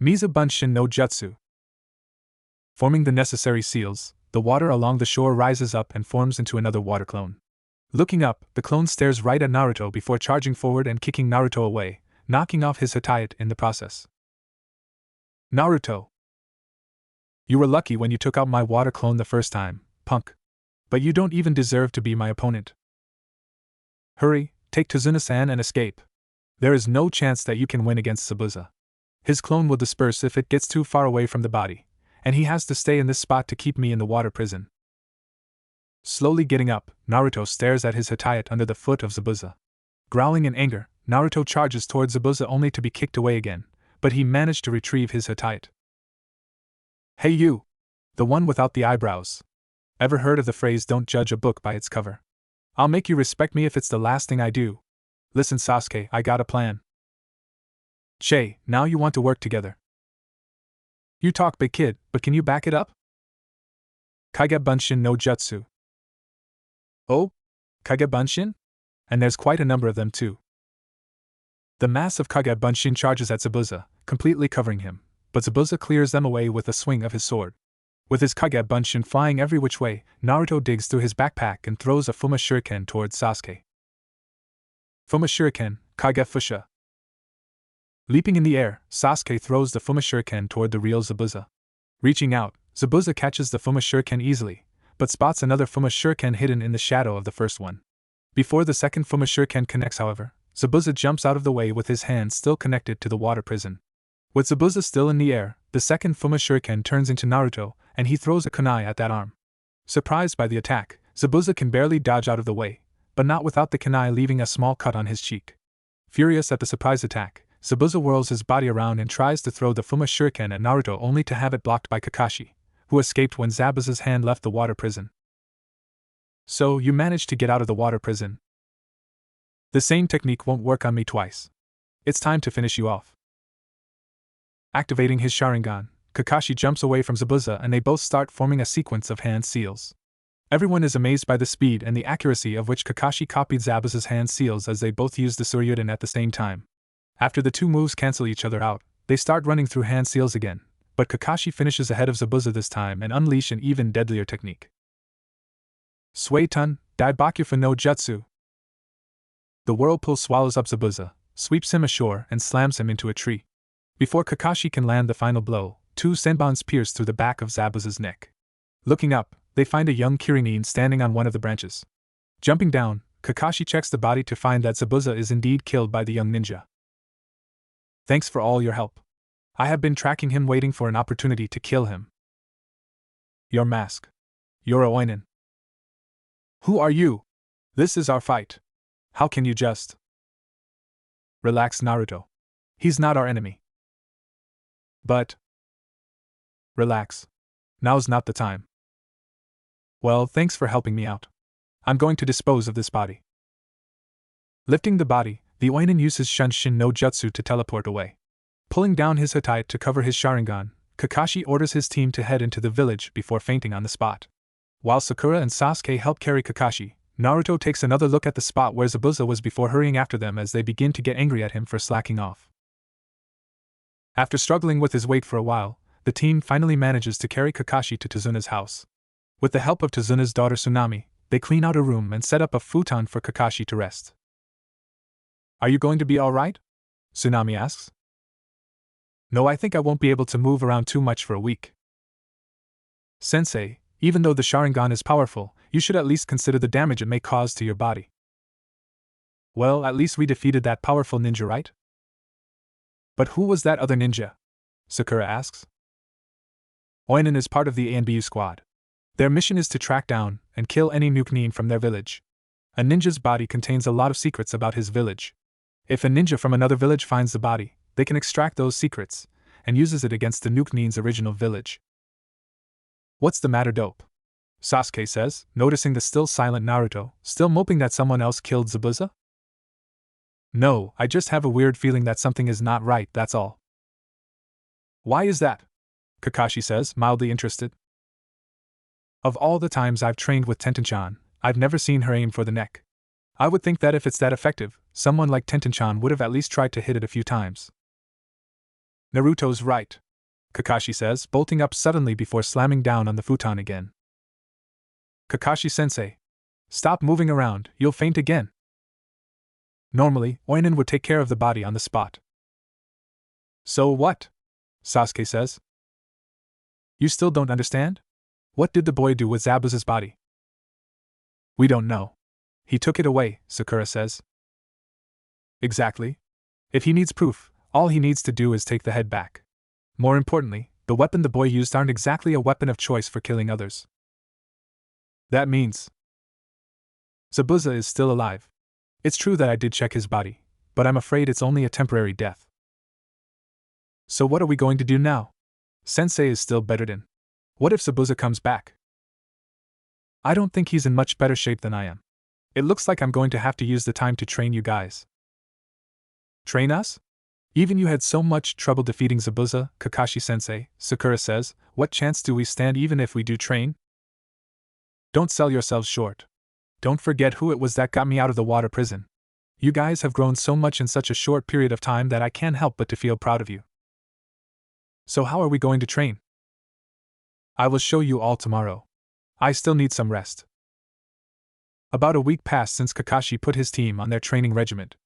Miza Bunshin no Jutsu. Forming the necessary seals, the water along the shore rises up and forms into another water clone. Looking up, the clone stares right at Naruto before charging forward and kicking Naruto away, knocking off his hatayat in the process. Naruto. You were lucky when you took out my water clone the first time, punk. But you don't even deserve to be my opponent. Hurry, take Tazuna-san and escape. There is no chance that you can win against Zabuza. His clone will disperse if it gets too far away from the body, and he has to stay in this spot to keep me in the water prison. Slowly getting up, Naruto stares at his hatayat under the foot of Zabuza. Growling in anger, Naruto charges towards Zabuza only to be kicked away again, but he managed to retrieve his hatayat. Hey you! The one without the eyebrows. Ever heard of the phrase don't judge a book by its cover? I'll make you respect me if it's the last thing I do. Listen, Sasuke, I got a plan. Che, now you want to work together. You talk big, kid, but can you back it up? Kage Bunshin no Jutsu. Oh? Kage Bunshin? And there's quite a number of them too. The mass of Kage Bunshin charges at Zabuza, completely covering him, but Zabuza clears them away with a swing of his sword. With his Kage Bunshin flying every which way, Naruto digs through his backpack and throws a Fuma Shuriken towards Sasuke. Fuma Shuriken, Kage Fusha. Leaping in the air, Sasuke throws the Fuma Shuriken toward the real Zabuza. Reaching out, Zabuza catches the Fuma Shuriken easily, but spots another Fuma Shuriken hidden in the shadow of the first one. Before the second Fuma Shuriken connects, however, Zabuza jumps out of the way with his hand still connected to the water prison. With Zabuza still in the air, the second Fuma Shuriken turns into Naruto, and he throws a kunai at that arm. Surprised by the attack, Zabuza can barely dodge out of the way, but not without the kunai leaving a small cut on his cheek. Furious at the surprise attack, Zabuza whirls his body around and tries to throw the Fuma Shuriken at Naruto only to have it blocked by Kakashi, who escaped when Zabuza's hand left the water prison. So, you managed to get out of the water prison. The same technique won't work on me twice. It's time to finish you off. Activating his Sharingan, Kakashi jumps away from Zabuza and they both start forming a sequence of hand seals. Everyone is amazed by the speed and the accuracy of which Kakashi copied Zabuza's hand seals as they both use the Suryuden at the same time. After the two moves cancel each other out, they start running through hand seals again, but Kakashi finishes ahead of Zabuza this time and unleash an even deadlier technique. Suetun, Daibakufu no Jutsu. The whirlpool swallows up Zabuza, sweeps him ashore and slams him into a tree. Before Kakashi can land the final blow, 2 senbons pierce through the back of Zabuza's neck. Looking up, they find a young Kirin standing on one of the branches. Jumping down, Kakashi checks the body to find that Zabuza is indeed killed by the young ninja. Thanks for all your help. I have been tracking him waiting for an opportunity to kill him. Your mask. You're a Oinen. Who are you? This is our fight. How can you just? Relax, Naruto. He's not our enemy. But. Relax. Now's not the time. Well, thanks for helping me out. I'm going to dispose of this body. Lifting the body, the Oinin uses Shunshin no Jutsu to teleport away. Pulling down his Hittite to cover his Sharingan, Kakashi orders his team to head into the village before fainting on the spot. While Sakura and Sasuke help carry Kakashi, Naruto takes another look at the spot where Zabuza was before hurrying after them as they begin to get angry at him for slacking off. After struggling with his weight for a while, the team finally manages to carry Kakashi to Tazuna's house. With the help of Tazuna's daughter Tsunami, they clean out a room and set up a futon for Kakashi to rest. Are you going to be alright? Tsunami asks. No, I think I won't be able to move around too much for a week. Sensei, even though the Sharingan is powerful, you should at least consider the damage it may cause to your body. Well, at least we defeated that powerful ninja, right? But who was that other ninja? Sakura asks. Oinin is part of the ANBU squad. Their mission is to track down and kill any Nukenin from their village. A ninja's body contains a lot of secrets about his village. If a ninja from another village finds the body, they can extract those secrets and uses it against the Nukenin's original village. What's the matter, dope? Sasuke says, noticing the still silent Naruto, still moping that someone else killed Zabuza? No, I just have a weird feeling that something is not right, that's all. Why is that? Kakashi says, mildly interested. Of all the times I've trained with Tenten-chan, I've never seen her aim for the neck. I would think that if it's that effective, someone like Tenten-chan would have at least tried to hit it a few times. Naruto's right, Kakashi says, bolting up suddenly before slamming down on the futon again. Kakashi-sensei, stop moving around, you'll faint again. Normally, Oinin would take care of the body on the spot. So what? Sasuke says. You still don't understand? What did the boy do with Zabuza's body? We don't know. He took it away, Sakura says. Exactly. If he needs proof, all he needs to do is take the head back. More importantly, the weapon the boy used aren't exactly a weapon of choice for killing others. That means Zabuza is still alive. It's true that I did check his body, but I'm afraid it's only a temporary death. So what are we going to do now? Sensei is still bettered in. What if Zabuza comes back? I don't think he's in much better shape than I am. It looks like I'm going to have to use the time to train you guys. Train us? Even you had so much trouble defeating Zabuza, Kakashi-sensei, Sakura says, what chance do we stand even if we do train? Don't sell yourselves short. Don't forget who it was that got me out of the water prison. You guys have grown so much in such a short period of time that I can't help but to feel proud of you. So how are we going to train? I will show you all tomorrow. I still need some rest. About a week passed since Kakashi put his team on their training regiment.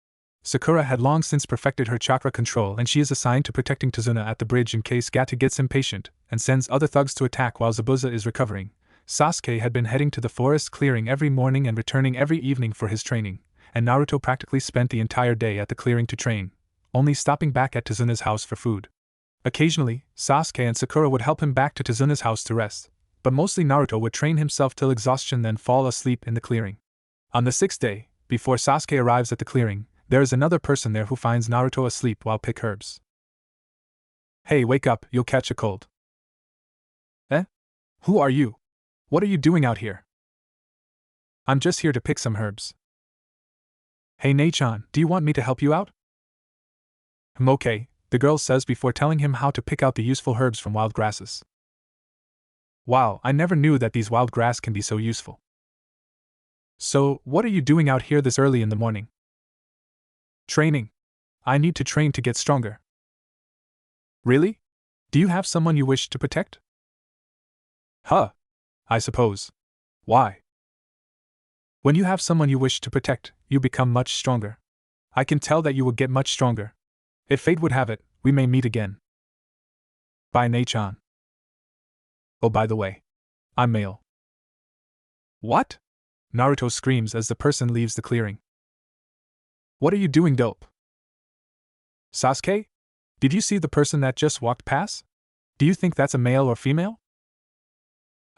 Sakura had long since perfected her chakra control and she is assigned to protecting Tazuna at the bridge in case Gata gets impatient and sends other thugs to attack while Zabuza is recovering. Sasuke had been heading to the forest clearing every morning and returning every evening for his training, and Naruto practically spent the entire day at the clearing to train, only stopping back at Tazuna's house for food. Occasionally, Sasuke and Sakura would help him back to Tazuna's house to rest, but mostly Naruto would train himself till exhaustion then fall asleep in the clearing. On the sixth day, before Sasuke arrives at the clearing, there is another person there who finds Naruto asleep while pick herbs. Hey, wake up, you'll catch a cold. Eh? Who are you? What are you doing out here? I'm just here to pick some herbs. Hey Nei-chan, do you want me to help you out? Okay, the girl says before telling him how to pick out the useful herbs from wild grasses. Wow, I never knew that these wild grass can be so useful. So, what are you doing out here this early in the morning? Training. I need to train to get stronger. Really? Do you have someone you wish to protect? Huh. I suppose. Why? When you have someone you wish to protect, you become much stronger. I can tell that you will get much stronger. If fate would have it, we may meet again. Bye, Nei-chan. Oh, by the way, I'm male. What? Naruto screams as the person leaves the clearing. What are you doing, dope? Sasuke? Did you see the person that just walked past? Do you think that's a male or female?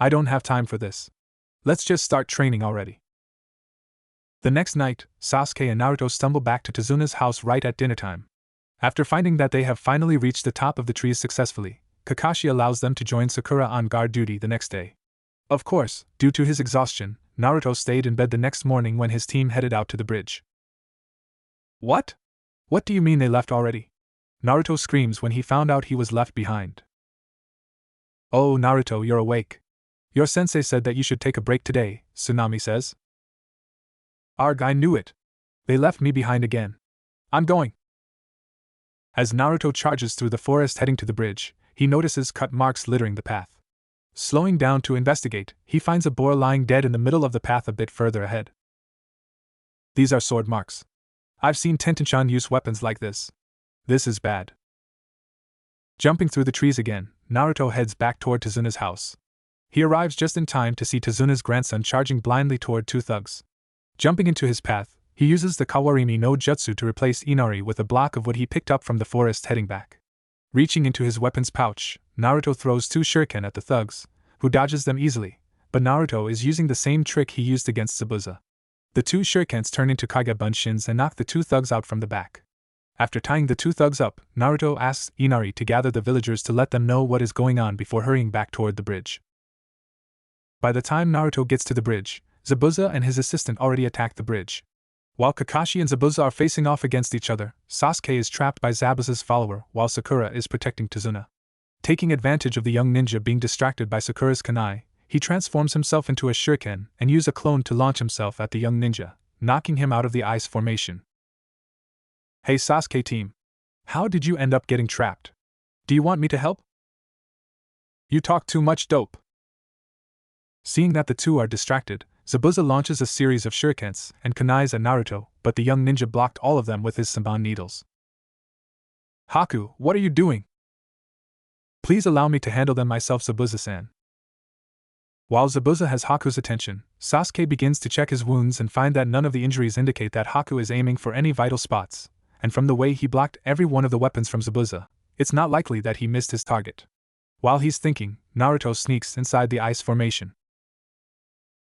I don't have time for this. Let's just start training already. The next night, Sasuke and Naruto stumble back to Tazuna's house right at dinner time. After finding that they have finally reached the top of the trees successfully, Kakashi allows them to join Sakura on guard duty the next day. Of course, due to his exhaustion, Naruto stayed in bed the next morning when his team headed out to the bridge. What? What do you mean they left already? Naruto screams when he found out he was left behind. Oh, Naruto, you're awake. Your sensei said that you should take a break today, Tsunami says. Arg, I knew it. They left me behind again. I'm going. As Naruto charges through the forest heading to the bridge, he notices cut marks littering the path. Slowing down to investigate, he finds a boar lying dead in the middle of the path a bit further ahead. These are sword marks. I've seen Tenten-chan use weapons like this. This is bad. Jumping through the trees again, Naruto heads back toward Tazuna's house. He arrives just in time to see Tazuna's grandson charging blindly toward two thugs. Jumping into his path, he uses the Kawarimi no Jutsu to replace Inari with a block of wood he picked up from the forest heading back. Reaching into his weapons pouch, Naruto throws two shuriken at the thugs, who dodges them easily, but Naruto is using the same trick he used against Zabuza. The two shurikens turn into Kage Bunshins and knock the two thugs out from the back. After tying the two thugs up, Naruto asks Inari to gather the villagers to let them know what is going on before hurrying back toward the bridge. By the time Naruto gets to the bridge, Zabuza and his assistant already attacked the bridge. While Kakashi and Zabuza are facing off against each other, Sasuke is trapped by Zabuza's follower while Sakura is protecting Tazuna. Taking advantage of the young ninja being distracted by Sakura's kunai, he transforms himself into a shuriken and uses a clone to launch himself at the young ninja, knocking him out of the ice formation. Hey Sasuke team! How did you end up getting trapped? Do you want me to help? You talk too much dope. Seeing that the two are distracted, Zabuza launches a series of shurikens and kunais at Naruto, but the young ninja blocked all of them with his Senbon needles. Haku, what are you doing? Please allow me to handle them myself, Zabuza-san. While Zabuza has Haku's attention, Sasuke begins to check his wounds and find that none of the injuries indicate that Haku is aiming for any vital spots, and from the way he blocked every one of the weapons from Zabuza, it's not likely that he missed his target. While he's thinking, Naruto sneaks inside the ice formation.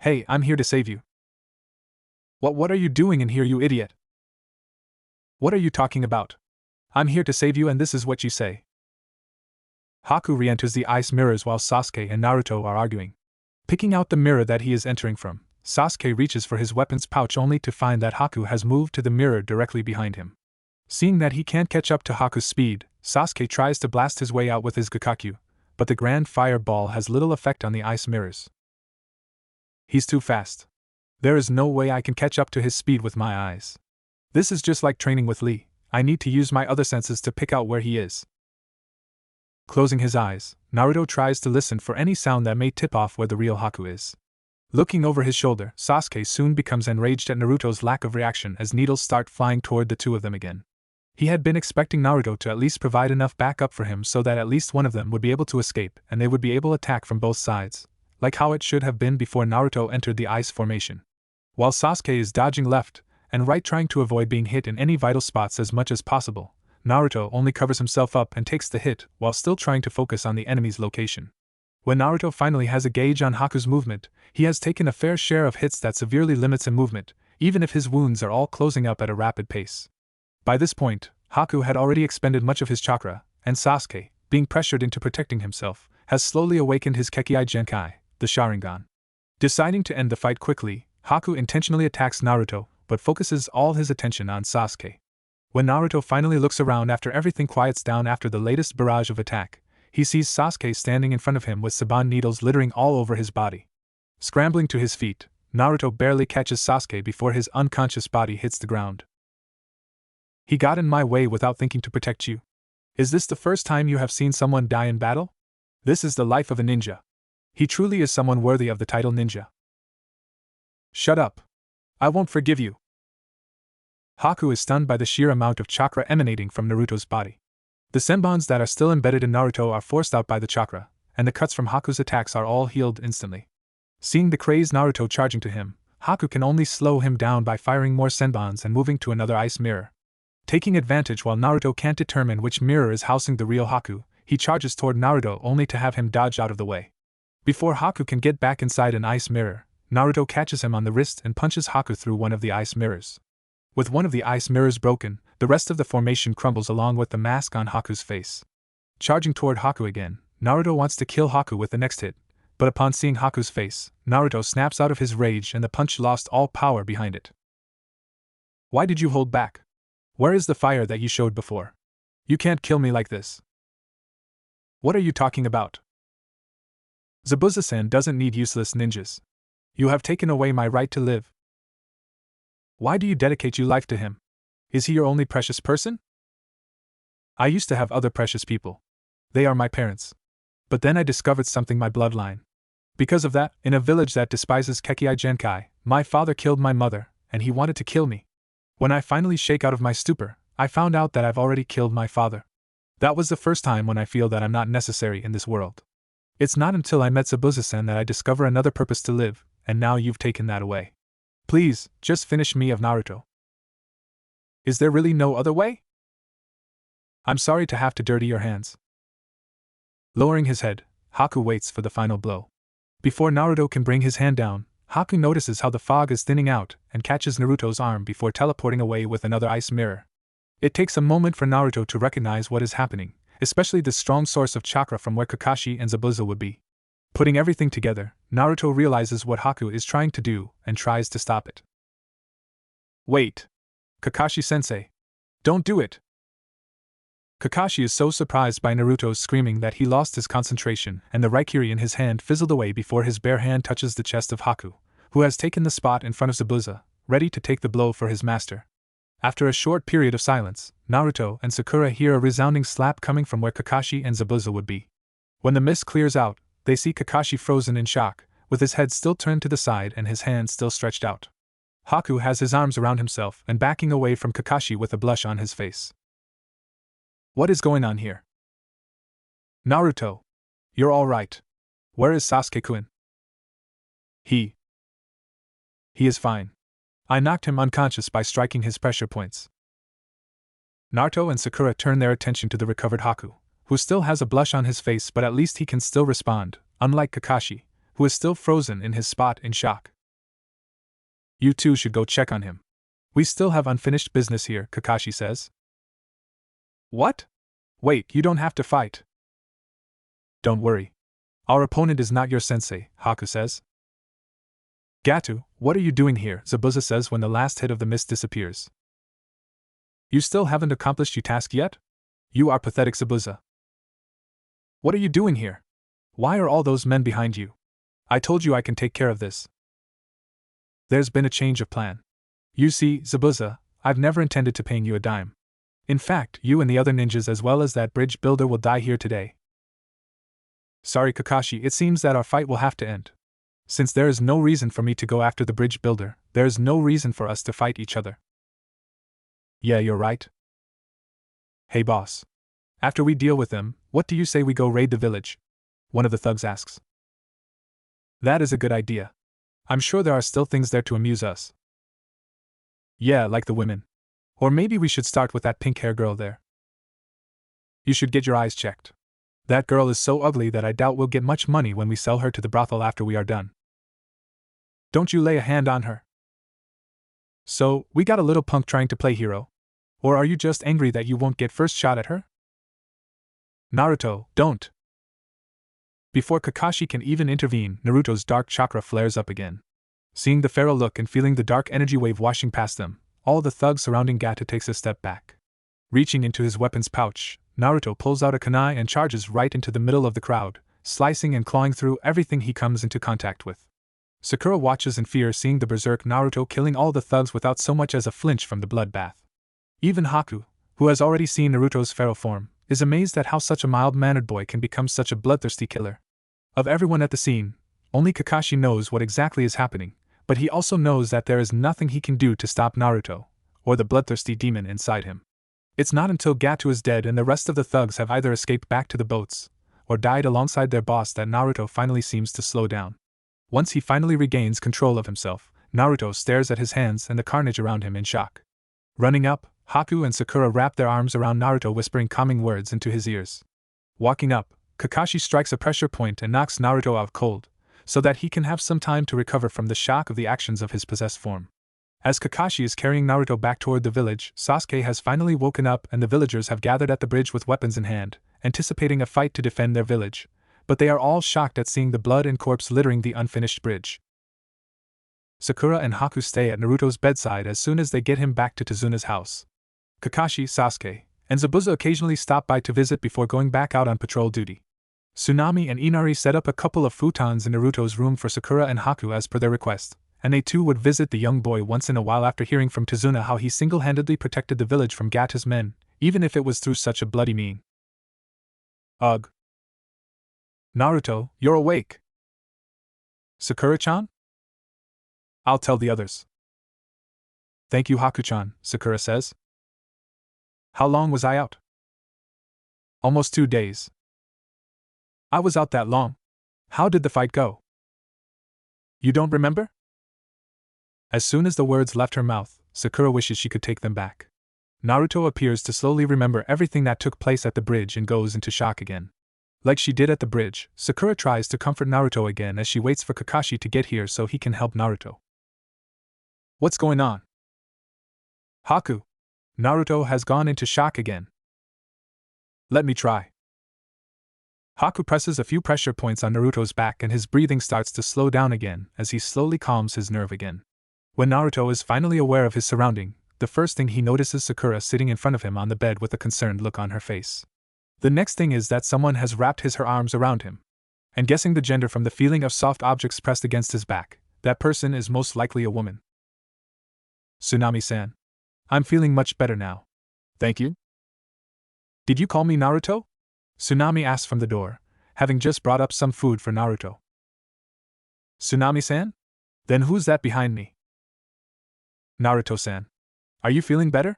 Hey, I'm here to save you. What are you doing in here, you idiot? What are you talking about? I'm here to save you and this is what you say. Haku re-enters the ice mirrors while Sasuke and Naruto are arguing. Picking out the mirror that he is entering from, Sasuke reaches for his weapons pouch only to find that Haku has moved to the mirror directly behind him. Seeing that he can't catch up to Haku's speed, Sasuke tries to blast his way out with his Gakakyu, but the Grand Fire Ball has little effect on the ice mirrors. He's too fast. There is no way I can catch up to his speed with my eyes. This is just like training with Lee. I need to use my other senses to pick out where he is. Closing his eyes, Naruto tries to listen for any sound that may tip off where the real Haku is. Looking over his shoulder, Sasuke soon becomes enraged at Naruto's lack of reaction as needles start flying toward the two of them again. He had been expecting Naruto to at least provide enough backup for him so that at least one of them would be able to escape and they would be able to attack from both sides, like how it should have been before Naruto entered the ice formation. While Sasuke is dodging left and right trying to avoid being hit in any vital spots as much as possible, Naruto only covers himself up and takes the hit while still trying to focus on the enemy's location. When Naruto finally has a gauge on Haku's movement, he has taken a fair share of hits that severely limits his movement, even if his wounds are all closing up at a rapid pace. By this point, Haku had already expended much of his chakra, and Sasuke, being pressured into protecting himself, has slowly awakened his Kekkei Genkai, the Sharingan. Deciding to end the fight quickly, Haku intentionally attacks Naruto, but focuses all his attention on Sasuke. When Naruto finally looks around after everything quiets down after the latest barrage of attack, he sees Sasuke standing in front of him with Senbon needles littering all over his body. Scrambling to his feet, Naruto barely catches Sasuke before his unconscious body hits the ground. He got in my way without thinking to protect you. Is this the first time you have seen someone die in battle? This is the life of a ninja. He truly is someone worthy of the title ninja. Shut up. I won't forgive you. Haku is stunned by the sheer amount of chakra emanating from Naruto's body. The senbons that are still embedded in Naruto are forced out by the chakra, and the cuts from Haku's attacks are all healed instantly. Seeing the crazed Naruto charging to him, Haku can only slow him down by firing more senbons and moving to another ice mirror. Taking advantage while Naruto can't determine which mirror is housing the real Haku, he charges toward Naruto only to have him dodge out of the way. Before Haku can get back inside an ice mirror, Naruto catches him on the wrist and punches Haku through one of the ice mirrors. With one of the ice mirrors broken, the rest of the formation crumbles along with the mask on Haku's face. Charging toward Haku again, Naruto wants to kill Haku with the next hit, but upon seeing Haku's face, Naruto snaps out of his rage and the punch lost all power behind it. Why did you hold back? Where is the fire that you showed before? You can't kill me like this. What are you talking about? Zabuza-san doesn't need useless ninjas. You have taken away my right to live. Why do you dedicate your life to him? Is he your only precious person? I used to have other precious people. They are my parents. But then I discovered something my bloodline. Because of that, in a village that despises Kekkei Genkai, my father killed my mother, and he wanted to kill me. When I finally shake out of my stupor, I found out that I've already killed my father. That was the first time when I feel that I'm not necessary in this world. It's not until I met Zabuza-san that I discover another purpose to live, and now you've taken that away. Please, just finish me of Naruto. Is there really no other way? I'm sorry to have to dirty your hands. Lowering his head, Haku waits for the final blow. Before Naruto can bring his hand down, Haku notices how the fog is thinning out and catches Naruto's arm before teleporting away with another ice mirror. It takes a moment for Naruto to recognize what is happening, especially the strong source of chakra from where Kakashi and Zabuza would be. Putting everything together, Naruto realizes what Haku is trying to do and tries to stop it. Wait! Kakashi-sensei! Don't do it! Kakashi is so surprised by Naruto's screaming that he lost his concentration and the Raikiri in his hand fizzled away before his bare hand touches the chest of Haku, who has taken the spot in front of Zabuza, ready to take the blow for his master. After a short period of silence, Naruto and Sakura hear a resounding slap coming from where Kakashi and Zabuza would be. When the mist clears out, they see Kakashi frozen in shock, with his head still turned to the side and his hands still stretched out. Haku has his arms around himself and backing away from Kakashi with a blush on his face. What is going on here? Naruto! You're all right. Where is Sasuke-kun? He is fine. I knocked him unconscious by striking his pressure points. Naruto and Sakura turn their attention to the recovered Haku, who still has a blush on his face but at least he can still respond, unlike Kakashi, who is still frozen in his spot in shock. You two should go check on him. We still have unfinished business here, Kakashi says. What? Wait, you don't have to fight. Don't worry. Our opponent is not your sensei, Haku says. Gato, what are you doing here? Zabuza says when the last hit of the mist disappears. You still haven't accomplished your task yet? You are pathetic, Zabuza. What are you doing here? Why are all those men behind you? I told you I can take care of this. There's been a change of plan. You see, Zabuza, I've never intended to paying you a dime. In fact, you and the other ninjas as well as that bridge builder will die here today. Sorry, Kakashi, it seems that our fight will have to end. Since there is no reason for me to go after the bridge builder, there is no reason for us to fight each other. Yeah, you're right. Hey boss. After we deal with them, what do you say we go raid the village? One of the thugs asks. That is a good idea. I'm sure there are still things there to amuse us. Yeah, like the women. Or maybe we should start with that pink-hair girl there. You should get your eyes checked. That girl is so ugly that I doubt we'll get much money when we sell her to the brothel after we are done. Don't you lay a hand on her. So, we got a little punk trying to play hero? Or are you just angry that you won't get first shot at her? Naruto, don't! Before Kakashi can even intervene, Naruto's dark chakra flares up again. Seeing the feral look and feeling the dark energy wave washing past them, all the thugs surrounding Gato takes a step back. Reaching into his weapons pouch, Naruto pulls out a kunai and charges right into the middle of the crowd, slicing and clawing through everything he comes into contact with. Sakura watches in fear seeing the berserk Naruto killing all the thugs without so much as a flinch from the bloodbath. Even Haku, who has already seen Naruto's feral form, is amazed at how such a mild-mannered boy can become such a bloodthirsty killer. Of everyone at the scene, only Kakashi knows what exactly is happening, but he also knows that there is nothing he can do to stop Naruto, or the bloodthirsty demon inside him. It's not until Gato is dead and the rest of the thugs have either escaped back to the boats, or died alongside their boss that Naruto finally seems to slow down. Once he finally regains control of himself, Naruto stares at his hands and the carnage around him in shock. Running up, Haku and Sakura wrap their arms around Naruto whispering calming words into his ears. Walking up, Kakashi strikes a pressure point and knocks Naruto out cold, so that he can have some time to recover from the shock of the actions of his possessed form. As Kakashi is carrying Naruto back toward the village, Sasuke has finally woken up and the villagers have gathered at the bridge with weapons in hand, anticipating a fight to defend their village, but they are all shocked at seeing the blood and corpse littering the unfinished bridge. Sakura and Haku stay at Naruto's bedside as soon as they get him back to Tezuna's house. Kakashi, Sasuke, and Zabuza occasionally stop by to visit before going back out on patrol duty. Tsunami and Inari set up a couple of futons in Naruto's room for Sakura and Haku as per their request, and they too would visit the young boy once in a while after hearing from Tezuna how he single-handedly protected the village from Gata's men, even if it was through such a bloody mean. Ugh. Naruto, you're awake. Sakura-chan? I'll tell the others. Thank you, Haku-chan, Sakura says. How long was I out? Almost 2 days. I was out that long. How did the fight go? You don't remember? As soon as the words left her mouth, Sakura wishes she could take them back. Naruto appears to slowly remember everything that took place at the bridge and goes into shock again. Like she did at the bridge, Sakura tries to comfort Naruto again as she waits for Kakashi to get here so he can help Naruto. What's going on? Haku. Naruto has gone into shock again. Let me try. Haku presses a few pressure points on Naruto's back and his breathing starts to slow down again as he slowly calms his nerve again. When Naruto is finally aware of his surrounding, the first thing he notices is Sakura sitting in front of him on the bed with a concerned look on her face. The next thing is that someone has wrapped her arms around him. And guessing the gender from the feeling of soft objects pressed against his back, that person is most likely a woman. Tsunami-san. I'm feeling much better now. Thank you. Did you call me Naruto? Tsunami asked from the door, having just brought up some food for Naruto. Tsunami-san? Then who's that behind me? Naruto-san. Are you feeling better?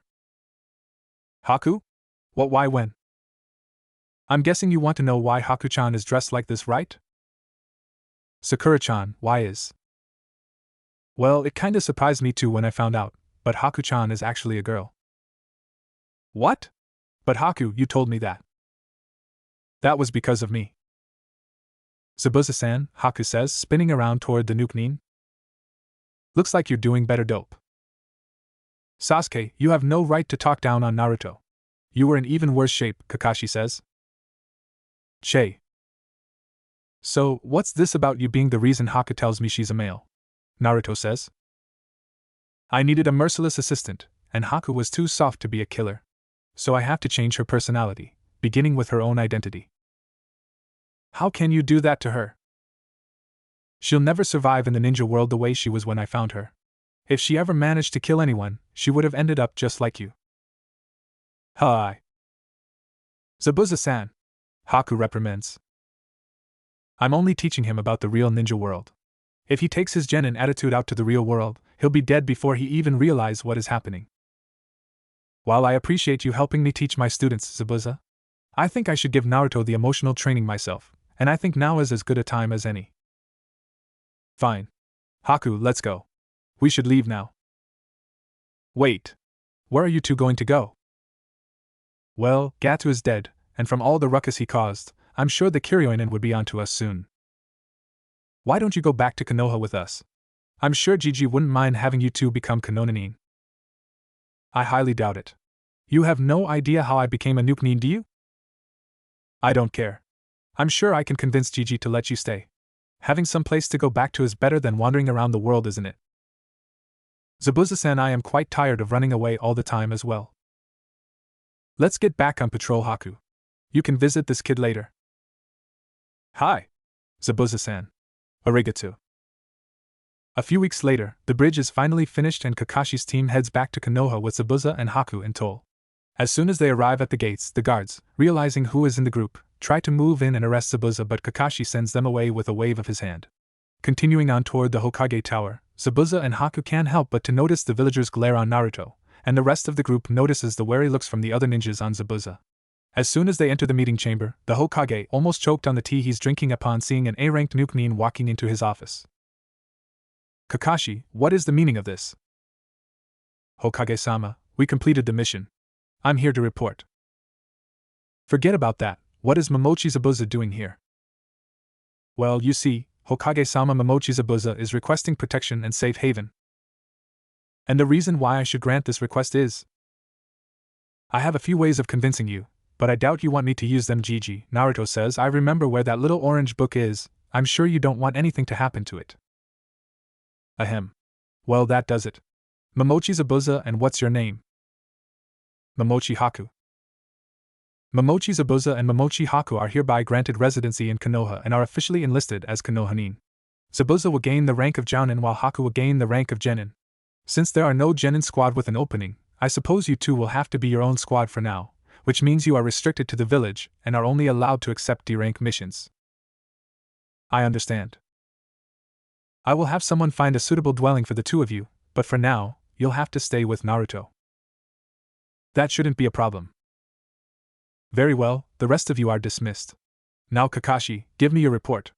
Haku? What, why, when? I'm guessing you want to know why Haku-chan is dressed like this, right? Sakura-chan, why is? Well, it kinda surprised me too when I found out, but Haku-chan is actually a girl. What? But Haku, you told me that. That was because of me. Zabuza-san, Haku says, spinning around toward the Nuke-nin. Looks like you're doing better, dope. Sasuke, you have no right to talk down on Naruto. You were in even worse shape, Kakashi says. Che. So, what's this about you being the reason Haku tells me she's a male? Naruto says. I needed a merciless assistant, and Haku was too soft to be a killer. So I have to change her personality, beginning with her own identity. How can you do that to her? She'll never survive in the ninja world the way she was when I found her. If she ever managed to kill anyone, she would have ended up just like you. Hi. Zabuza-san. Haku reprimands. I'm only teaching him about the real ninja world. If he takes his genin attitude out to the real world, he'll be dead before he even realizes what is happening. While I appreciate you helping me teach my students, Zabuza, I think I should give Naruto the emotional training myself, and I think now is as good a time as any. Fine. Haku, let's go. We should leave now. Wait. Where are you two going to go? Well, Gato is dead, and from all the ruckus he caused, I'm sure the Kiryoinen would be onto us soon. Why don't you go back to Konoha with us? I'm sure Gigi wouldn't mind having you two become Konoha-nin. I highly doubt it. You have no idea how I became a Nuke-nin, do you? I don't care. I'm sure I can convince Gigi to let you stay. Having some place to go back to is better than wandering around the world, isn't it? Zabuza-san, I am quite tired of running away all the time as well. Let's get back on patrol, Haku. You can visit this kid later. Hi. Zabuza-san. Arigato. A few weeks later, the bridge is finally finished and Kakashi's team heads back to Konoha with Zabuza and Haku in tow. As soon as they arrive at the gates, the guards, realizing who is in the group, try to move in and arrest Zabuza, but Kakashi sends them away with a wave of his hand. Continuing on toward the Hokage Tower, Zabuza and Haku can't help but to notice the villagers' glare on Naruto, and the rest of the group notices the wary looks from the other ninjas on Zabuza. As soon as they enter the meeting chamber, the Hokage almost choked on the tea he's drinking upon seeing an A-ranked Nuke-nin walking into his office. Kakashi, what is the meaning of this? Hokage-sama, we completed the mission. I'm here to report. Forget about that, what is Momochi Zabuza doing here? Well, you see, Hokage-sama Momochi Zabuza is requesting protection and safe haven. And the reason why I should grant this request is... I have a few ways of convincing you, but I doubt you want me to use them. Gigi, Naruto says. I remember where that little orange book is. I'm sure you don't want anything to happen to it. Ahem. Well, that does it. Momochi Zabuza, and what's your name? Momochi Haku. Momochi Zabuza and Momochi Haku are hereby granted residency in Konoha and are officially enlisted as Konohanin. Zabuza will gain the rank of Jounin while Haku will gain the rank of Genin. Since there are no Genin squad with an opening, I suppose you two will have to be your own squad for now, which means you are restricted to the village and are only allowed to accept D-rank missions. I understand. I will have someone find a suitable dwelling for the two of you, but for now, you'll have to stay with Naruto. That shouldn't be a problem. Very well, the rest of you are dismissed. Now Kakashi, give me your report.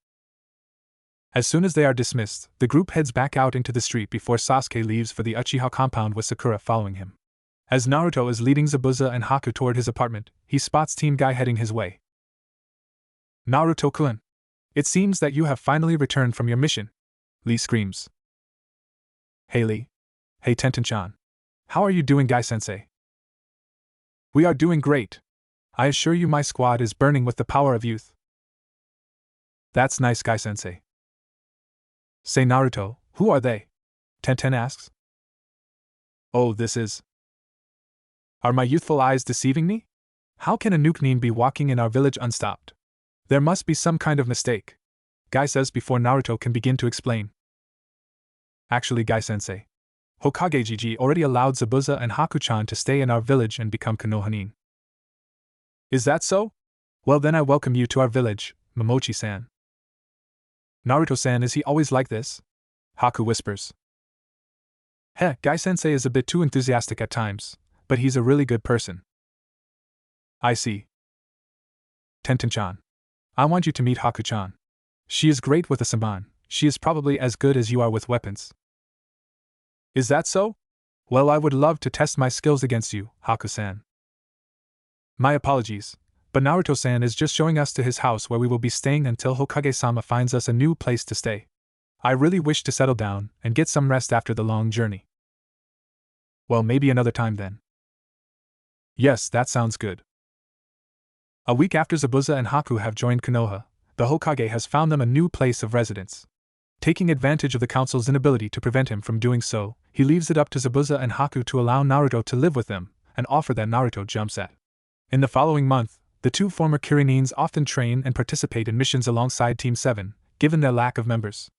As soon as they are dismissed, the group heads back out into the street before Sasuke leaves for the Uchiha compound with Sakura following him. As Naruto is leading Zabuza and Haku toward his apartment, he spots Team Guy heading his way. Naruto-kun, it seems that you have finally returned from your mission, Lee screams. Hey Lee. Hey Tenten-chan. How are you doing, Guy-sensei? We are doing great. I assure you my squad is burning with the power of youth. That's nice, Guy-sensei. Say Naruto, who are they? Tenten asks. Oh, this is... Are my youthful eyes deceiving me? How can a Nuke-nin be walking in our village unstopped? There must be some kind of mistake, Guy says before Naruto can begin to explain. Actually, Guy-sensei, Hokage Gigi already allowed Zabuza and Haku-chan to stay in our village and become Konohanin. Is that so? Well then I welcome you to our village, Momochi-san. Naruto-san, is he always like this? Haku whispers. Heh, Guy-sensei is a bit too enthusiastic at times, but he's a really good person. I see. Tenten-chan. I want you to meet Haku-chan. She is great with a saman. She is probably as good as you are with weapons. Is that so? Well, I would love to test my skills against you, Haku-san. My apologies, but Naruto-san is just showing us to his house where we will be staying until Hokage-sama finds us a new place to stay. I really wish to settle down and get some rest after the long journey. Well, maybe another time then. Yes, that sounds good. A week after Zabuza and Haku have joined Konoha, the Hokage has found them a new place of residence. Taking advantage of the council's inability to prevent him from doing so, he leaves it up to Zabuza and Haku to allow Naruto to live with them, an offer that Naruto jumps at. In the following month, the two former Kirinins often train and participate in missions alongside Team 7, given their lack of members.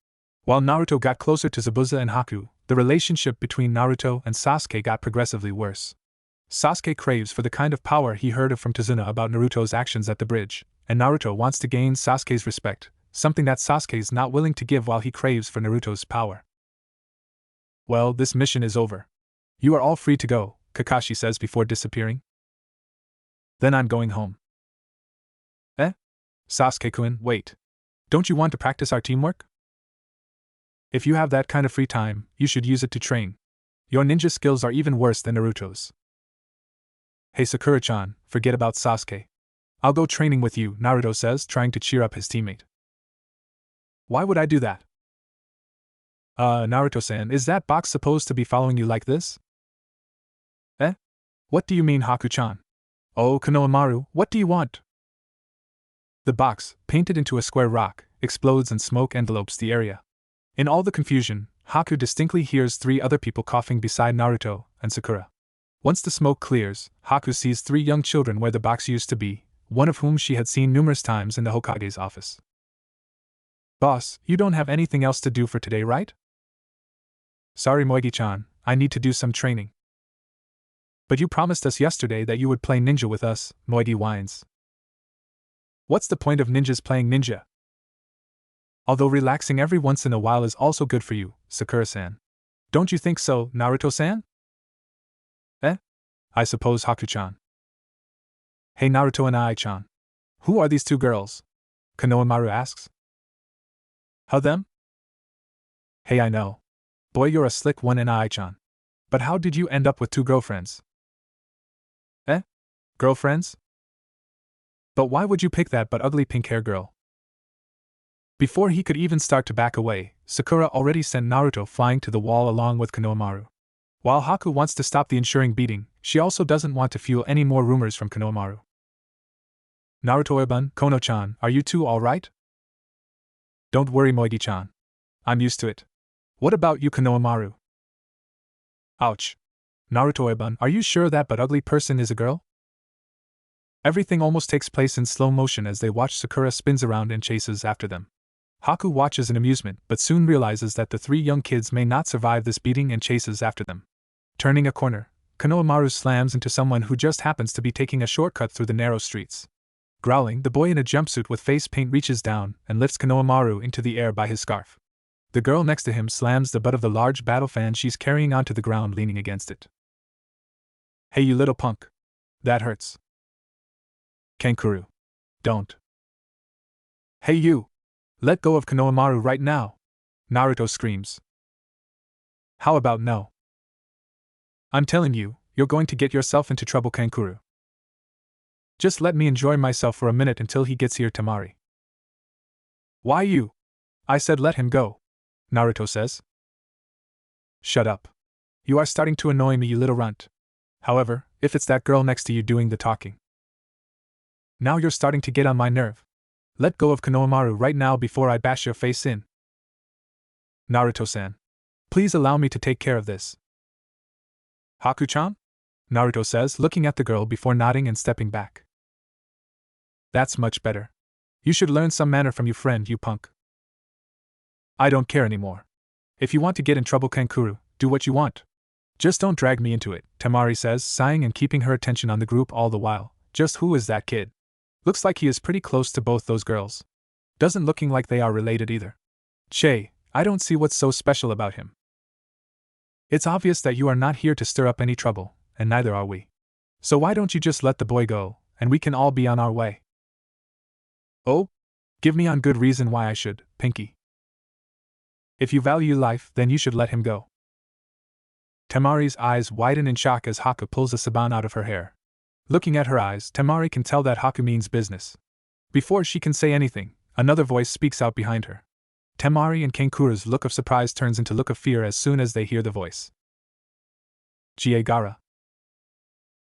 While Naruto got closer to Zabuza and Haku, the relationship between Naruto and Sasuke got progressively worse. Sasuke craves for the kind of power he heard of from Tazuna about Naruto's actions at the bridge, and Naruto wants to gain Sasuke's respect, something that Sasuke is not willing to give while he craves for Naruto's power. Well, this mission is over. You are all free to go, Kakashi says before disappearing. Then I'm going home. Eh? Sasuke-kun, wait. Don't you want to practice our teamwork? If you have that kind of free time, you should use it to train. Your ninja skills are even worse than Naruto's. Hey Sakura-chan, forget about Sasuke. I'll go training with you, Naruto says, trying to cheer up his teammate. Why would I do that? Naruto-san, is that box supposed to be following you like this? Eh? What do you mean, Haku-chan? Oh, Konohamaru, what do you want? The box, painted into a square rock, explodes and smoke envelopes the area. In all the confusion, Haku distinctly hears three other people coughing beside Naruto and Sakura. Once the smoke clears, Haku sees three young children where the box used to be, one of whom she had seen numerous times in the Hokage's office. Boss, you don't have anything else to do for today, right? Sorry, Moegi-chan, I need to do some training. But you promised us yesterday that you would play ninja with us, Moegi whines. What's the point of ninjas playing ninja? Although relaxing every once in a while is also good for you, Sakura-san. Don't you think so, Naruto-san? Eh? I suppose, Haku-chan. Hey Naruto and Ai-chan. Who are these two girls? Konohamaru asks. How them? Hey, I know. Boy, you're a slick one, and Ai-chan. But how did you end up with two girlfriends? Eh? Girlfriends? But why would you pick that but ugly pink hair girl? Before he could even start to back away, Sakura already sent Naruto flying to the wall along with Konohamaru. While Haku wants to stop the ensuing beating, she also doesn't want to fuel any more rumors from Konohamaru. Naruto-ibun, Kono-chan, are you two alright? Don't worry, Moigi-chan. I'm used to it. What about you, Konohamaru? Ouch. Naruto-ibun, are you sure that but ugly person is a girl? Everything almost takes place in slow motion as they watch Sakura spins around and chases after them. Haku watches in amusement but soon realizes that the three young kids may not survive this beating and chases after them. Turning a corner, Konohamaru slams into someone who just happens to be taking a shortcut through the narrow streets. Growling, the boy in a jumpsuit with face paint reaches down and lifts Konohamaru into the air by his scarf. The girl next to him slams the butt of the large battle fan she's carrying onto the ground, leaning against it. Hey, you little punk. That hurts. Kankuro. Don't. Hey, you. Let go of Konohamaru right now. Naruto screams. How about no? I'm telling you, you're going to get yourself into trouble, Kankuro. Just let me enjoy myself for a minute until he gets here, Temari. Why you? I said let him go. Naruto says. Shut up. You are starting to annoy me, you little runt. However, if it's that girl next to you doing the talking. Now you're starting to get on my nerve. Let go of Konohamaru right now before I bash your face in. Naruto-san. Please allow me to take care of this. Haku-chan? Naruto says, looking at the girl before nodding and stepping back. That's much better. You should learn some manner from your friend, you punk. I don't care anymore. If you want to get in trouble, Kankuro, do what you want. Just don't drag me into it, Temari says, sighing and keeping her attention on the group all the while. Just who is that kid? Looks like he is pretty close to both those girls. Doesn't looking like they are related either. Che, I don't see what's so special about him. It's obvious that you are not here to stir up any trouble, and neither are we. So why don't you just let the boy go, and we can all be on our way? Oh? Give me on good reason why I should, Pinky. If you value life, then you should let him go. Temari's eyes widen in shock as Haku pulls a saban out of her hair. Looking at her eyes, Temari can tell that Haku means business. Before she can say anything, another voice speaks out behind her. Temari and Kankuro's look of surprise turns into look of fear as soon as they hear the voice. Jiegara.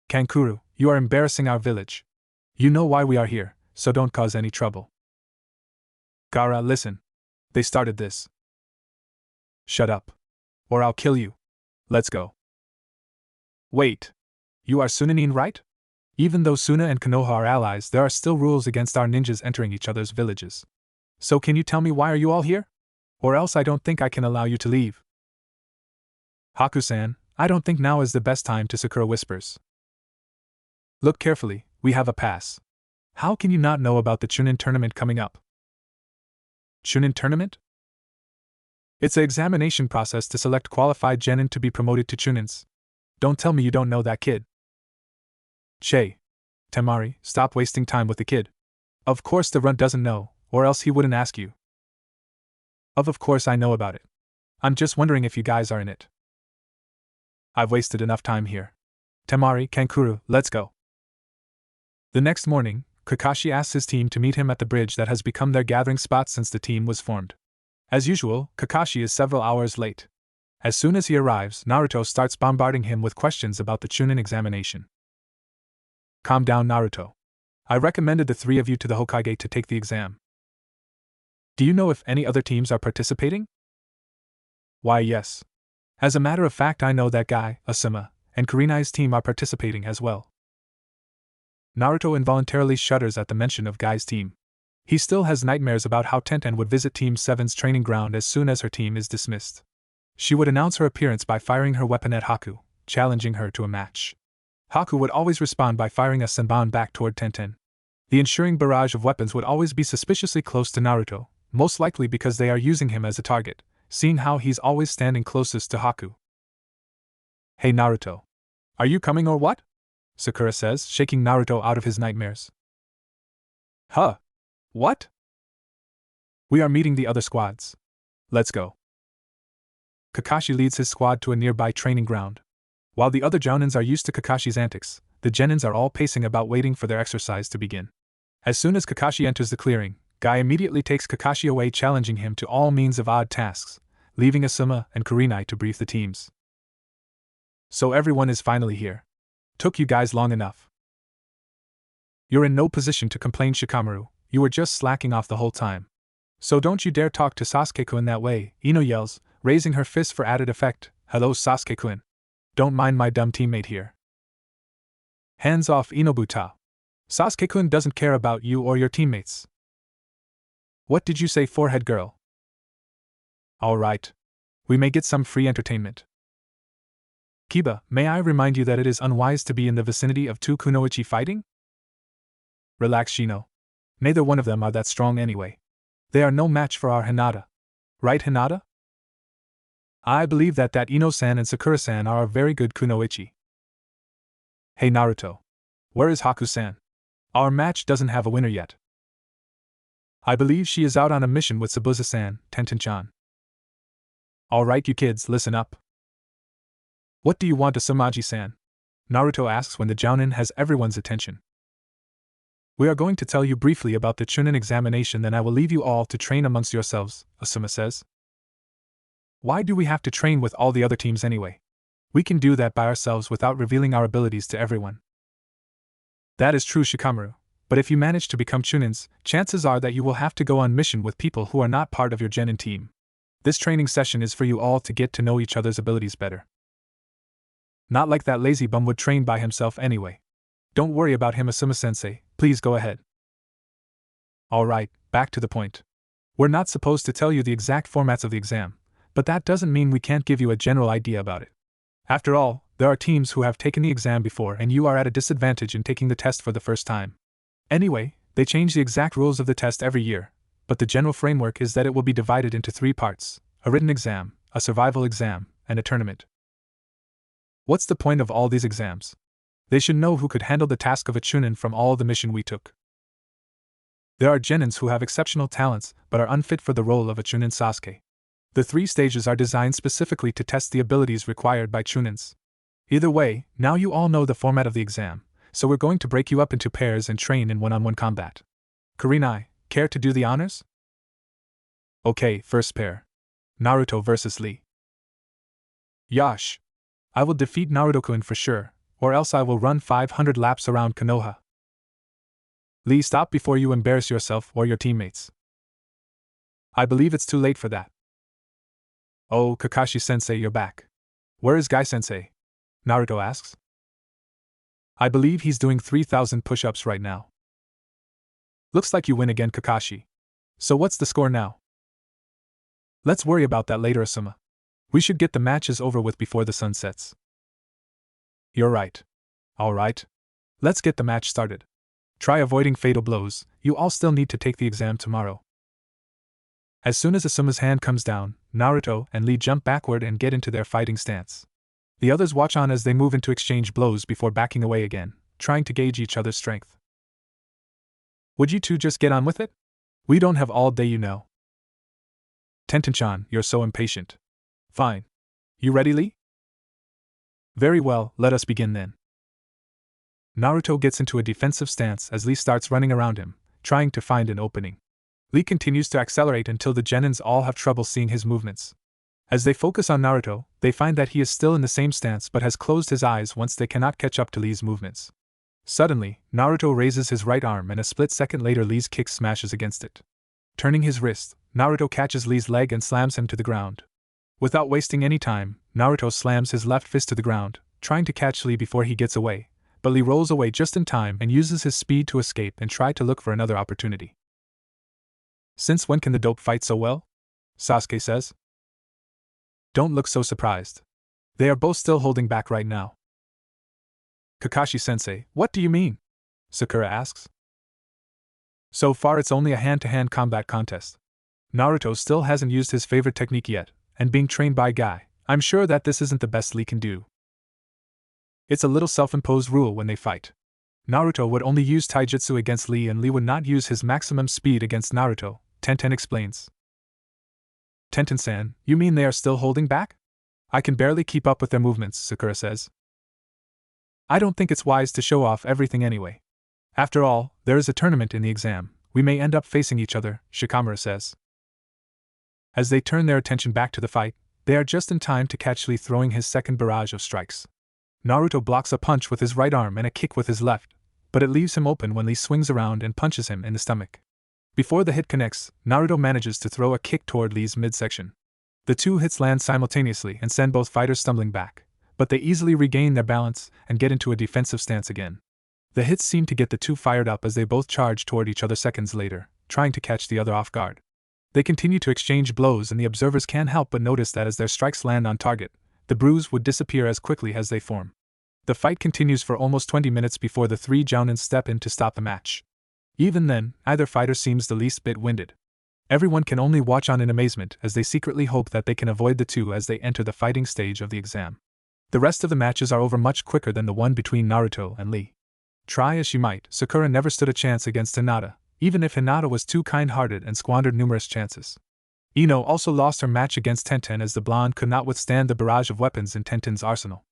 Kankuro, you are embarrassing our village. You know why we are here, so don't cause any trouble. Gaara, listen. They started this. Shut up. Or I'll kill you. Let's go. Wait. You are Sunanin, right? Even though Suna and Konoha are allies, there are still rules against our ninjas entering each other's villages. So can you tell me why are you all here? Or else I don't think I can allow you to leave. Haku-san, I don't think now is the best time, to Sakura whispers. Look carefully, we have a pass. How can you not know about the Chunin tournament coming up? Chunin tournament? It's an examination process to select qualified genin to be promoted to Chunins. Don't tell me you don't know that kid. Che. Temari, stop wasting time with the kid. Of course the runt doesn't know, or else he wouldn't ask you. Of course I know about it. I'm just wondering if you guys are in it. I've wasted enough time here. Temari, Kankuro, let's go. The next morning, Kakashi asks his team to meet him at the bridge that has become their gathering spot since the team was formed. As usual, Kakashi is several hours late. As soon as he arrives, Naruto starts bombarding him with questions about the Chunin examination. Calm down, Naruto. I recommended the three of you to the Hokage to take the exam. Do you know if any other teams are participating? Why, yes. As a matter of fact, I know that Guy, Asuma, and Kurenai's team are participating as well. Naruto involuntarily shudders at the mention of Guy's team. He still has nightmares about how Tenten would visit Team 7's training ground as soon as her team is dismissed. She would announce her appearance by firing her weapon at Haku, challenging her to a match. Haku would always respond by firing a senbon back toward Tenten. The ensuing barrage of weapons would always be suspiciously close to Naruto, most likely because they are using him as a target, seeing how he's always standing closest to Haku. Hey Naruto. Are you coming or what? Sakura says, shaking Naruto out of his nightmares. Huh? What? We are meeting the other squads. Let's go. Kakashi leads his squad to a nearby training ground. While the other Jounins are used to Kakashi's antics, the Genins are all pacing about waiting for their exercise to begin. As soon as Kakashi enters the clearing, Guy immediately takes Kakashi away, challenging him to all means of odd tasks, leaving Asuma and Kurenai to brief the teams. So everyone is finally here. Took you guys long enough. You're in no position to complain, Shikamaru, you were just slacking off the whole time. So don't you dare talk to Sasuke-kun that way, Ino yells, raising her fist for added effect. Hello Sasuke-kun. Don't mind my dumb teammate here. Hands off Inobuta. Sasuke-kun doesn't care about you or your teammates. What did you say, forehead girl? Alright. We may get some free entertainment. Kiba, may I remind you that it is unwise to be in the vicinity of two kunoichi fighting? Relax, Shino. Neither one of them are that strong anyway. They are no match for our Hinata. Right, Hinata? I believe that Ino-san and Sakura-san are a very good kunoichi. Hey Naruto. Where is Haku-san? Our match doesn't have a winner yet. I believe she is out on a mission with Sabuza-san, Tenten-chan. Alright you kids, listen up. What do you want, Asamaji-san? Naruto asks when the Jounin has everyone's attention. We are going to tell you briefly about the Chunin examination, then I will leave you all to train amongst yourselves, Asuma says. Why do we have to train with all the other teams anyway? We can do that by ourselves without revealing our abilities to everyone. That is true, Shikamaru, but if you manage to become Chunins, chances are that you will have to go on mission with people who are not part of your Genin team. This training session is for you all to get to know each other's abilities better. Not like that lazy bum would train by himself anyway. Don't worry about him, Asuma-sensei, please go ahead. Alright, back to the point. We're not supposed to tell you the exact formats of the exam, but that doesn't mean we can't give you a general idea about it. After all, there are teams who have taken the exam before and you are at a disadvantage in taking the test for the first time. Anyway, they change the exact rules of the test every year, but the general framework is that it will be divided into 3 parts, a written exam, a survival exam, and a tournament. What's the point of all these exams? They should know who could handle the task of a Chunin from all the mission we took. There are Genins who have exceptional talents but are unfit for the role of a Chunin. Sasuke. The 3 stages are designed specifically to test the abilities required by Chunins. Either way, now you all know the format of the exam, so we're going to break you up into pairs and train in one-on-one combat. Kurenai, care to do the honors? Okay, first pair. Naruto versus Lee. Yash. I will defeat Naruto-kun for sure, or else I will run 500 laps around Konoha. Lee, stop before you embarrass yourself or your teammates. I believe it's too late for that. Oh, Kakashi-sensei, you're back. Where is Guy-sensei? Naruto asks. I believe he's doing 3,000 push-ups right now. Looks like you win again, Kakashi. So what's the score now? Let's worry about that later, Asuma. We should get the matches over with before the sun sets. You're right. Alright. Let's get the match started. Try avoiding fatal blows, you all still need to take the exam tomorrow. As soon as Asuma's hand comes down, Naruto and Lee jump backward and get into their fighting stance. The others watch on as they move into exchange blows before backing away again, trying to gauge each other's strength. Would you two just get on with it? We don't have all day, you know. Tenten-chan, you're so impatient. Fine. You ready, Lee? Very well, let us begin then. Naruto gets into a defensive stance as Lee starts running around him, trying to find an opening. Lee continues to accelerate until the Genins all have trouble seeing his movements. As they focus on Naruto, they find that he is still in the same stance but has closed his eyes once they cannot catch up to Lee's movements. Suddenly, Naruto raises his right arm and a split second later Lee's kick smashes against it. Turning his wrist, Naruto catches Lee's leg and slams him to the ground. Without wasting any time, Naruto slams his left fist to the ground, trying to catch Lee before he gets away, but Lee rolls away just in time and uses his speed to escape and try to look for another opportunity. Since when can the dope fight so well? Sasuke says. Don't look so surprised. They are both still holding back right now. Kakashi-sensei, what do you mean? Sakura asks. So far it's only a hand-to-hand combat contest. Naruto still hasn't used his favorite technique yet, and being trained by Guy, I'm sure that this isn't the best Lee can do. It's a little self-imposed rule when they fight. Naruto would only use taijutsu against Lee and Lee would not use his maximum speed against Naruto, Tenten explains. Tenten-san, you mean they are still holding back? I can barely keep up with their movements, Sakura says. I don't think it's wise to show off everything anyway. After all, there is a tournament in the exam, we may end up facing each other, Shikamaru says. As they turn their attention back to the fight, they are just in time to catch Lee throwing his second barrage of strikes. Naruto blocks a punch with his right arm and a kick with his left, but it leaves him open when Lee swings around and punches him in the stomach. Before the hit connects, Naruto manages to throw a kick toward Lee's midsection. The two hits land simultaneously and send both fighters stumbling back, but they easily regain their balance and get into a defensive stance again. The hits seem to get the two fired up as they both charge toward each other seconds later, trying to catch the other off guard. They continue to exchange blows, and the observers can't help but notice that as their strikes land on target, the bruise would disappear as quickly as they form. The fight continues for almost 20 minutes before the three jounins step in to stop the match. Even then, neither fighter seems the least bit winded. Everyone can only watch on in amazement as they secretly hope that they can avoid the two as they enter the fighting stage of the exam. The rest of the matches are over much quicker than the one between Naruto and Lee. Try as she might, Sakura never stood a chance against Hinata, even if Hinata was too kind-hearted and squandered numerous chances. Ino also lost her match against Tenten as the blonde could not withstand the barrage of weapons in Tenten's arsenal.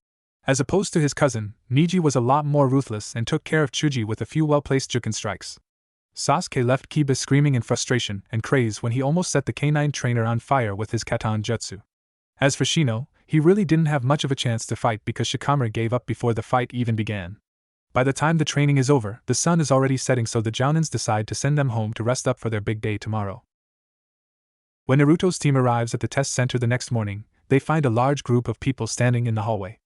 As opposed to his cousin, Niji was a lot more ruthless and took care of Chuji with a few well-placed juken strikes. Sasuke left Kiba screaming in frustration and craze when he almost set the canine trainer on fire with his Katon Jutsu. As for Shino, he really didn't have much of a chance to fight because Shikamaru gave up before the fight even began. By the time the training is over, the sun is already setting, so the jounins decide to send them home to rest up for their big day tomorrow. When Naruto's team arrives at the test center the next morning, they find a large group of people standing in the hallway.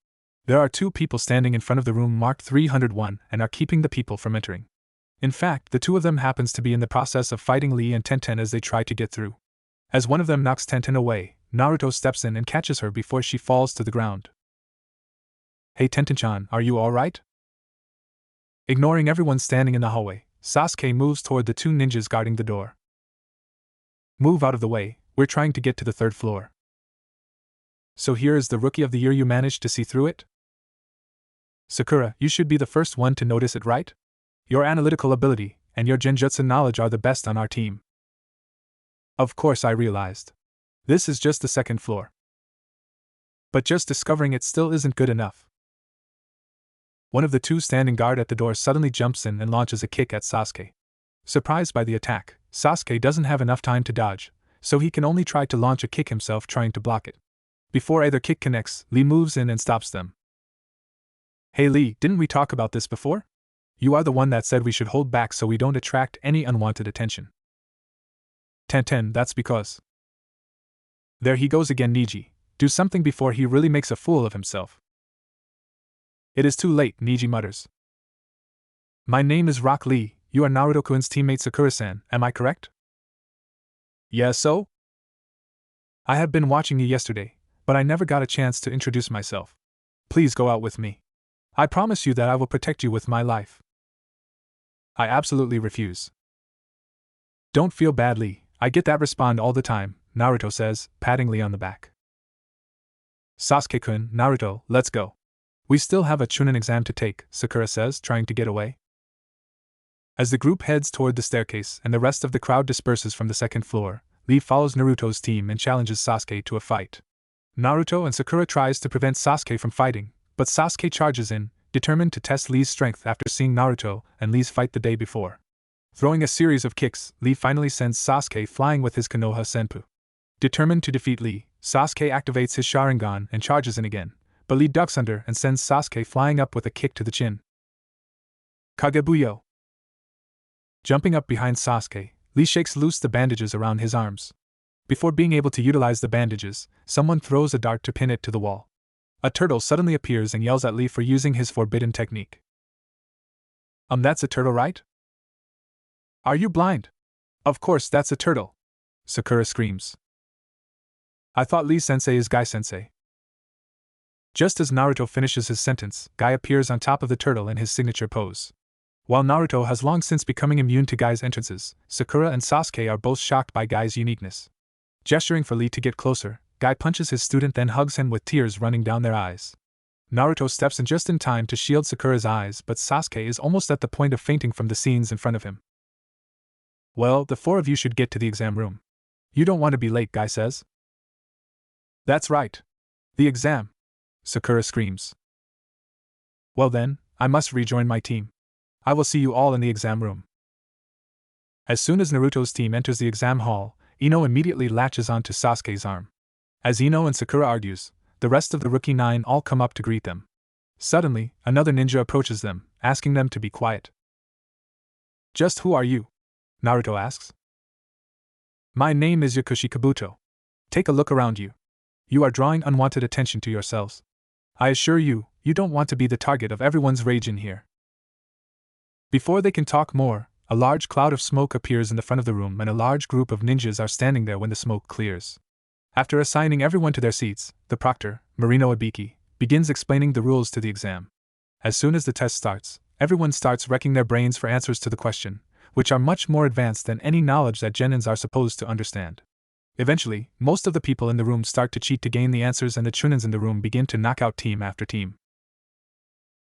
There are two people standing in front of the room marked 301 and are keeping the people from entering. In fact, the two of them happens to be in the process of fighting Lee and Tenten as they try to get through. As one of them knocks Tenten away, Naruto steps in and catches her before she falls to the ground. "Hey Tenten-chan, are you alright?" Ignoring everyone standing in the hallway, Sasuke moves toward the two ninjas guarding the door. "Move out of the way, we're trying to get to the third floor." "So here is the Rookie of the Year, you managed to see through it?" "Sakura, you should be the first one to notice it, right? Your analytical ability and your genjutsu knowledge are the best on our team." "Of course, I realized. This is just the second floor. But just discovering it still isn't good enough." One of the two standing guard at the door suddenly jumps in and launches a kick at Sasuke. Surprised by the attack, Sasuke doesn't have enough time to dodge, so he can only try to launch a kick himself, trying to block it. Before either kick connects, Lee moves in and stops them. "Hey Lee, didn't we talk about this before? You are the one that said we should hold back so we don't attract any unwanted attention." "Tenten, that's because..." "There he goes again, Niji. Do something before he really makes a fool of himself." "It is too late," Niji mutters. "My name is Rock Lee, you are Naruto-kun's teammate Sakura-san, am I correct?" "Yes, so?" "I have been watching you yesterday, but I never got a chance to introduce myself. Please go out with me. I promise you that I will protect you with my life." "I absolutely refuse." "Don't feel bad, Lee, I get that respond all the time," Naruto says, patting Lee on the back. "Sasuke-kun, Naruto, let's go. We still have a Chunin exam to take," Sakura says, trying to get away. As the group heads toward the staircase and the rest of the crowd disperses from the second floor, Lee follows Naruto's team and challenges Sasuke to a fight. Naruto and Sakura tries to prevent Sasuke from fighting, but Sasuke charges in, determined to test Lee's strength after seeing Naruto and Lee's fight the day before. Throwing a series of kicks, Lee finally sends Sasuke flying with his Konoha Senpu. Determined to defeat Lee, Sasuke activates his Sharingan and charges in again, but Lee ducks under and sends Sasuke flying up with a kick to the chin. Kagebuyo! Jumping up behind Sasuke, Lee shakes loose the bandages around his arms. Before being able to utilize the bandages, someone throws a dart to pin it to the wall. A turtle suddenly appears and yells at Lee for using his forbidden technique. That's a turtle, right? Are you blind? Of course that's a turtle!" Sakura screams. "I thought Lee-sensei is Guy-sensei." Just as Naruto finishes his sentence, Guy appears on top of the turtle in his signature pose. While Naruto has long since becoming immune to Guy's entrances, Sakura and Sasuke are both shocked by Guy's uniqueness. Gesturing for Lee to get closer, Guy punches his student, then hugs him with tears running down their eyes. Naruto steps in just in time to shield Sakura's eyes, but Sasuke is almost at the point of fainting from the scenes in front of him. "Well, the four of you should get to the exam room. You don't want to be late," Guy says. "That's right. The exam!" Sakura screams. "Well then, I must rejoin my team. I will see you all in the exam room." As soon as Naruto's team enters the exam hall, Ino immediately latches onto Sasuke's arm. As Ino and Sakura argues, the rest of the Rookie 9 all come up to greet them. Suddenly, another ninja approaches them, asking them to be quiet. Just who are you? Naruto asks. My name is Yakushi Kabuto. Take a look around you. You are drawing unwanted attention to yourselves. I assure you, you don't want to be the target of everyone's rage in here. Before they can talk more, a large cloud of smoke appears in the front of the room and a large group of ninjas are standing there when the smoke clears. After assigning everyone to their seats, the proctor, Marino Ibiki, begins explaining the rules to the exam. As soon as the test starts, everyone starts wrecking their brains for answers to the question, which are much more advanced than any knowledge that genins are supposed to understand. Eventually, most of the people in the room start to cheat to gain the answers and the chunins in the room begin to knock out team after team.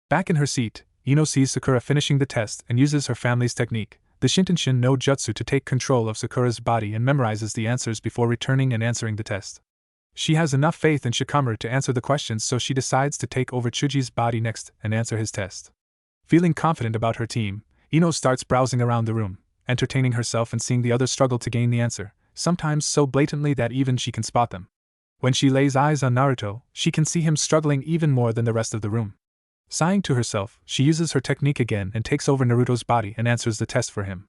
Back in her seat, Ino sees Sakura finishing the test and uses her family's technique, the Shintenshin no Jutsu, to take control of Sakura's body and memorizes the answers before returning and answering the test. She has enough faith in Shikamaru to answer the questions, so she decides to take over Chuji's body next and answer his test. Feeling confident about her team, Ino starts browsing around the room, entertaining herself and seeing the others struggle to gain the answer, sometimes so blatantly that even she can spot them. When she lays eyes on Naruto, she can see him struggling even more than the rest of the room. Sighing to herself, she uses her technique again and takes over Naruto's body and answers the test for him.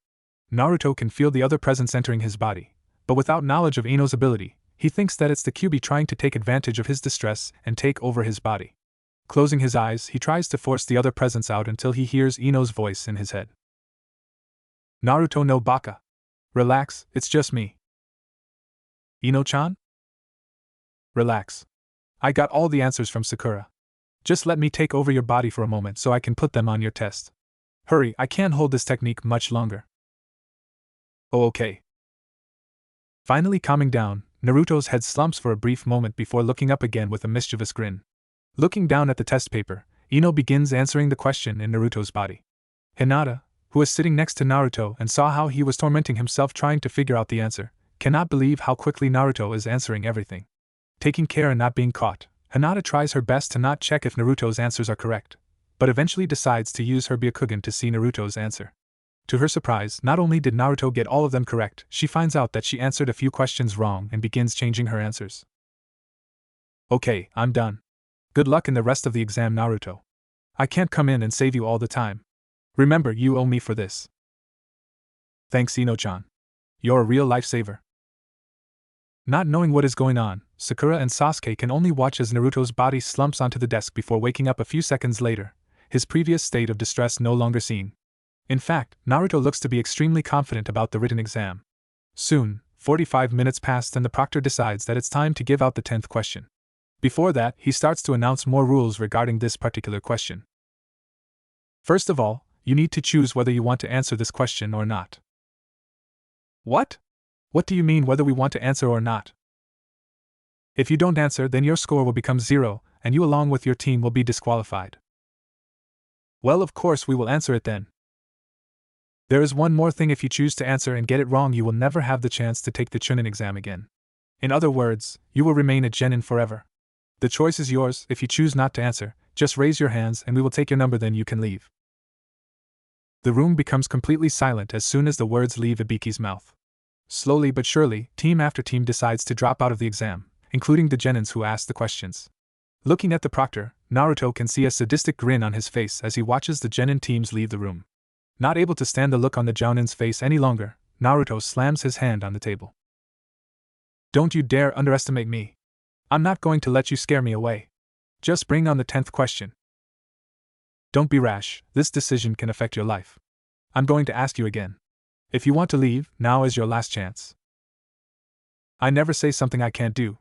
Naruto can feel the other presence entering his body, but without knowledge of Ino's ability, he thinks that it's the Kyuubi trying to take advantage of his distress and take over his body. Closing his eyes, he tries to force the other presence out until he hears Ino's voice in his head. Naruto no baka. Relax, it's just me. Ino-chan? Relax. I got all the answers from Sakura. Just let me take over your body for a moment so I can put them on your test. Hurry, I can't hold this technique much longer. Oh, okay. Finally calming down, Naruto's head slumps for a brief moment before looking up again with a mischievous grin. Looking down at the test paper, Ino begins answering the question in Naruto's body. Hinata, who was sitting next to Naruto and saw how he was tormenting himself trying to figure out the answer, cannot believe how quickly Naruto is answering everything. Taking care and not being caught, Hinata tries her best to not check if Naruto's answers are correct, but eventually decides to use her Byakugan to see Naruto's answer. To her surprise, not only did Naruto get all of them correct, she finds out that she answered a few questions wrong and begins changing her answers. Okay, I'm done. Good luck in the rest of the exam, Naruto. I can't come in and save you all the time. Remember, you owe me for this. Thanks, Ino-chan. You're a real lifesaver. Not knowing what is going on, Sakura and Sasuke can only watch as Naruto's body slumps onto the desk before waking up a few seconds later, his previous state of distress no longer seen. In fact, Naruto looks to be extremely confident about the written exam. Soon, 45 minutes passed and the proctor decides that it's time to give out the 10th question. Before that, he starts to announce more rules regarding this particular question. First of all, you need to choose whether you want to answer this question or not. What? What do you mean whether we want to answer or not? If you don't answer, then your score will become 0, and you along with your team will be disqualified. Well, of course we will answer it then. There is one more thing: if you choose to answer and get it wrong, you will never have the chance to take the Chunin exam again. In other words, you will remain a genin forever. The choice is yours. If you choose not to answer, just raise your hands and we will take your number, then you can leave. The room becomes completely silent as soon as the words leave Ibiki's mouth. Slowly but surely, team after team decides to drop out of the exam, including the genins who asked the questions. Looking at the proctor, Naruto can see a sadistic grin on his face as he watches the genin teams leave the room. Not able to stand the look on the jounin's face any longer, Naruto slams his hand on the table. Don't you dare underestimate me. I'm not going to let you scare me away. Just bring on the 10th question. Don't be rash, this decision can affect your life. I'm going to ask you again. If you want to leave, now is your last chance. I never say something I can't do.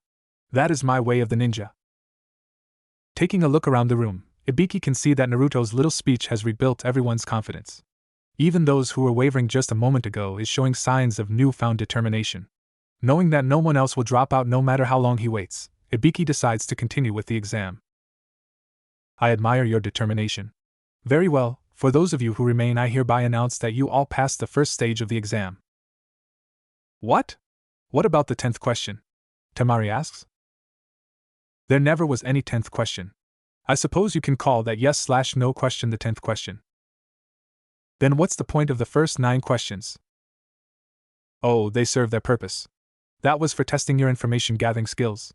That is my way of the ninja. Taking a look around the room, Ibiki can see that Naruto's little speech has rebuilt everyone's confidence. Even those who were wavering just a moment ago is showing signs of newfound determination. Knowing that no one else will drop out no matter how long he waits, Ibiki decides to continue with the exam. I admire your determination. Very well, for those of you who remain, I hereby announce that you all passed the first stage of the exam. What? What about the 10th question? Temari asks. There never was any 10th question. I suppose you can call that yes/no question the 10th question. Then what's the point of the first 9 questions? Oh, they serve their purpose. That was for testing your information gathering skills.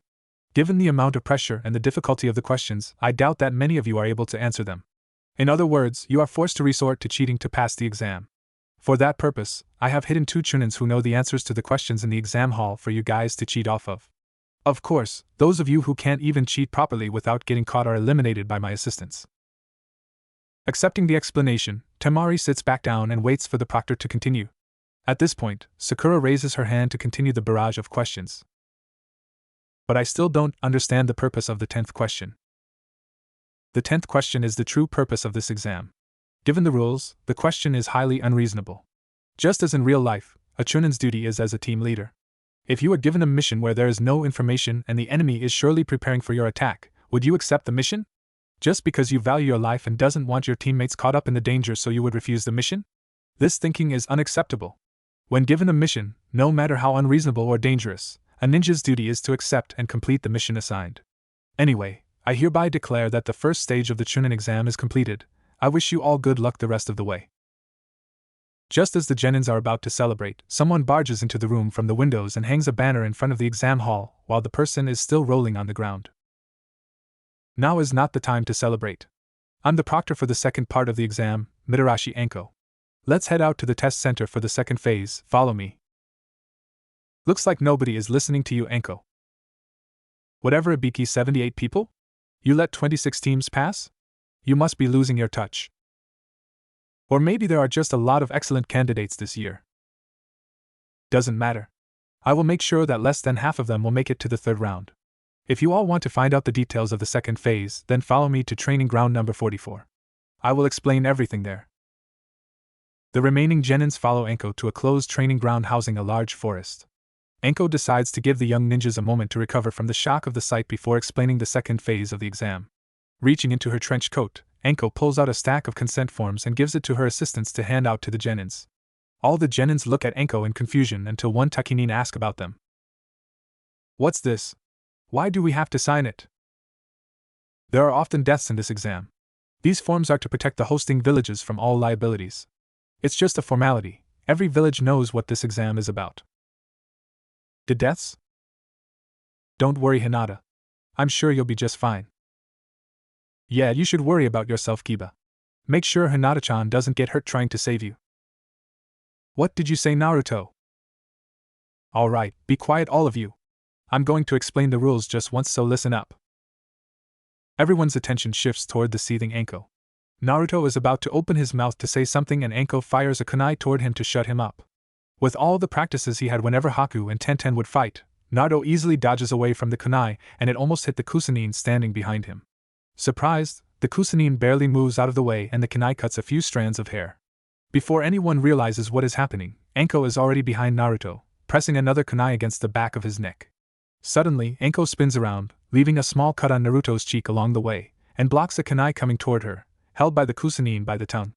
Given the amount of pressure and the difficulty of the questions, I doubt that many of you are able to answer them. In other words, you are forced to resort to cheating to pass the exam. For that purpose, I have hidden 2 chunins who know the answers to the questions in the exam hall for you guys to cheat off of. Of course, those of you who can't even cheat properly without getting caught are eliminated by my assistants. Accepting the explanation, Temari sits back down and waits for the proctor to continue. At this point, Sakura raises her hand to continue the barrage of questions. But I still don't understand the purpose of the 10th question. The 10th question is the true purpose of this exam. Given the rules, the question is highly unreasonable. Just as in real life, a chunin's duty is as a team leader. If you are given a mission where there is no information and the enemy is surely preparing for your attack, would you accept the mission? Just because you value your life and doesn't want your teammates caught up in the danger, so you would refuse the mission? This thinking is unacceptable. When given a mission, no matter how unreasonable or dangerous, a ninja's duty is to accept and complete the mission assigned. Anyway, I hereby declare that the first stage of the chunin exam is completed. I wish you all good luck the rest of the way. Just as the genins are about to celebrate, someone barges into the room from the windows and hangs a banner in front of the exam hall while the person is still rolling on the ground. Now is not the time to celebrate. I'm the proctor for the second part of the exam, Mitarashi Anko. Let's head out to the test center for the second phase. Follow me. Looks like nobody is listening to you, Anko. Whatever, Ibiki, 78 people? You let 26 teams pass? You must be losing your touch. Or maybe there are just a lot of excellent candidates this year. Doesn't matter. I will make sure that less than half of them will make it to the 3rd round. If you all want to find out the details of the second phase, then follow me to training ground number 44. I will explain everything there. The remaining genins follow Anko to a closed training ground housing a large forest. Anko decides to give the young ninjas a moment to recover from the shock of the sight before explaining the second phase of the exam. Reaching into her trench coat, Anko pulls out a stack of consent forms and gives it to her assistants to hand out to the genins. All the genins look at Anko in confusion until one Takinin asks about them. What's this? Why do we have to sign it? There are often deaths in this exam. These forms are to protect the hosting villages from all liabilities. It's just a formality. Every village knows what this exam is about. The deaths? Don't worry, Hinata. I'm sure you'll be just fine. Yeah, you should worry about yourself, Kiba. Make sure Hinata-chan doesn't get hurt trying to save you. What did you say, Naruto? Alright, be quiet all of you. I'm going to explain the rules just once, so listen up. Everyone's attention shifts toward the seething Anko. Naruto is about to open his mouth to say something and Anko fires a kunai toward him to shut him up. With all the practices he had whenever Haku and Tenten would fight, Naruto easily dodges away from the kunai and it almost hit the kusanin standing behind him. Surprised, the kusanin barely moves out of the way and the kunai cuts a few strands of hair. Before anyone realizes what is happening, Anko is already behind Naruto, pressing another kunai against the back of his neck. Suddenly, Anko spins around, leaving a small cut on Naruto's cheek along the way, and blocks a kunai coming toward her, held by the kusanin by the tongue.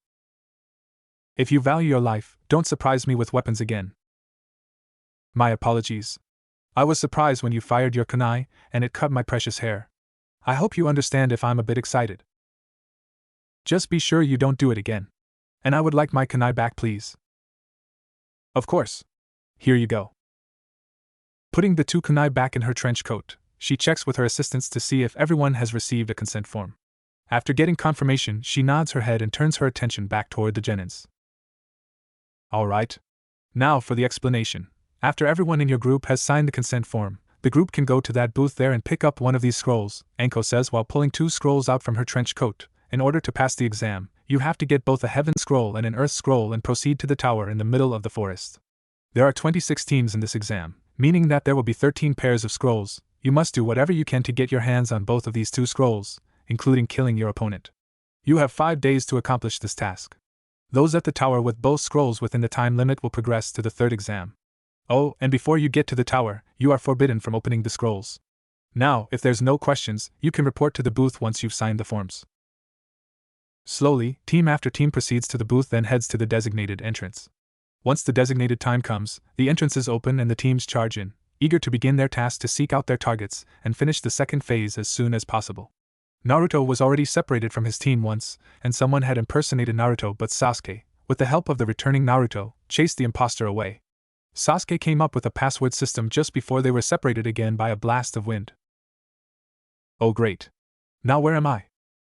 If you value your life, don't surprise me with weapons again. My apologies. I was surprised when you fired your kunai, and it cut my precious hair. I hope you understand if I'm a bit excited. Just be sure you don't do it again. And I would like my kunai back, please. Of course. Here you go. Putting the 2 kunai back in her trench coat, she checks with her assistants to see if everyone has received a consent form. After getting confirmation, she nods her head and turns her attention back toward the genins. Alright. Now for the explanation. After everyone in your group has signed the consent form, the group can go to that booth there and pick up one of these scrolls, Anko says while pulling 2 scrolls out from her trench coat. In order to pass the exam, you have to get both a heaven scroll and an earth scroll and proceed to the tower in the middle of the forest. There are 26 teams in this exam, meaning that there will be 13 pairs of scrolls. You must do whatever you can to get your hands on both of these 2 scrolls, including killing your opponent. You have 5 days to accomplish this task. Those at the tower with both scrolls within the time limit will progress to the 3rd exam. Oh, and before you get to the tower, you are forbidden from opening the scrolls. Now, if there's no questions, you can report to the booth once you've signed the forms. Slowly, team after team proceeds to the booth, then heads to the designated entrance. Once the designated time comes, the entrance is open and the teams charge in, eager to begin their task to seek out their targets and finish the second phase as soon as possible. Naruto was already separated from his team once, and someone had impersonated Naruto, but Sasuke, with the help of the returning Naruto, chased the imposter away. Sasuke came up with a password system just before they were separated again by a blast of wind. Oh great. Now where am I?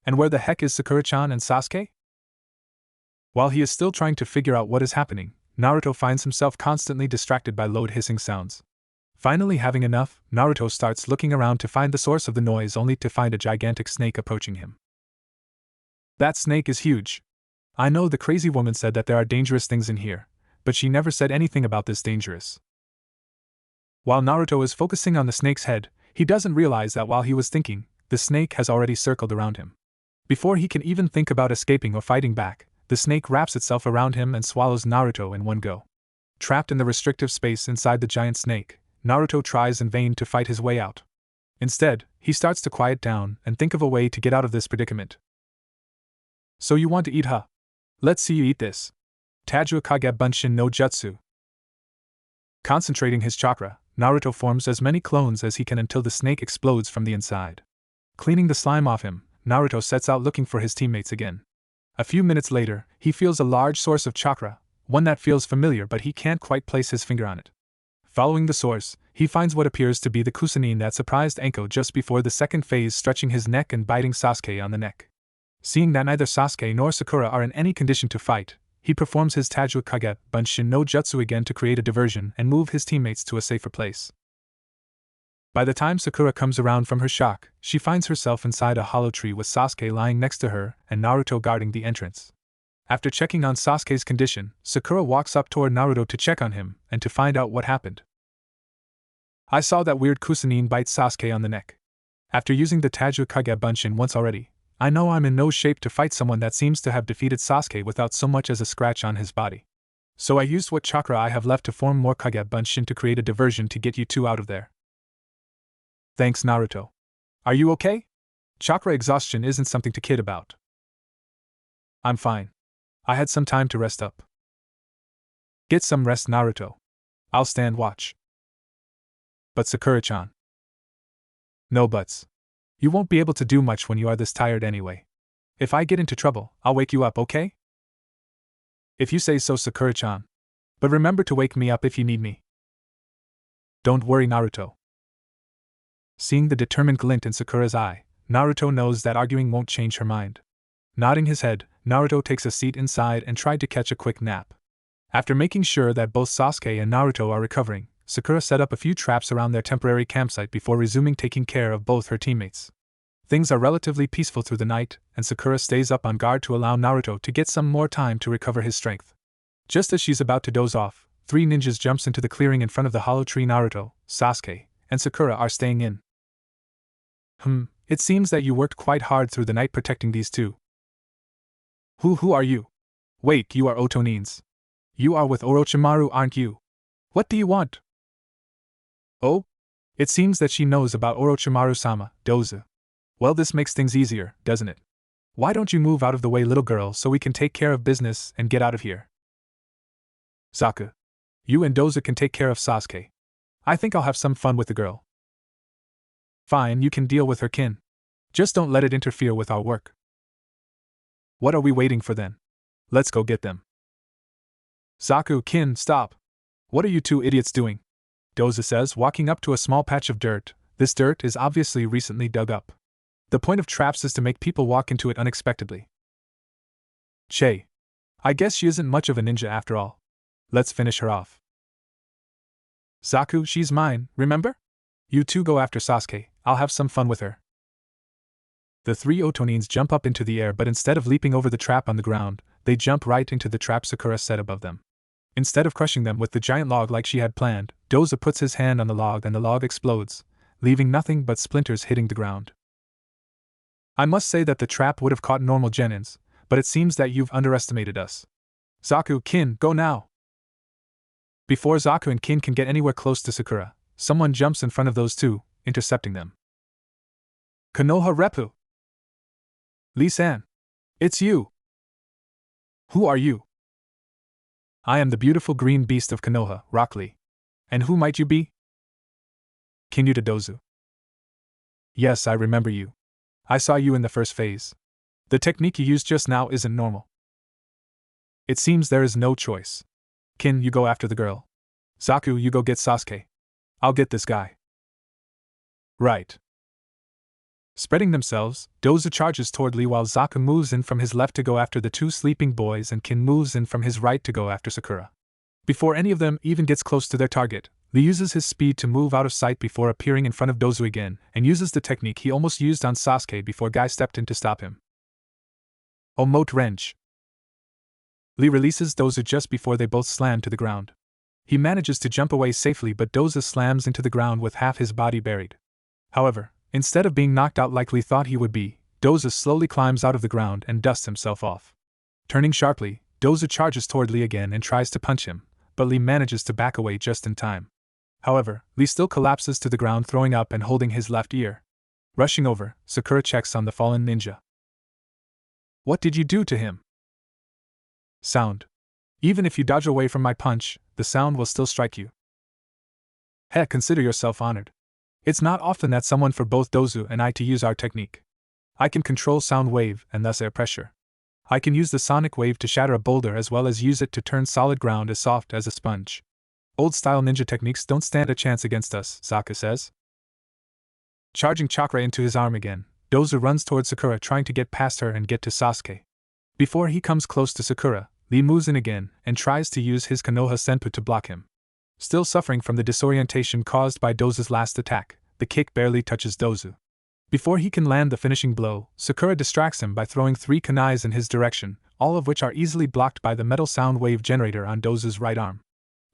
And where the heck is Sakura-chan and Sasuke? While he is still trying to figure out what is happening, Naruto finds himself constantly distracted by loud hissing sounds. Finally having enough, Naruto starts looking around to find the source of the noise only to find a gigantic snake approaching him. That snake is huge. I know the crazy woman said that there are dangerous things in here, but she never said anything about this dangerous. While Naruto is focusing on the snake's head, he doesn't realize that while he was thinking, the snake has already circled around him. Before he can even think about escaping or fighting back, the snake wraps itself around him and swallows Naruto in one go. Trapped in the restrictive space inside the giant snake, Naruto tries in vain to fight his way out. Instead, he starts to quiet down and think of a way to get out of this predicament. So you want to eat, huh? Let's see you eat this. Tajua Kage Bunshin no Jutsu. Concentrating his chakra, Naruto forms as many clones as he can until the snake explodes from the inside. Cleaning the slime off him, Naruto sets out looking for his teammates again. A few minutes later, he feels a large source of chakra, one that feels familiar but he can't quite place his finger on it. Following the source, he finds what appears to be the Kusanin that surprised Anko just before the second phase, stretching his neck and biting Sasuke on the neck. Seeing that neither Sasuke nor Sakura are in any condition to fight, he performs his Tajua Kage Bunshin no Jutsu again to create a diversion and move his teammates to a safer place. By the time Sakura comes around from her shock, she finds herself inside a hollow tree with Sasuke lying next to her and Naruto guarding the entrance. After checking on Sasuke's condition, Sakura walks up toward Naruto to check on him and to find out what happened. I saw that weird Kusanin bite Sasuke on the neck. After using the Tajua Kage Bunshin once already, I know I'm in no shape to fight someone that seems to have defeated Sasuke without so much as a scratch on his body. So I used what chakra I have left to form more Kage Bunshin to create a diversion to get you two out of there. Thanks, Naruto. Are you okay? Chakra exhaustion isn't something to kid about. I'm fine. I had some time to rest up. Get some rest, Naruto. I'll stand watch. But Sakura-chan. No buts. You won't be able to do much when you are this tired anyway. If I get into trouble, I'll wake you up, okay? If you say so, Sakura-chan. But remember to wake me up if you need me. Don't worry, Naruto. Seeing the determined glint in Sakura's eye, Naruto knows that arguing won't change her mind. Nodding his head, Naruto takes a seat inside and tried to catch a quick nap. After making sure that both Sasuke and Naruto are recovering, Sakura set up a few traps around their temporary campsite before resuming taking care of both her teammates. Things are relatively peaceful through the night, and Sakura stays up on guard to allow Naruto to get some more time to recover his strength. Just as she's about to doze off, 3 ninjas jumps into the clearing in front of the hollow tree. Naruto, Sasuke, and Sakura are staying in. It seems that you worked quite hard through the night protecting these two. Who are you? Wait, you are Otonins. You are with Orochimaru, aren't you? What do you want? Oh? It seems that she knows about Orochimaru-sama, Dozu. Well, this makes things easier, doesn't it? Why don't you move out of the way, little girl, so we can take care of business and get out of here? Zaku. You and Dozu can take care of Sasuke. I think I'll have some fun with the girl. Fine, you can deal with her, kin. Just don't let it interfere with our work. What are we waiting for then? Let's go get them. Zaku, kin, stop. What are you two idiots doing? Dozu says, walking up to a small patch of dirt. This dirt is obviously recently dug up. The point of traps is to make people walk into it unexpectedly. Che. I guess she isn't much of a ninja after all. Let's finish her off. Zaku, she's mine, remember? You two go after Sasuke, I'll have some fun with her. The 3 Otonins jump up into the air, but instead of leaping over the trap on the ground, they jump right into the trap Sakura set above them. Instead of crushing them with the giant log like she had planned, Dozu puts his hand on the log and the log explodes, leaving nothing but splinters hitting the ground. I must say that the trap would have caught normal genins, but it seems that you've underestimated us. Zaku, kin, go now! Before Zaku and kin can get anywhere close to Sakura, someone jumps in front of those two, intercepting them. Konoha Reppu! Lee-san! It's you! Who are you? I am the beautiful green beast of Konoha, Rock Lee. And who might you be? Kinyuta Dozu. Yes, I remember you. I saw you in the first phase. The technique you used just now isn't normal. It seems there is no choice. Kin, you go after the girl. Zaku, you go get Sasuke. I'll get this guy. Right. Spreading themselves, Dozu charges toward Lee while Zaku moves in from his left to go after the two sleeping boys and Kin moves in from his right to go after Sakura. Before any of them even gets close to their target, Lee uses his speed to move out of sight before appearing in front of Dozu again, and uses the technique he almost used on Sasuke before Guy stepped in to stop him. Omote Wrench. Lee releases Dozu just before they both slam to the ground. He manages to jump away safely, but Dozu slams into the ground with half his body buried. However, instead of being knocked out like Lee thought he would be, Dozu slowly climbs out of the ground and dusts himself off. Turning sharply, Dozu charges toward Lee again and tries to punch him, but Lee manages to back away just in time. However, Lee still collapses to the ground, throwing up and holding his left ear. Rushing over, Sakura checks on the fallen ninja. What did you do to him? Sound. Even if you dodge away from my punch, the sound will still strike you. Heck, consider yourself honored. It's not often that someone for both Dozu and I to use our technique. I can control sound wave and thus air pressure. I can use the sonic wave to shatter a boulder as well as use it to turn solid ground as soft as a sponge. Old-style ninja techniques don't stand a chance against us, Sasuke says. Charging chakra into his arm again, Dozu runs towards Sakura trying to get past her and get to Sasuke. Before he comes close to Sakura, Lee moves in again and tries to use his Konoha Senpu to block him. Still suffering from the disorientation caused by Dozu's last attack, the kick barely touches Dozu. Before he can land the finishing blow, Sakura distracts him by throwing 3 kunais in his direction, all of which are easily blocked by the metal sound wave generator on Dozu's right arm.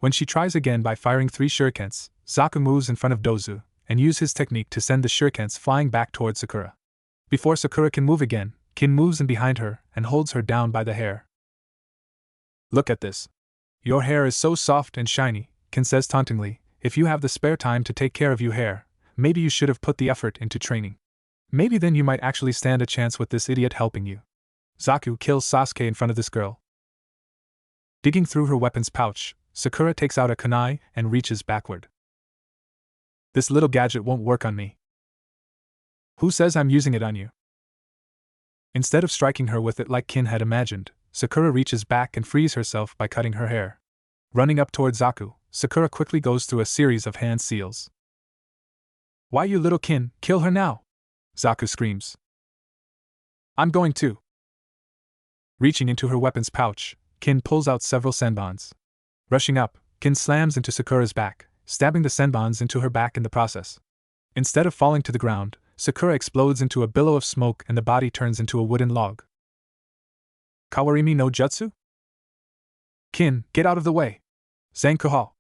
When she tries again by firing 3 shurikens, Zaku moves in front of Dozu and uses his technique to send the shurikens flying back towards Sakura. Before Sakura can move again, Kin moves in behind her and holds her down by the hair. Look at this. Your hair is so soft and shiny, Kin says tauntingly. If you have the spare time to take care of your hair, maybe you should have put the effort into training. Maybe then you might actually stand a chance with this idiot helping you. Zaku kills Sasuke in front of this girl. Digging through her weapon's pouch, Sakura takes out a kunai and reaches backward. This little gadget won't work on me. Who says I'm using it on you? Instead of striking her with it like Kin had imagined, Sakura reaches back and frees herself by cutting her hair. Running up toward Zaku, Sakura quickly goes through a series of hand seals. Why, you little Kin, kill her now! Zaku screams. I'm going to. Reaching into her weapon's pouch, Kin pulls out several senbons. Rushing up, Kin slams into Sakura's back, stabbing the senbons into her back in the process. Instead of falling to the ground, Sakura explodes into a billow of smoke and the body turns into a wooden log. Kawarimi no Jutsu? Kin, get out of the way! Zankuha!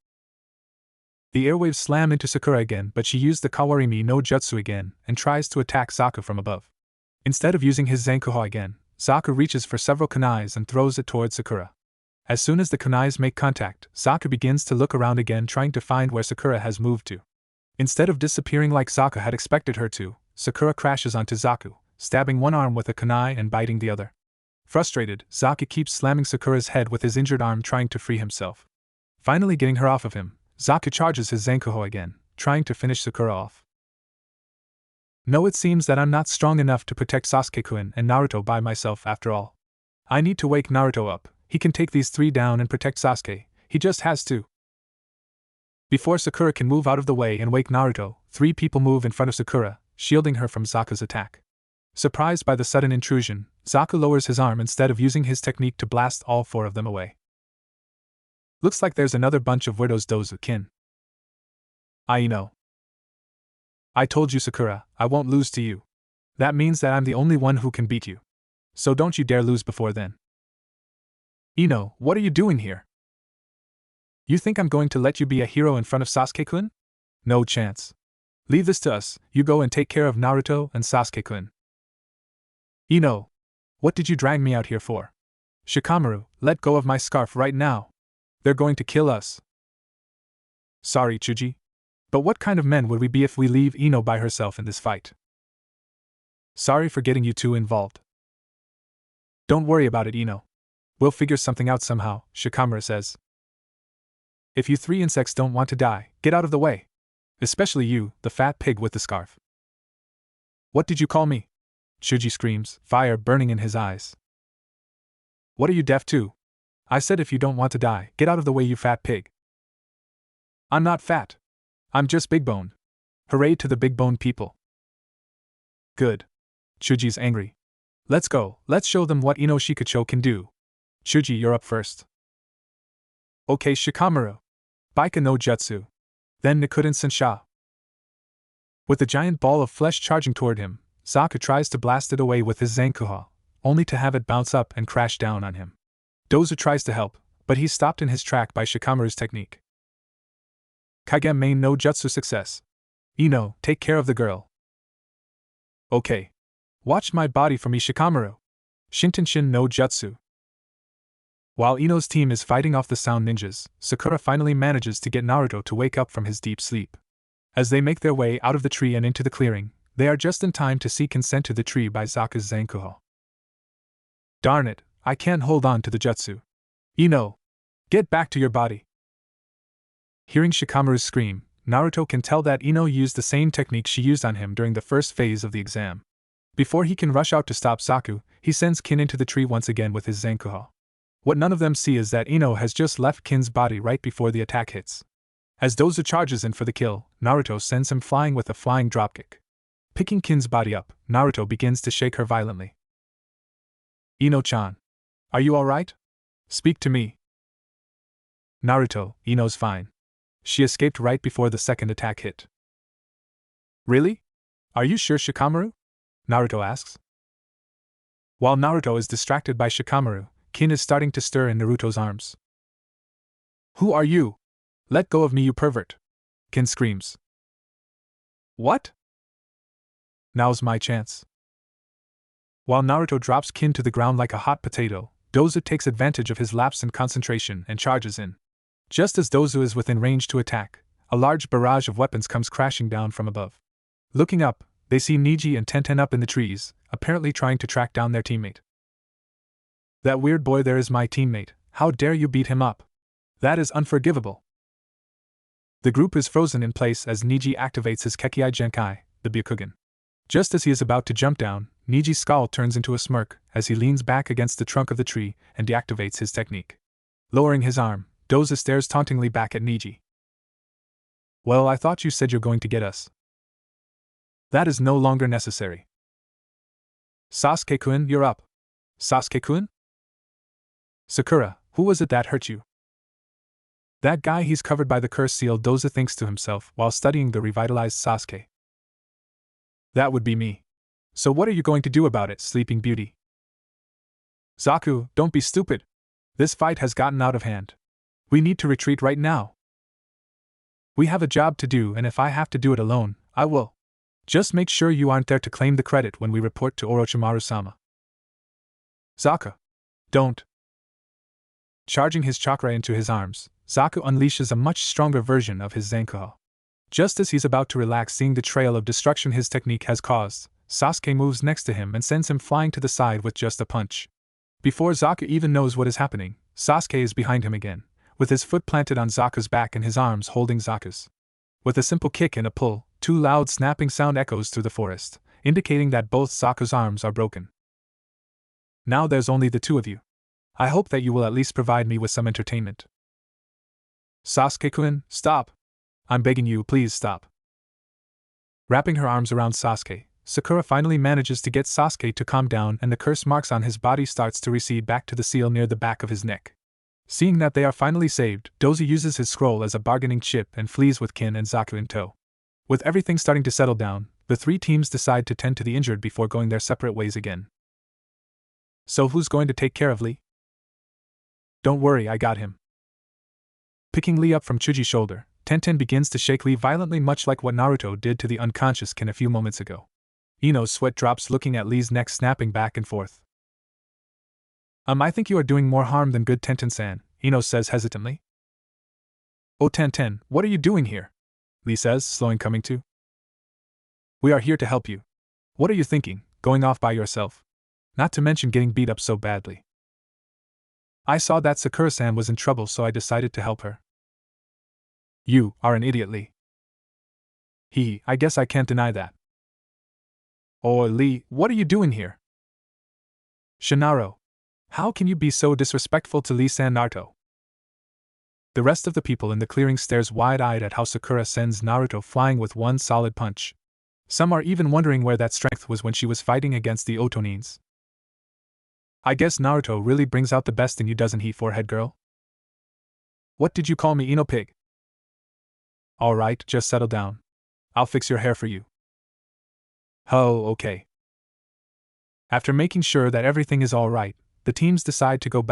The airwaves slam into Sakura again, but she used the Kawarimi no Jutsu again and tries to attack Zaku from above. Instead of using his Zankuha again, Zaku reaches for several kunais and throws it towards Sakura. As soon as the kunais make contact, Zaku begins to look around again, trying to find where Sakura has moved to. Instead of disappearing like Zaku had expected her to, Sakura crashes onto Zaku, stabbing one arm with a kunai and biting the other. Frustrated, Zaku keeps slamming Sakura's head with his injured arm, trying to free himself. Finally getting her off of him, Zaku charges his Zankuho again, trying to finish Sakura off. No, it seems that I'm not strong enough to protect Sasuke-kun and Naruto by myself after all. I need to wake Naruto up. He can take these 3 down and protect Sasuke. He just has to. Before Sakura can move out of the way and wake Naruto, 3 people move in front of Sakura, shielding her from Zaku's attack. Surprised by the sudden intrusion, Zaku lowers his arm instead of using his technique to blast all 4 of them away. Looks like there's another bunch of weirdos, Dozu Kin. I know. I told you, Sakura, I won't lose to you. That means that I'm the only one who can beat you. So don't you dare lose before then. Ino, what are you doing here? You think I'm going to let you be a hero in front of Sasuke-kun? No chance. Leave this to us. You go and take care of Naruto and Sasuke-kun. Ino, what did you drag me out here for? Shikamaru, let go of my scarf right now. They're going to kill us. Sorry, Chuji. But what kind of men would we be if we leave Ino by herself in this fight? Sorry for getting you 2 involved. Don't worry about it, Ino. We'll figure something out somehow, Shikamaru says. If you 3 insects don't want to die, get out of the way. Especially you, the fat pig with the scarf. What did you call me? Chuji screams, fire burning in his eyes. What are you deaf to? I said if you don't want to die, get out of the way, you fat pig. I'm not fat. I'm just big boned. Hooray to the big boned people. Good. Chuji's angry. Let's go, let's show them what Ino Shikacho can do. Chuji, you're up first. Okay, Shikamaru. Baika no Jutsu. Then Nikuden Sensha. With the giant ball of flesh charging toward him, Zaku tries to blast it away with his Zankuha, only to have it bounce up and crash down on him. Dozu tries to help, but he's stopped in his track by Shikamaru's technique. Kage main no Jutsu success. Ino, take care of the girl. Okay. Watch my body for me, Shikamaru. Shintenshin no Jutsu. While Ino's team is fighting off the sound ninjas, Sakura finally manages to get Naruto to wake up from his deep sleep. As they make their way out of the tree and into the clearing, they are just in time to see consent to the tree by Zaku's Zankuha. Darn it, I can't hold on to the jutsu. Ino! Get back to your body! Hearing Shikamaru's scream, Naruto can tell that Ino used the same technique she used on him during the first phase of the exam. Before he can rush out to stop Zaku, he sends Kin into the tree once again with his Zankuha. What none of them see is that Ino has just left Kin's body right before the attack hits. As Dozu charges in for the kill, Naruto sends him flying with a flying dropkick. Picking Kin's body up, Naruto begins to shake her violently. Ino-chan. Are you alright? Speak to me. Naruto, Ino's fine. She escaped right before the second attack hit. Really? Are you sure, Shikamaru? Naruto asks. While Naruto is distracted by Shikamaru, Kin is starting to stir in Naruto's arms. Who are you? Let go of me, you pervert! Kin screams. What? Now's my chance. While Naruto drops Kin to the ground like a hot potato, Dozu takes advantage of his lapse in concentration and charges in. Just as Dozu is within range to attack, a large barrage of weapons comes crashing down from above. Looking up, they see Niji and Tenten up in the trees, apparently trying to track down their teammate. That weird boy there is my teammate, how dare you beat him up? That is unforgivable. The group is frozen in place as Niji activates his Kekkei Genkai, the Byakugan. Just as he is about to jump down, Niji's scowl turns into a smirk as he leans back against the trunk of the tree and deactivates his technique. Lowering his arm, Dozu stares tauntingly back at Niji. Well, I thought you said you're going to get us. That is no longer necessary. Sasuke-kun, you're up. Sasuke-kun? Sakura, who was it that hurt you? That guy, he's covered by the curse seal, Dozu thinks to himself while studying the revitalized Sasuke. That would be me. So what are you going to do about it, Sleeping Beauty? Zaku, don't be stupid. This fight has gotten out of hand. We need to retreat right now. We have a job to do, and if I have to do it alone, I will. Just make sure you aren't there to claim the credit when we report to Orochimaru-sama. Zaku. Don't. Charging his chakra into his arms, Zaku unleashes a much stronger version of his Zankuha. Just as he's about to relax seeing the trail of destruction his technique has caused, Sasuke moves next to him and sends him flying to the side with just a punch. Before Zaku even knows what is happening, Sasuke is behind him again, with his foot planted on Zaku's back and his arms holding Zaku's. With a simple kick and a pull, two loud snapping sound echoes through the forest, indicating that both Zaku's arms are broken. Now there's only the two of you. I hope that you will at least provide me with some entertainment. Sasuke-kun, stop! I'm begging you, please stop. Wrapping her arms around Sasuke, Sakura finally manages to get Sasuke to calm down and the curse marks on his body starts to recede back to the seal near the back of his neck. Seeing that they are finally saved, Dozu uses his scroll as a bargaining chip and flees with Kin and Zaku in tow. With everything starting to settle down, the three teams decide to tend to the injured before going their separate ways again. So who's going to take care of Lee? Don't worry, I got him. Picking Lee up from Chuji's shoulder, Tenten begins to shake Lee violently, much like what Naruto did to the unconscious Kin a few moments ago. Ino's sweat drops looking at Lee's neck snapping back and forth. I think you are doing more harm than good, Tenten-san, Ino says hesitantly. Oh Tenten, what are you doing here? Lee says, slowing coming to. We are here to help you. What are you thinking, going off by yourself? Not to mention getting beat up so badly. I saw that Sakura-san was in trouble, so I decided to help her. You are an idiot, Lee. I guess I can't deny that. Oh, Lee, what are you doing here? Shinaro, how can you be so disrespectful to Lee-san? Naruto? The rest of the people in the clearing stares wide-eyed at how Sakura sends Naruto flying with one solid punch. Some are even wondering where that strength was when she was fighting against the Otonins. I guess Naruto really brings out the best in you, doesn't he, forehead girl? What did you call me, Ino Pig? Alright, just settle down. I'll fix your hair for you. Oh, okay. After making sure that everything is alright, the teams decide to go back